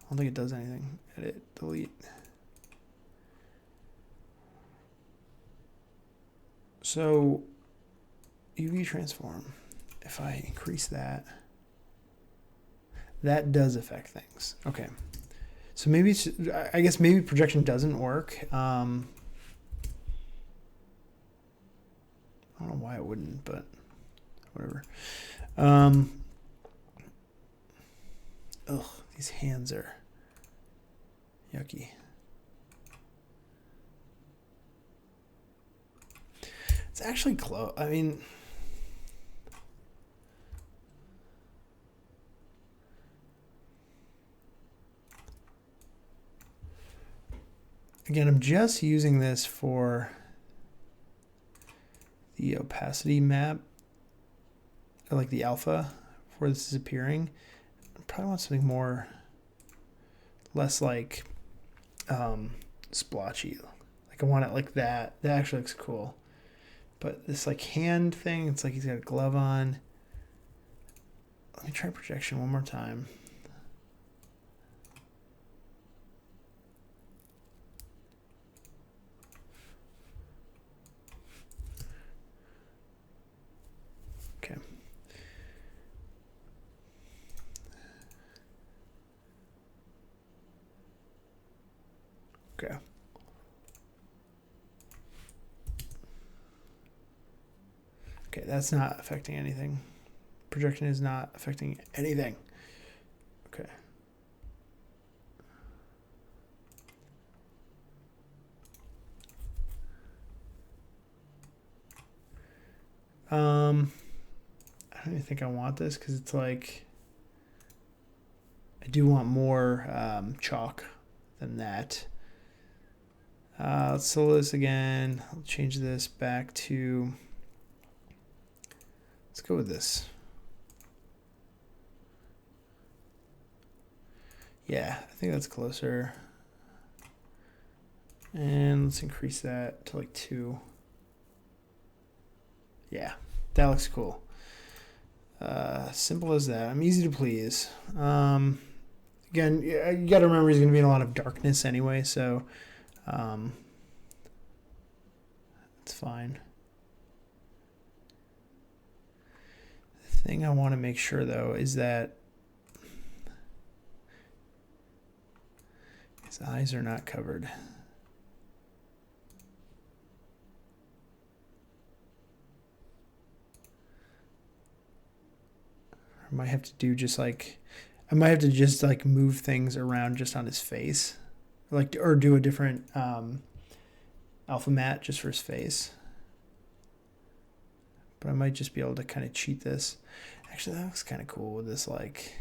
I don't think it does anything. Edit, delete. So UV transform, if I increase that, that does affect things. Okay. So maybe, I guess maybe projection doesn't work. I don't know why it wouldn't, but whatever. Ugh, these hands are yucky. It's actually close. I mean, again, I'm just using this for the opacity map, or like the alpha where this is appearing. I probably want something more, less like splotchy. Like I want it like that. That actually looks cool. But this like hand thing, it's like he's got a glove on. Let me try projection one more time. Okay. Okay. Okay, that's not affecting anything. Projection is not affecting anything. Okay. I don't even think I want this because it's like I do want more chalk than that. Let's solo this again. I'll change this back to, let's go with this. Yeah, I think that's closer. And let's increase that to like 2. Yeah, that looks cool. Simple as that. I'm easy to please. Again, you got to remember he's going to be in a lot of darkness anyway, so it's fine. The thing I want to make sure, though, is that his eyes are not covered. I might have to do just like, I might have to just like move things around just on his face, like, or do a different alpha matte just for his face. But I might just be able to kind of cheat this. Actually, that looks kind of cool with this like,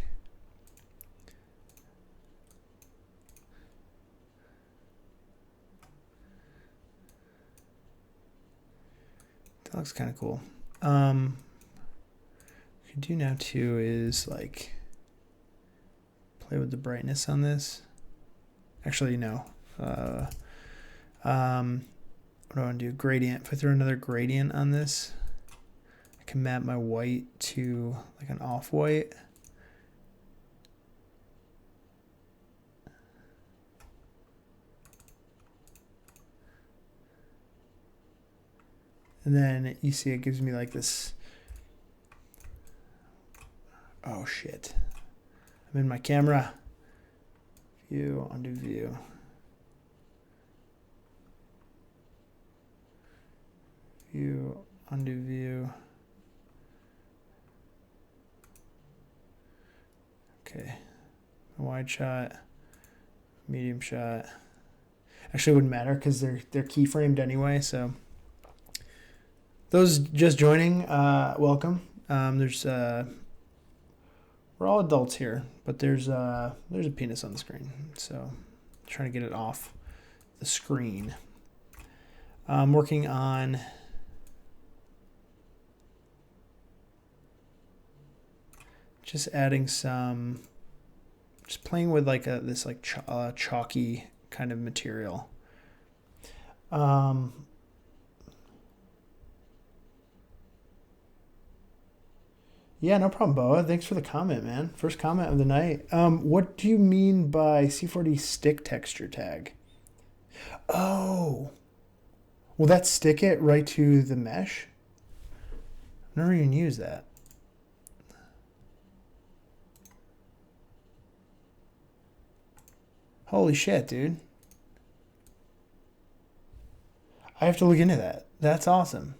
that looks kind of cool. What you do now too is like play with the brightness on this. Actually, no. What do I want to do? Gradient. If I throw another gradient on this, I can map my white to like an off-white. And then you see it gives me like this. Oh shit. I'm in my camera. View, undo view. View, undo view. Okay. A wide shot, medium shot. Actually, it wouldn't matter because they're keyframed anyway. So those just joining, welcome. There's we're all adults here, but there's a penis on the screen, so I'm trying to get it off the screen. I'm working on just adding some, just playing with like this like chalky kind of material. Yeah, no problem, Boa. Thanks for the comment, man. First comment of the night. What do you mean by C4D stick texture tag? Oh. Will that stick it right to the mesh? I've never even used that. Holy shit, dude. I have to look into that. That's awesome.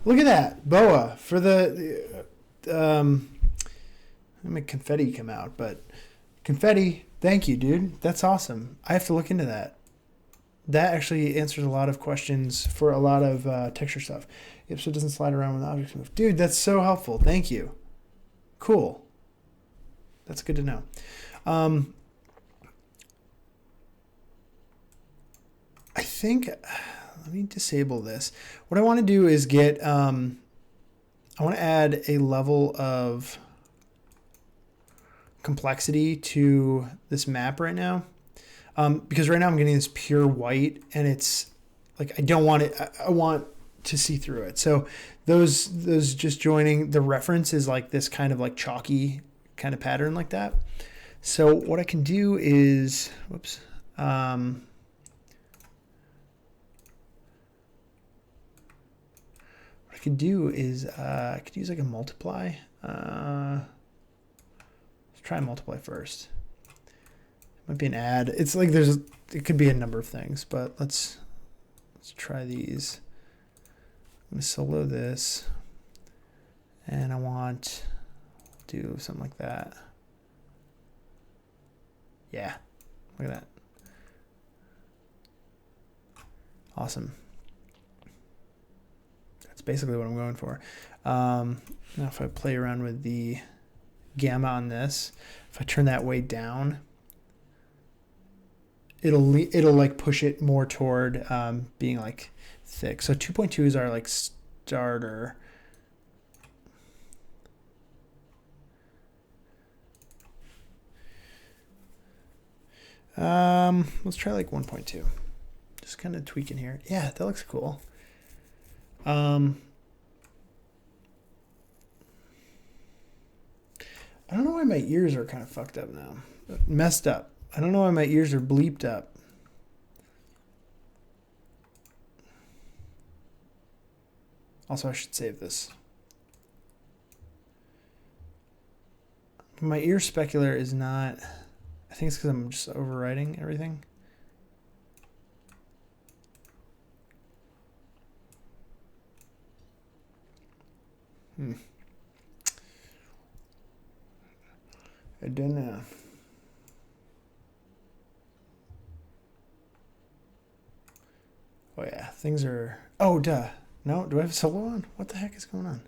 Look at that. Boa for the... let me confetti come out, but confetti, thank you, dude. That's awesome. I have to look into that. That actually answers a lot of questions for a lot of texture stuff. Yep, so it doesn't slide around when the objects move. Dude, that's so helpful. Thank you. Cool. That's good to know. I think, let me disable this. What I want to do is get, I want to add a level of complexity to this map right now. Because right now I'm getting this pure white and it's like, I don't want it. I want to see through it. So those just joining, the reference is like this kind of like chalky kind of pattern like that. So what I can do is, whoops. What I could do is I could use like a multiply. Let's try multiply first. Might be an add. It's like it could be a number of things, but let's try these. I'm gonna solo this, and I want to do something like that. Yeah, look at that. Awesome. That's basically what I'm going for. Now if I play around with the gamma on this, if I turn that way down, it'll like push it more toward being like thick. So 2.2 is our like starter. Let's try like 1.2. Just kind of tweaking here. Yeah, that looks cool. I don't know why my ears are kind of fucked up now. Messed up. I don't know why my ears are bleeped up. Also, I should save this. My ear specular is not... I think it's because I'm just overwriting everything. I don't know. Oh yeah, things are... Oh, duh. No, do I have solo on? What the heck is going on?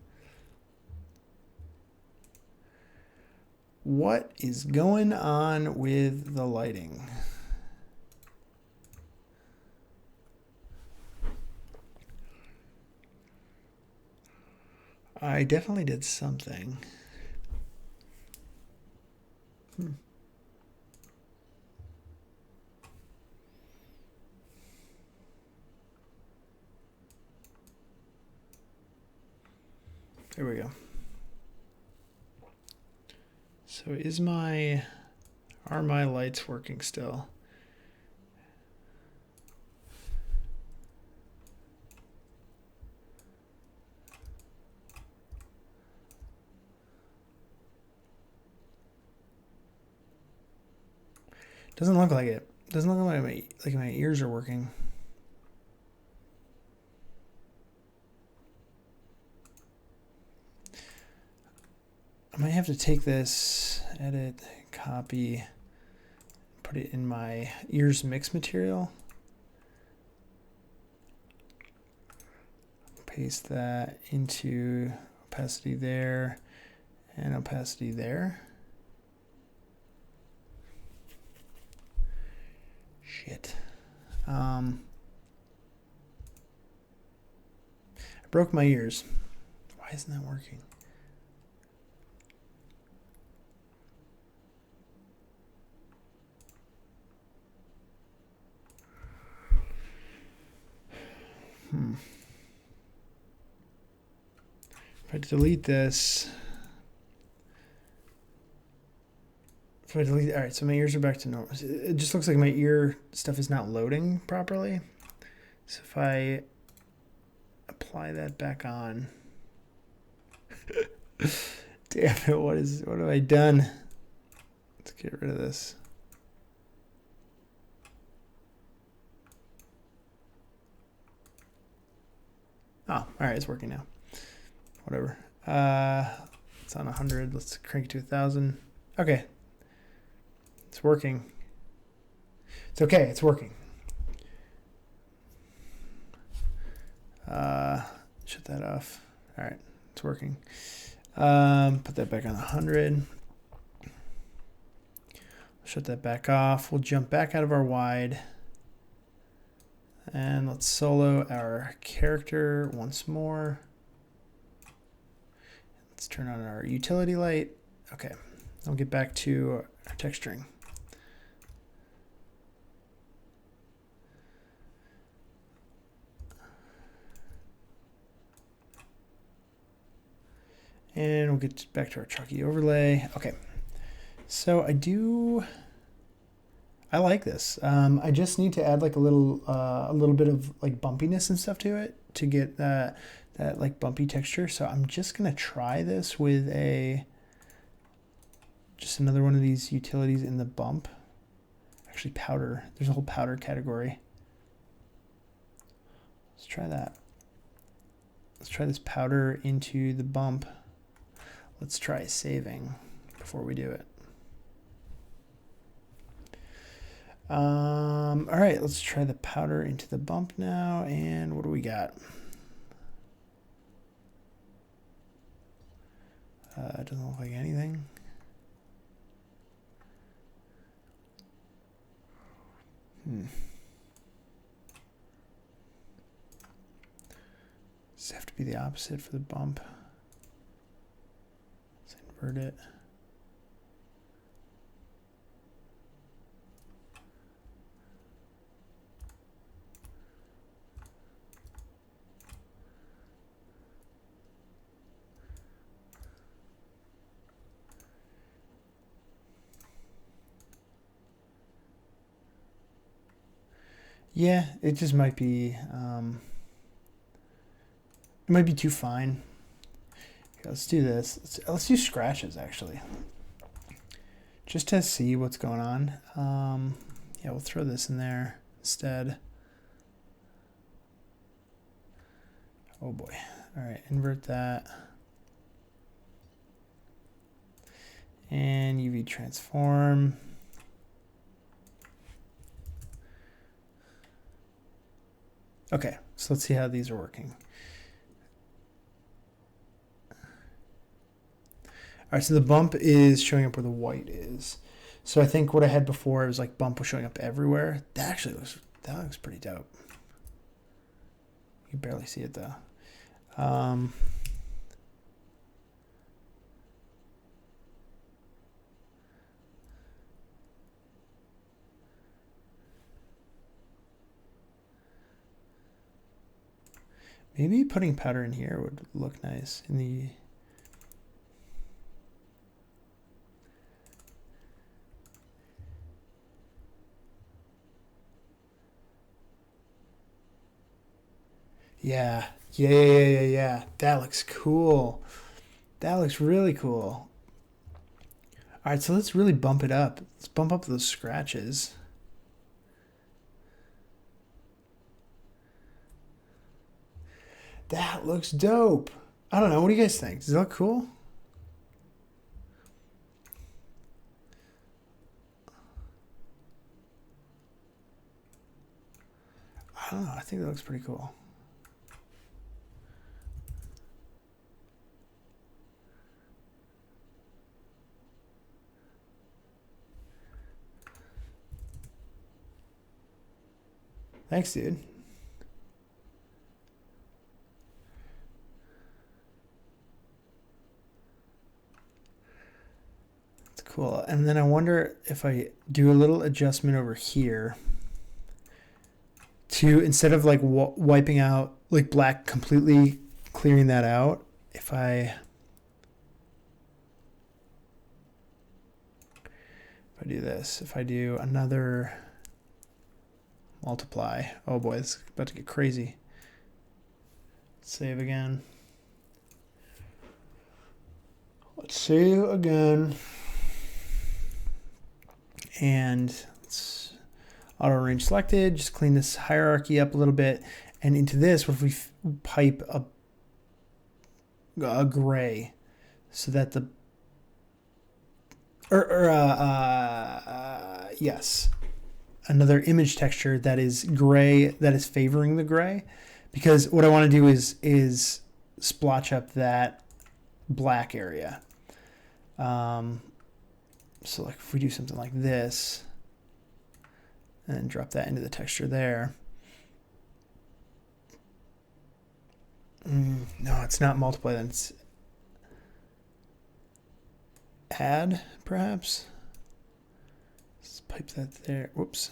What is going on with the lighting? I definitely did something. There we go. So are my lights working still? Doesn't look like it. Doesn't look like my ears are working. I might have to take this, edit, copy, put it in my ears mix material. Paste that into opacity there and opacity there. Shit. I broke my ears. Why isn't that working? If I delete this, all right, so my ears are back to normal. It just looks like my ear stuff is not loading properly. So if I apply that back on, damn it, what have I done? Let's get rid of this. Oh, all right, it's working now. Whatever. It's on 100. Let's crank it to 1,000. Okay. It's working. It's okay. It's working. Shut that off. All right. It's working. Put that back on 100. Shut that back off. We'll jump back out of our wide. And let's solo our character once more. Let's turn on our utility light. Okay, I'll get back to our texturing. And we'll get back to our chalky overlay. Okay, so I like this. I just need to add like a little bit of like bumpiness and stuff to it to get that like bumpy texture. So I'm just gonna try this with just another one of these utilities in the bump. Actually, powder. There's a whole powder category. Let's try that. Let's try this powder into the bump. Let's try saving before we do it. All right, let's try the powder into the bump now. And what do we got? It doesn't look like anything. Does it have to be the opposite for the bump? Let's invert it. Yeah, it just might be, it might be too fine. Okay, let's do this. Let's do scratches actually, just to see what's going on. Yeah, we'll throw this in there instead. Oh boy. All right, invert that. And UV transform. Okay, so let's see how these are working. All right, so the bump is showing up where the white is. So I think what I had before, it was like bump was showing up everywhere. That actually looks pretty dope. You can barely see it though. Maybe putting powder in here would look nice in the... Yeah. That looks cool. That looks really cool. All right, so let's really bump it up. Let's bump up those scratches. That looks dope. I don't know. What do you guys think? Does that look cool? I don't know. I think that looks pretty cool. Thanks, dude. That's cool. And then I wonder if I do a little adjustment over here to, instead of like wiping out like black, completely clearing that out, if I do this, if I do another multiply, oh boy, it's about to get crazy. Save again. Let's save again. And let's auto range selected, just clean this hierarchy up a little bit. And into this, what if we pipe a gray so that the, yes, another image texture that is gray, that is favoring the gray, because what I want to do is splotch up that black area. So like if we do something like this and drop that into the texture there, No, it's not multiply. Then it's add, perhaps. Let's pipe that there. Whoops.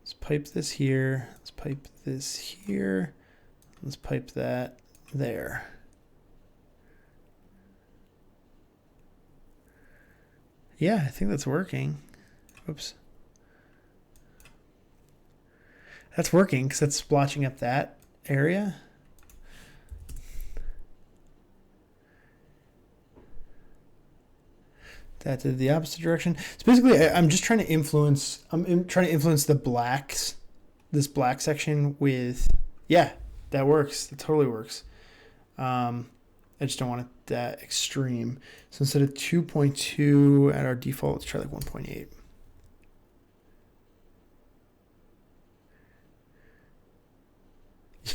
Let's pipe this here. Let's pipe this here. Let's pipe that there. Yeah, I think that's working. Oops. That's working because that's splotching up that area. That did the opposite direction. So basically, I'm just trying to influence. I'm trying to influence the blacks, this black section with. Yeah, that works. That totally works. I just don't want it that extreme. So instead of 2.2 at our default, let's try like 1.8.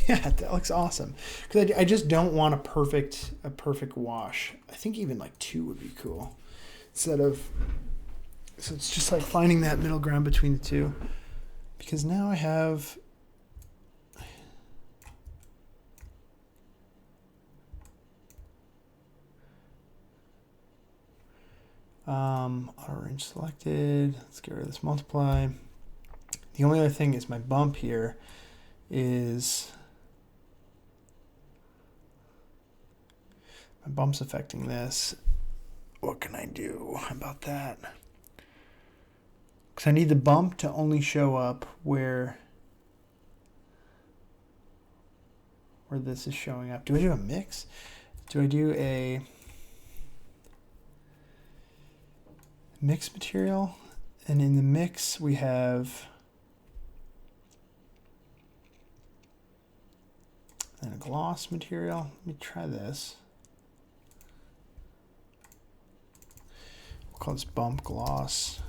Yeah, that looks awesome. Because I just don't want a perfect wash. I think even like 2 would be cool. Instead of, so it's just like finding that middle ground between the two. Because now I have, auto range selected. Let's get rid of this multiply. The only other thing is my bump here is, my bump's affecting this. What can I do about that? Because I need the bump to only show up where this is showing up. Do I do a mix? Do I do a mix material? And in the mix we have and a gloss material. Let me try this. We'll call this bump gloss.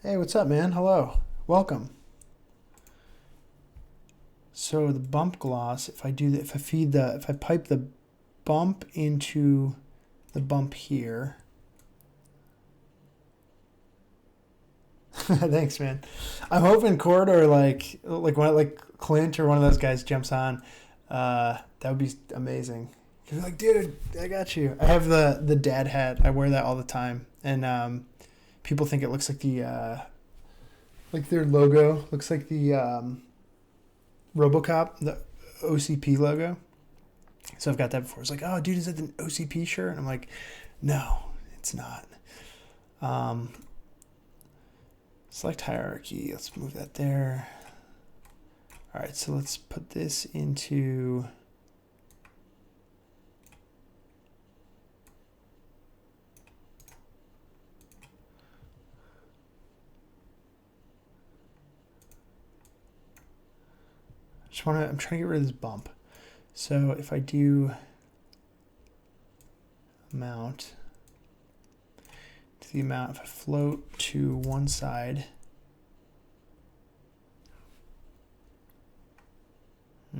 Hey, what's up, man? Hello. Welcome. So the bump gloss, if I pipe the bump into the bump here. Thanks, man. I'm hoping Cord or like Clint or one of those guys jumps on. That would be amazing. You're like, dude, I got you. I have the dad hat. I wear that all the time, and people think it looks like their logo looks like the RoboCop, the OCP logo. So I've got that before. It's like, oh, dude, is that an OCP shirt? And I'm like, no, it's not. Select hierarchy. Let's move that there. All right, so let's put this into. I'm trying to get rid of this bump. So if I do amount to the amount, if I float to one side, oh, I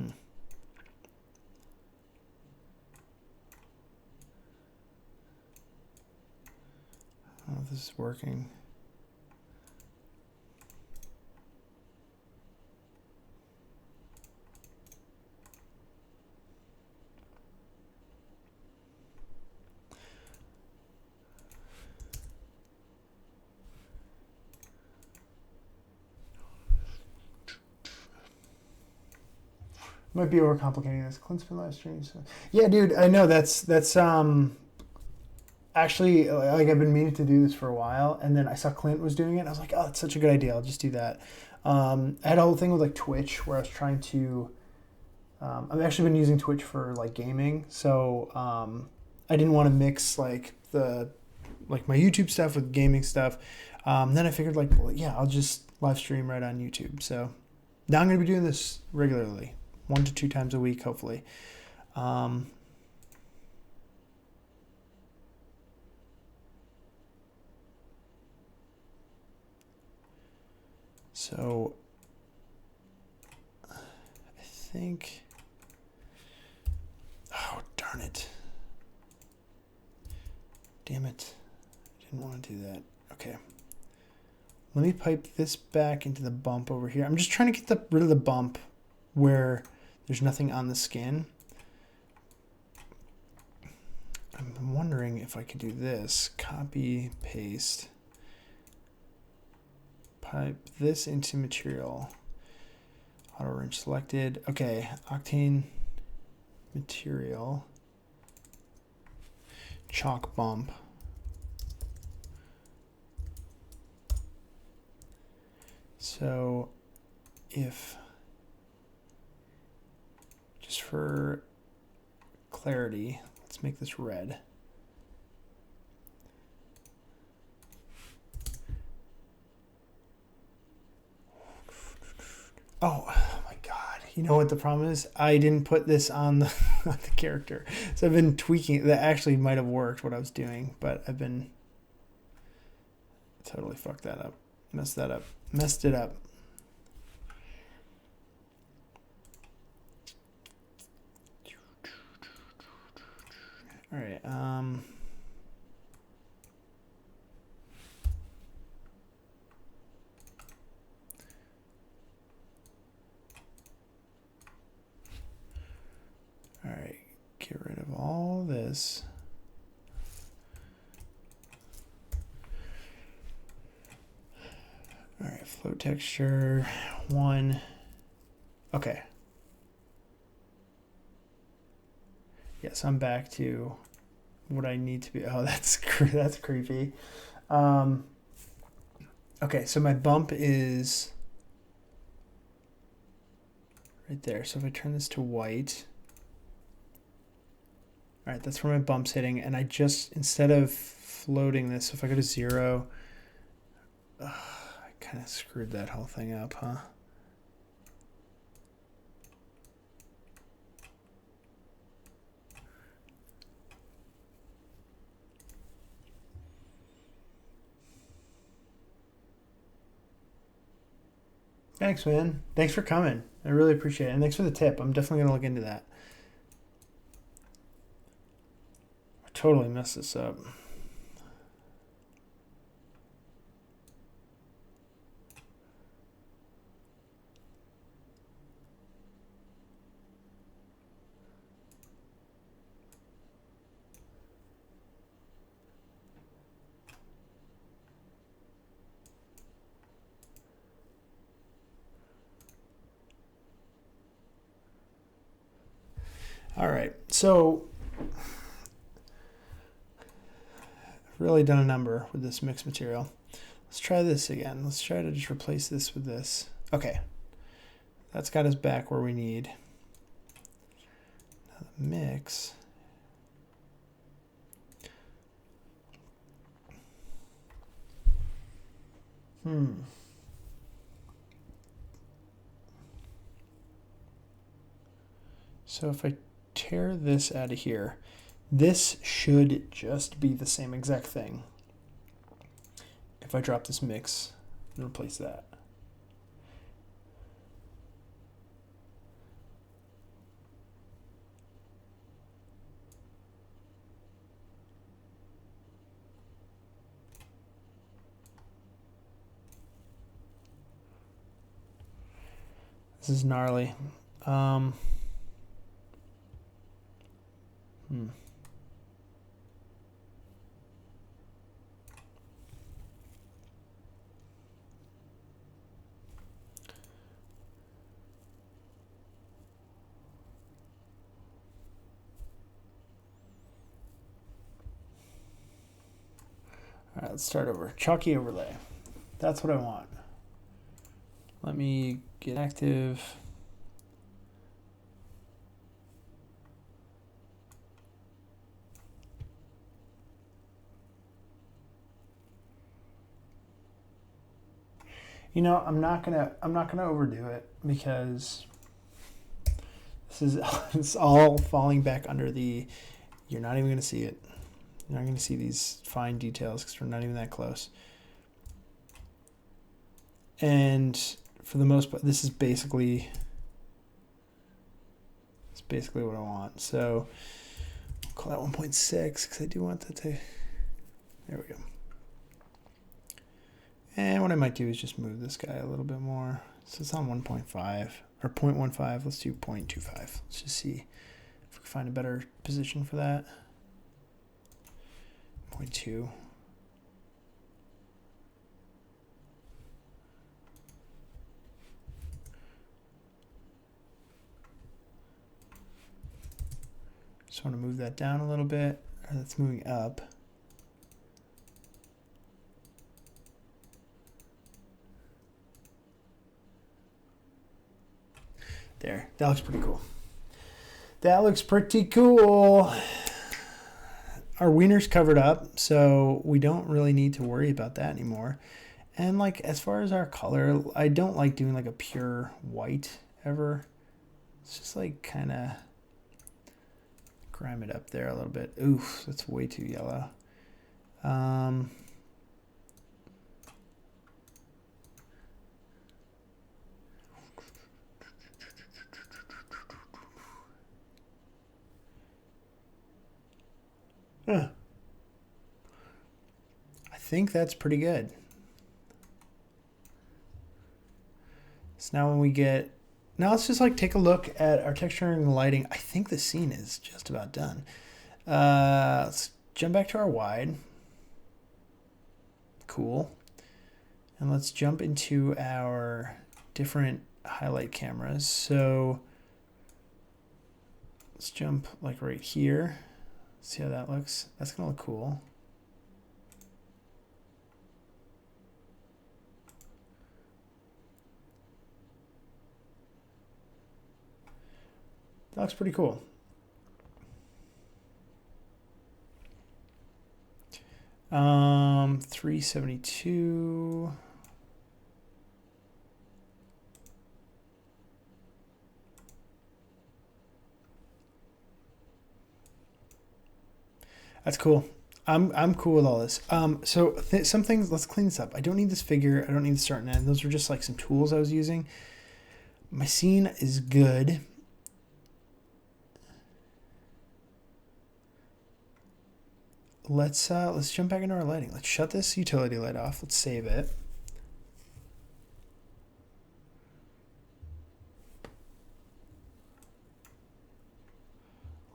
don't know if this is working. Might be overcomplicating this. Clint's been live streaming. So. Yeah, dude, I know that's actually, like, I've been meaning to do this for a while, and then I saw Clint was doing it. And I was like, oh, that's such a good idea. I'll just do that. I had a whole thing with like Twitch where I was trying to. I've actually been using Twitch for like gaming, so I didn't want to mix like my YouTube stuff with gaming stuff. Then I figured like, well, yeah, I'll just live stream right on YouTube. So now I'm gonna be doing this regularly. 1 to 2 times a week, hopefully. So I think, oh, darn it. Damn it. I didn't want to do that. Okay. Let me pipe this back into the bump over here. I'm just trying to get rid of the bump where there's nothing on the skin. I'm wondering if I could do this, copy, paste, pipe this into material, auto wrench selected. Okay, Octane material, chalk bump. So if, just for clarity, let's make this red. Oh my God. You know what the problem is? I didn't put this on the, on the character. So I've been tweaking. That actually might have worked what I was doing, but I've been totally fucked that up. Messed that up. Messed it up. All right. All right. Get rid of all this. All right. Float texture 1. Okay. Yes, I'm back to what I need to be. Oh, that's creepy. Okay, so my bump is right there. So if I turn this to white, all right, that's where my bump's hitting. And I just, instead of floating this, if I go to 0, I kind of screwed that whole thing up, huh? Thanks, man. Thanks for coming. I really appreciate it. And thanks for the tip. I'm definitely going to look into that. I totally messed this up. All right, so I've really done a number with this mixed material. Let's try this again. Let's try to just replace this with this. Okay, that's got us back where we need. Now the mix. So if I tear this out of here, this should just be the same exact thing. If I drop this mix and replace that. This is gnarly. All right, let's start over. Chalky overlay. That's what I want. Let me get active. You know, I'm not gonna overdo it because this is it's all falling back under the. You're not even gonna see it. You're not gonna see these fine details because we're not even that close. And for the most part, this is basically what I want. So I'll call that 1.6 because I do want that to. There we go. And what I might do is just move this guy a little bit more. So it's on 1.5 or 0.15. Let's do 0.25. Let's just see if we can find a better position for that. 0.2. Just want to move that down a little bit. That's moving up. There, that looks pretty cool. That looks pretty cool. Our wiener's covered up, so we don't really need to worry about that anymore. And like, as far as our color, I don't like doing like a pure white ever. It's just like kind of grime it up there a little bit. Oof, that's way too yellow. I think that's pretty good. So now when we get, now let's just like take a look at our texturing and lighting. I think the scene is just about done. Let's jump back to our wide. Cool. And let's jump into our different highlight cameras. So let's jump like right here. See how that looks? That's gonna look cool. That looks pretty cool. Um, 372. That's cool. I'm cool with all this. So some things, let's clean this up. I don't need this figure. I don't need the start and end. Those were just like some tools I was using. My scene is good. Let's jump back into our lighting. Let's shut this utility light off. Let's save it.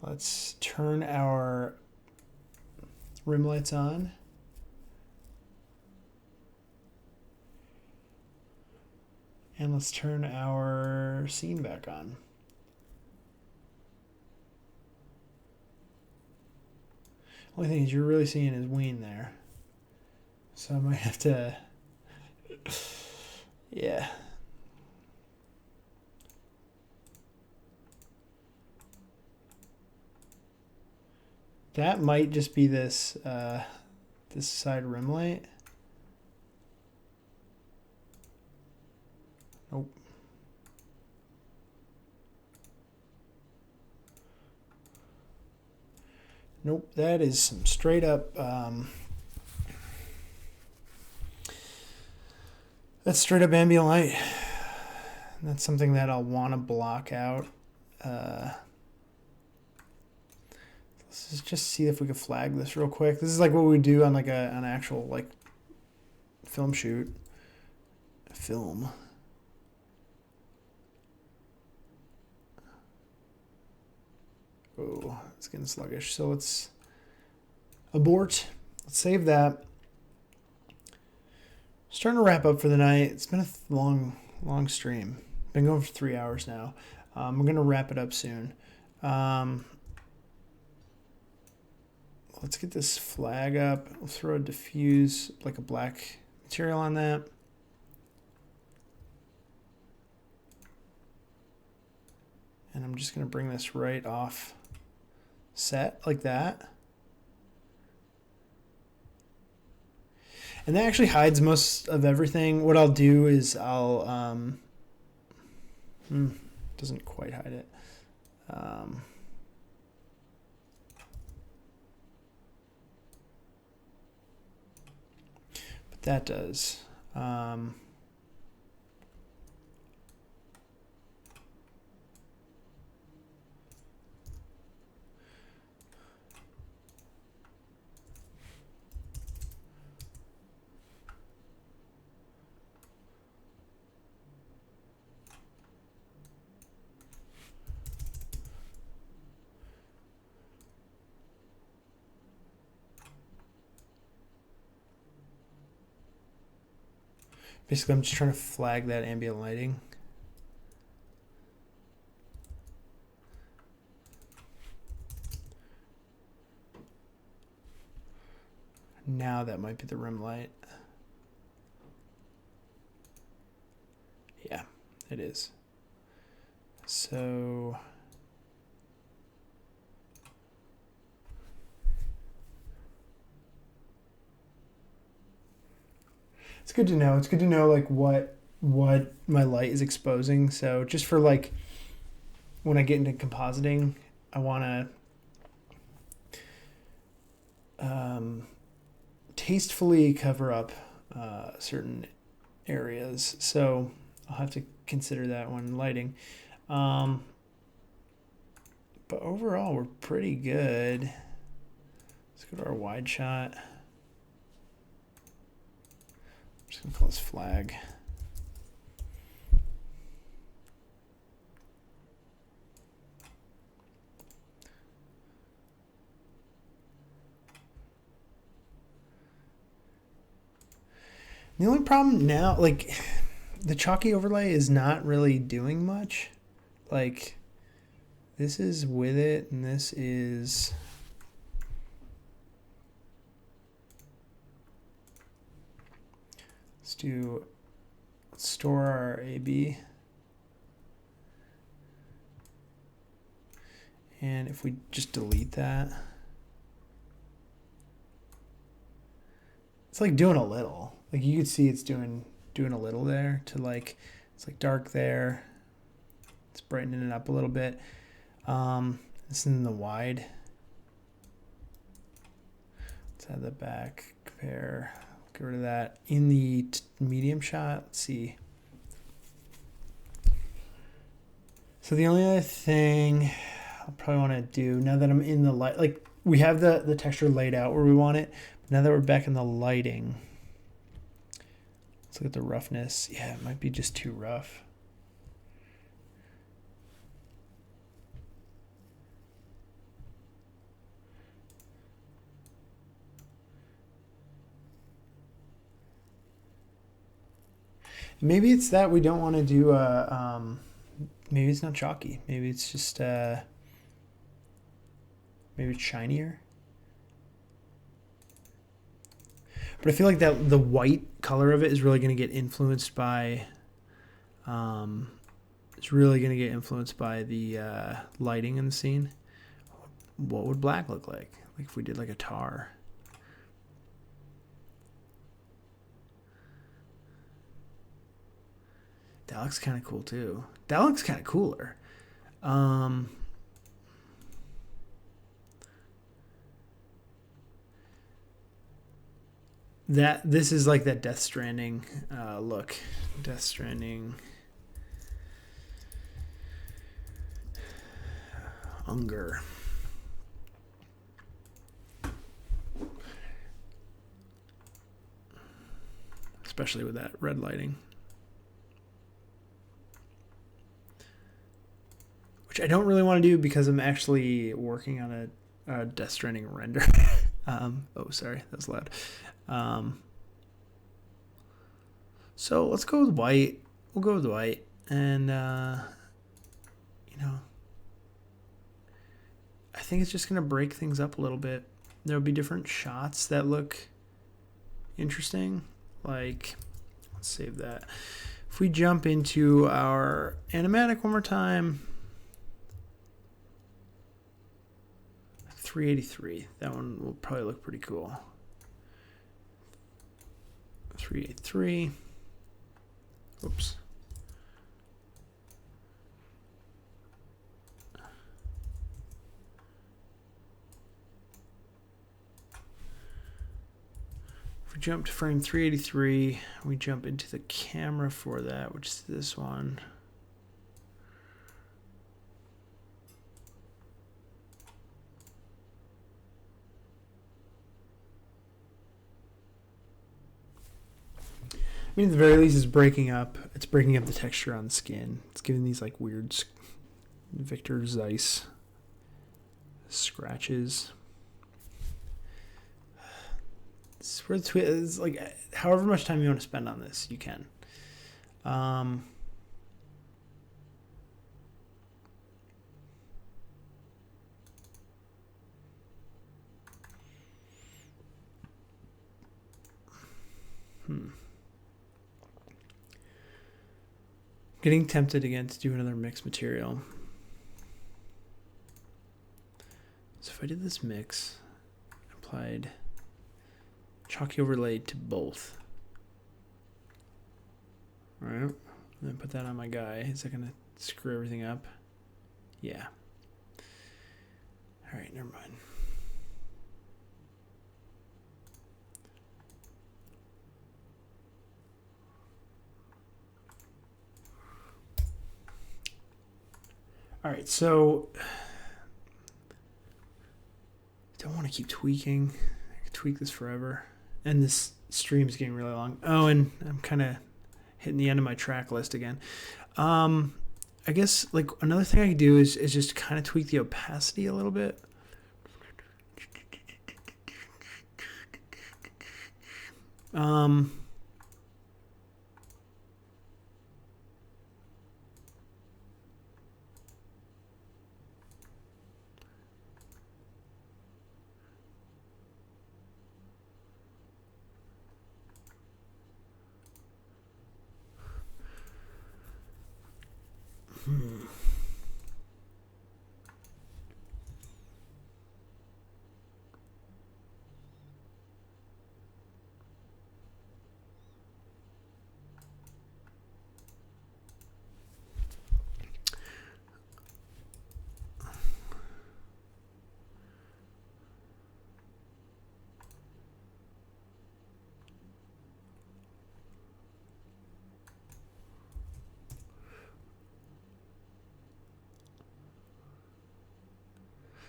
Let's turn our rim lights on. And let's turn our scene back on. Only thing is you're really seeing is ween there. So I might have to, yeah. That might just be this, this side rim light. Nope. Nope, that is some straight up, that's straight up ambient light. That's something that I'll want to block out. Let's just see if we can flag this real quick. This is like what we do on like an actual like film shoot. Film. Oh, it's getting sluggish. So let's abort. Let's save that. Starting to wrap up for the night. It's been a long stream. Been going for 3 hours now. We're going to wrap it up soon. Let's get this flag up. We'll throw a diffuse, like a black material on that. And I'm just going to bring this right off set like that. And that actually hides most of everything. What I'll do is I'll, doesn't quite hide it. But that does. Basically, I'm just trying to flag that ambient lighting. Now that might be the rim light. Yeah, it is. So it's good to know. It's good to know like what my light is exposing. So just for like when I get into compositing, I want to tastefully cover up certain areas. So I'll have to consider that when lighting. But overall, we're pretty good. Let's go to our wide shot. I'm just gonna call this flag. The only problem now, like, the chalky overlay is not really doing much. Like, this is with it, and this is... Let's store our AB. And if we just delete that, it's like doing a little. Like you can see it's doing a little there to like, it's like dark there. It's brightening it up a little bit. This is in the wide. Let's add that back, compare, get rid of that. In the medium shot, let's see. So the only other thing I'll probably want to do now that I'm in the light, like we have the texture laid out where we want it. But now that we're back in the lighting, let's look at the roughness. Yeah, it might be just too rough. Maybe it's that we don't want to do a, maybe it's not chalky. Maybe it's just, maybe it's shinier. But I feel like that the white color of it is really going to get influenced by, it's really going to get influenced by the lighting in the scene. What would black look like? Like if we did like a tar. That looks kind of cool too. That looks kind of cooler. This is like that Death Stranding look. Death Stranding. Unger. Especially with that red lighting. Which I don't really want to do because I'm actually working on a Death Stranding render. Oh, sorry, that was loud. So let's go with white. We'll go with white. And, you know, I think it's just going to break things up a little bit. There'll be different shots that look interesting. Like, let's save that. If we jump into our animatic one more time, 383. That one will probably look pretty cool. 383. Oops. If we jump to frame 383, we jump into the camera for that, which is this one. I mean, at the very least, it's breaking up the texture on the skin. It's giving these like weird Victor Zeiss scratches. It's like however much time you want to spend on this, you can. Um, Getting tempted again to do another mix material. So if I did this mix, applied chalky overlay to both. All right, and then put that on my guy. Is that gonna screw everything up? Yeah. All right, never mind. All right, so don't want to keep tweaking. I could tweak this forever. And this stream's getting really long. Oh, and I'm kind of hitting the end of my track list again. I guess like another thing I could do is just kind of tweak the opacity a little bit.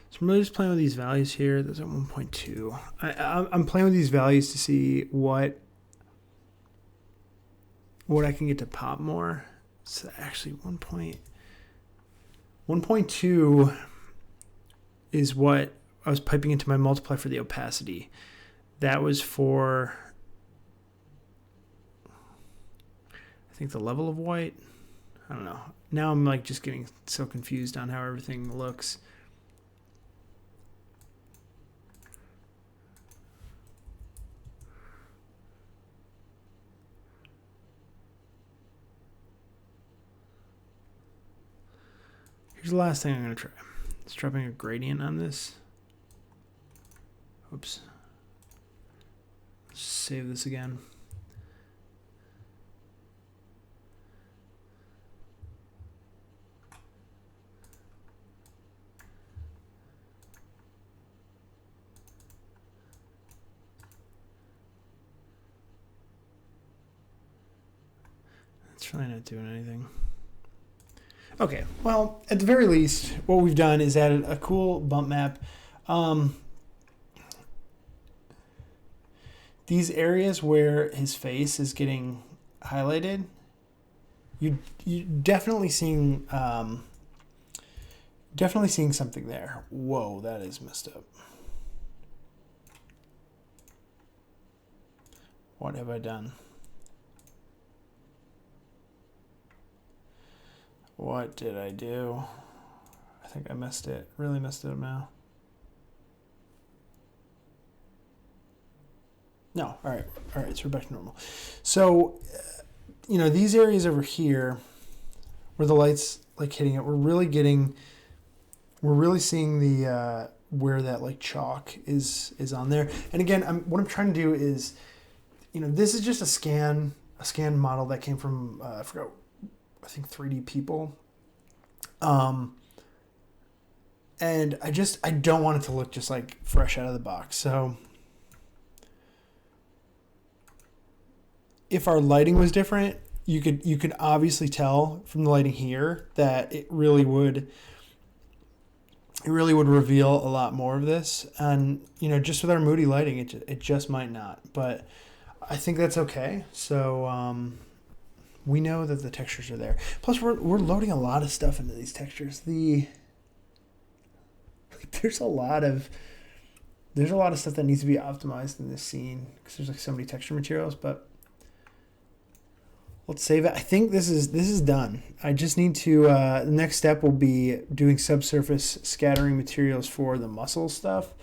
So I'm really just playing with these values here. Those are 1.2. I'm playing with these values to see what I can get to pop more. So actually 1.2 is what I was piping into my multiply for the opacity. That was for, I think, the level of white. I don't know. Now I'm like just getting so confused on how everything looks. Here's the last thing I'm going to try. It's dropping a gradient on this. Oops. Let's save this again. It's really not doing anything. Okay, well, at the very least, what we've done is added a cool bump map. These areas where his face is getting highlighted, you definitely seeing something there. Whoa, that is messed up. What have I done? What did I do? I think I messed it. Really messed it up now. No, all right, so we're back to normal. So, these areas over here, where the light's like hitting it, we're really seeing the where that like chalk is on there. And again, what I'm trying to do is, this is just a scan model that came from I think 3D People. And I don't want it to look just like fresh out of the box. So if our lighting was different, you could obviously tell from the lighting here that it really would reveal a lot more of this. And just with our moody lighting, it just might not. But I think that's okay. So we know that the textures are there. Plus, we're loading a lot of stuff into these textures. There's a lot of stuff that needs to be optimized in this scene because there's like so many texture materials. But Let's save it. I think this is done. I just need to, the next step will be doing subsurface scattering materials for the muscle stuff,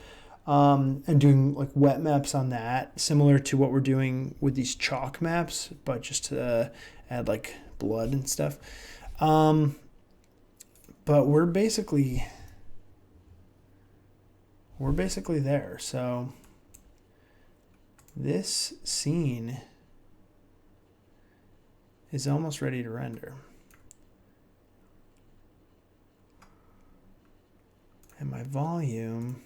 and doing like wet maps on that, similar to what we're doing with these chalk maps, but just to add like blood and stuff. But we're basically there. So this scene is almost ready to render. And my volume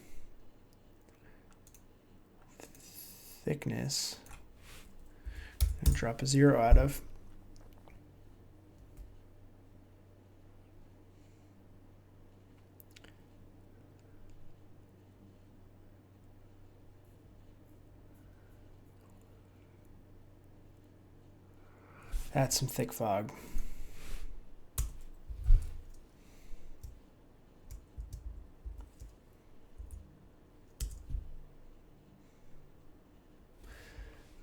thickness, and drop a 0 out of. That's some thick fog.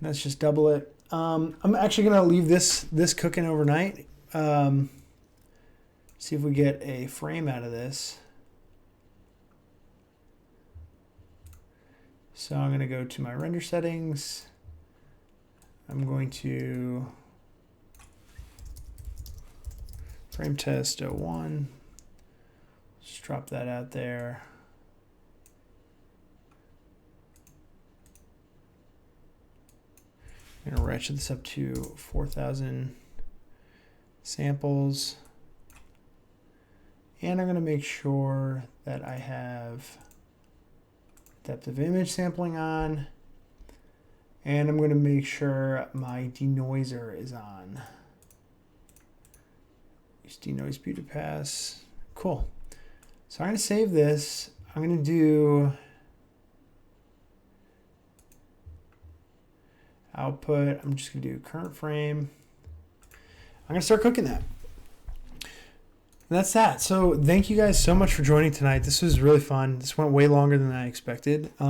Let's just double it. I'm actually gonna leave this cooking overnight. See if we get a frame out of this. So I'm gonna go to my render settings. I'm going to frame test 01. Just drop that out there. I'm going to ratchet this up to 4,000 samples. And I'm going to make sure that I have depth of image sampling on. And I'm going to make sure my denoiser is on. Use denoise Beautypass. Cool. So I'm going to save this. I'm going to do output. I'm just going to do current frame. I'm going to start cooking that. And that's that. So thank you guys so much for joining tonight. This was really fun. This went way longer than I expected. 3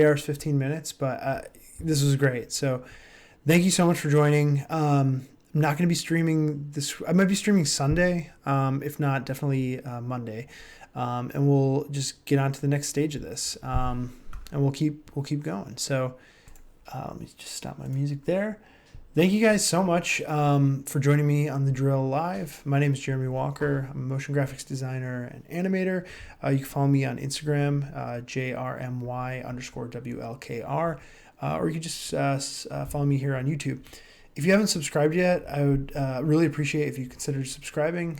hours, 15 minutes, but this was great. So thank you so much for joining. I'm not going to be streaming this. I might be streaming Sunday. If not, definitely Monday. And we'll just get on to the next stage of this. And we'll keep going. So let me just stop my music there. Thank you guys so much for joining me on The Drill Live. My name is Jeremy Walker. I'm a motion graphics designer and animator. You can follow me on Instagram, JRMY_WLKR, or you can just follow me here on YouTube. If you haven't subscribed yet, I would really appreciate if you consider subscribing.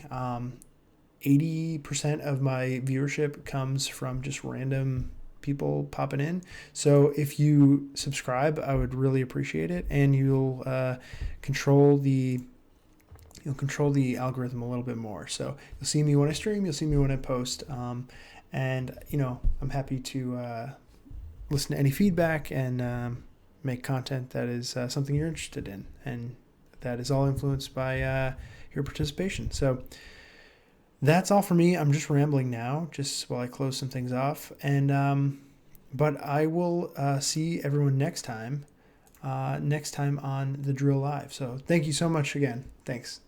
80% of my viewership comes from just random people popping in. So if you subscribe, I would really appreciate it, and you'll control the algorithm a little bit more. So you'll see me when I stream, you'll see me when I post, and I'm happy to listen to any feedback and make content that is something you're interested in, and that is all influenced by your participation. So that's all for me. I'm just rambling now, just while I close some things off. And but I will see everyone next time on The Drill Live. So thank you so much again. Thanks.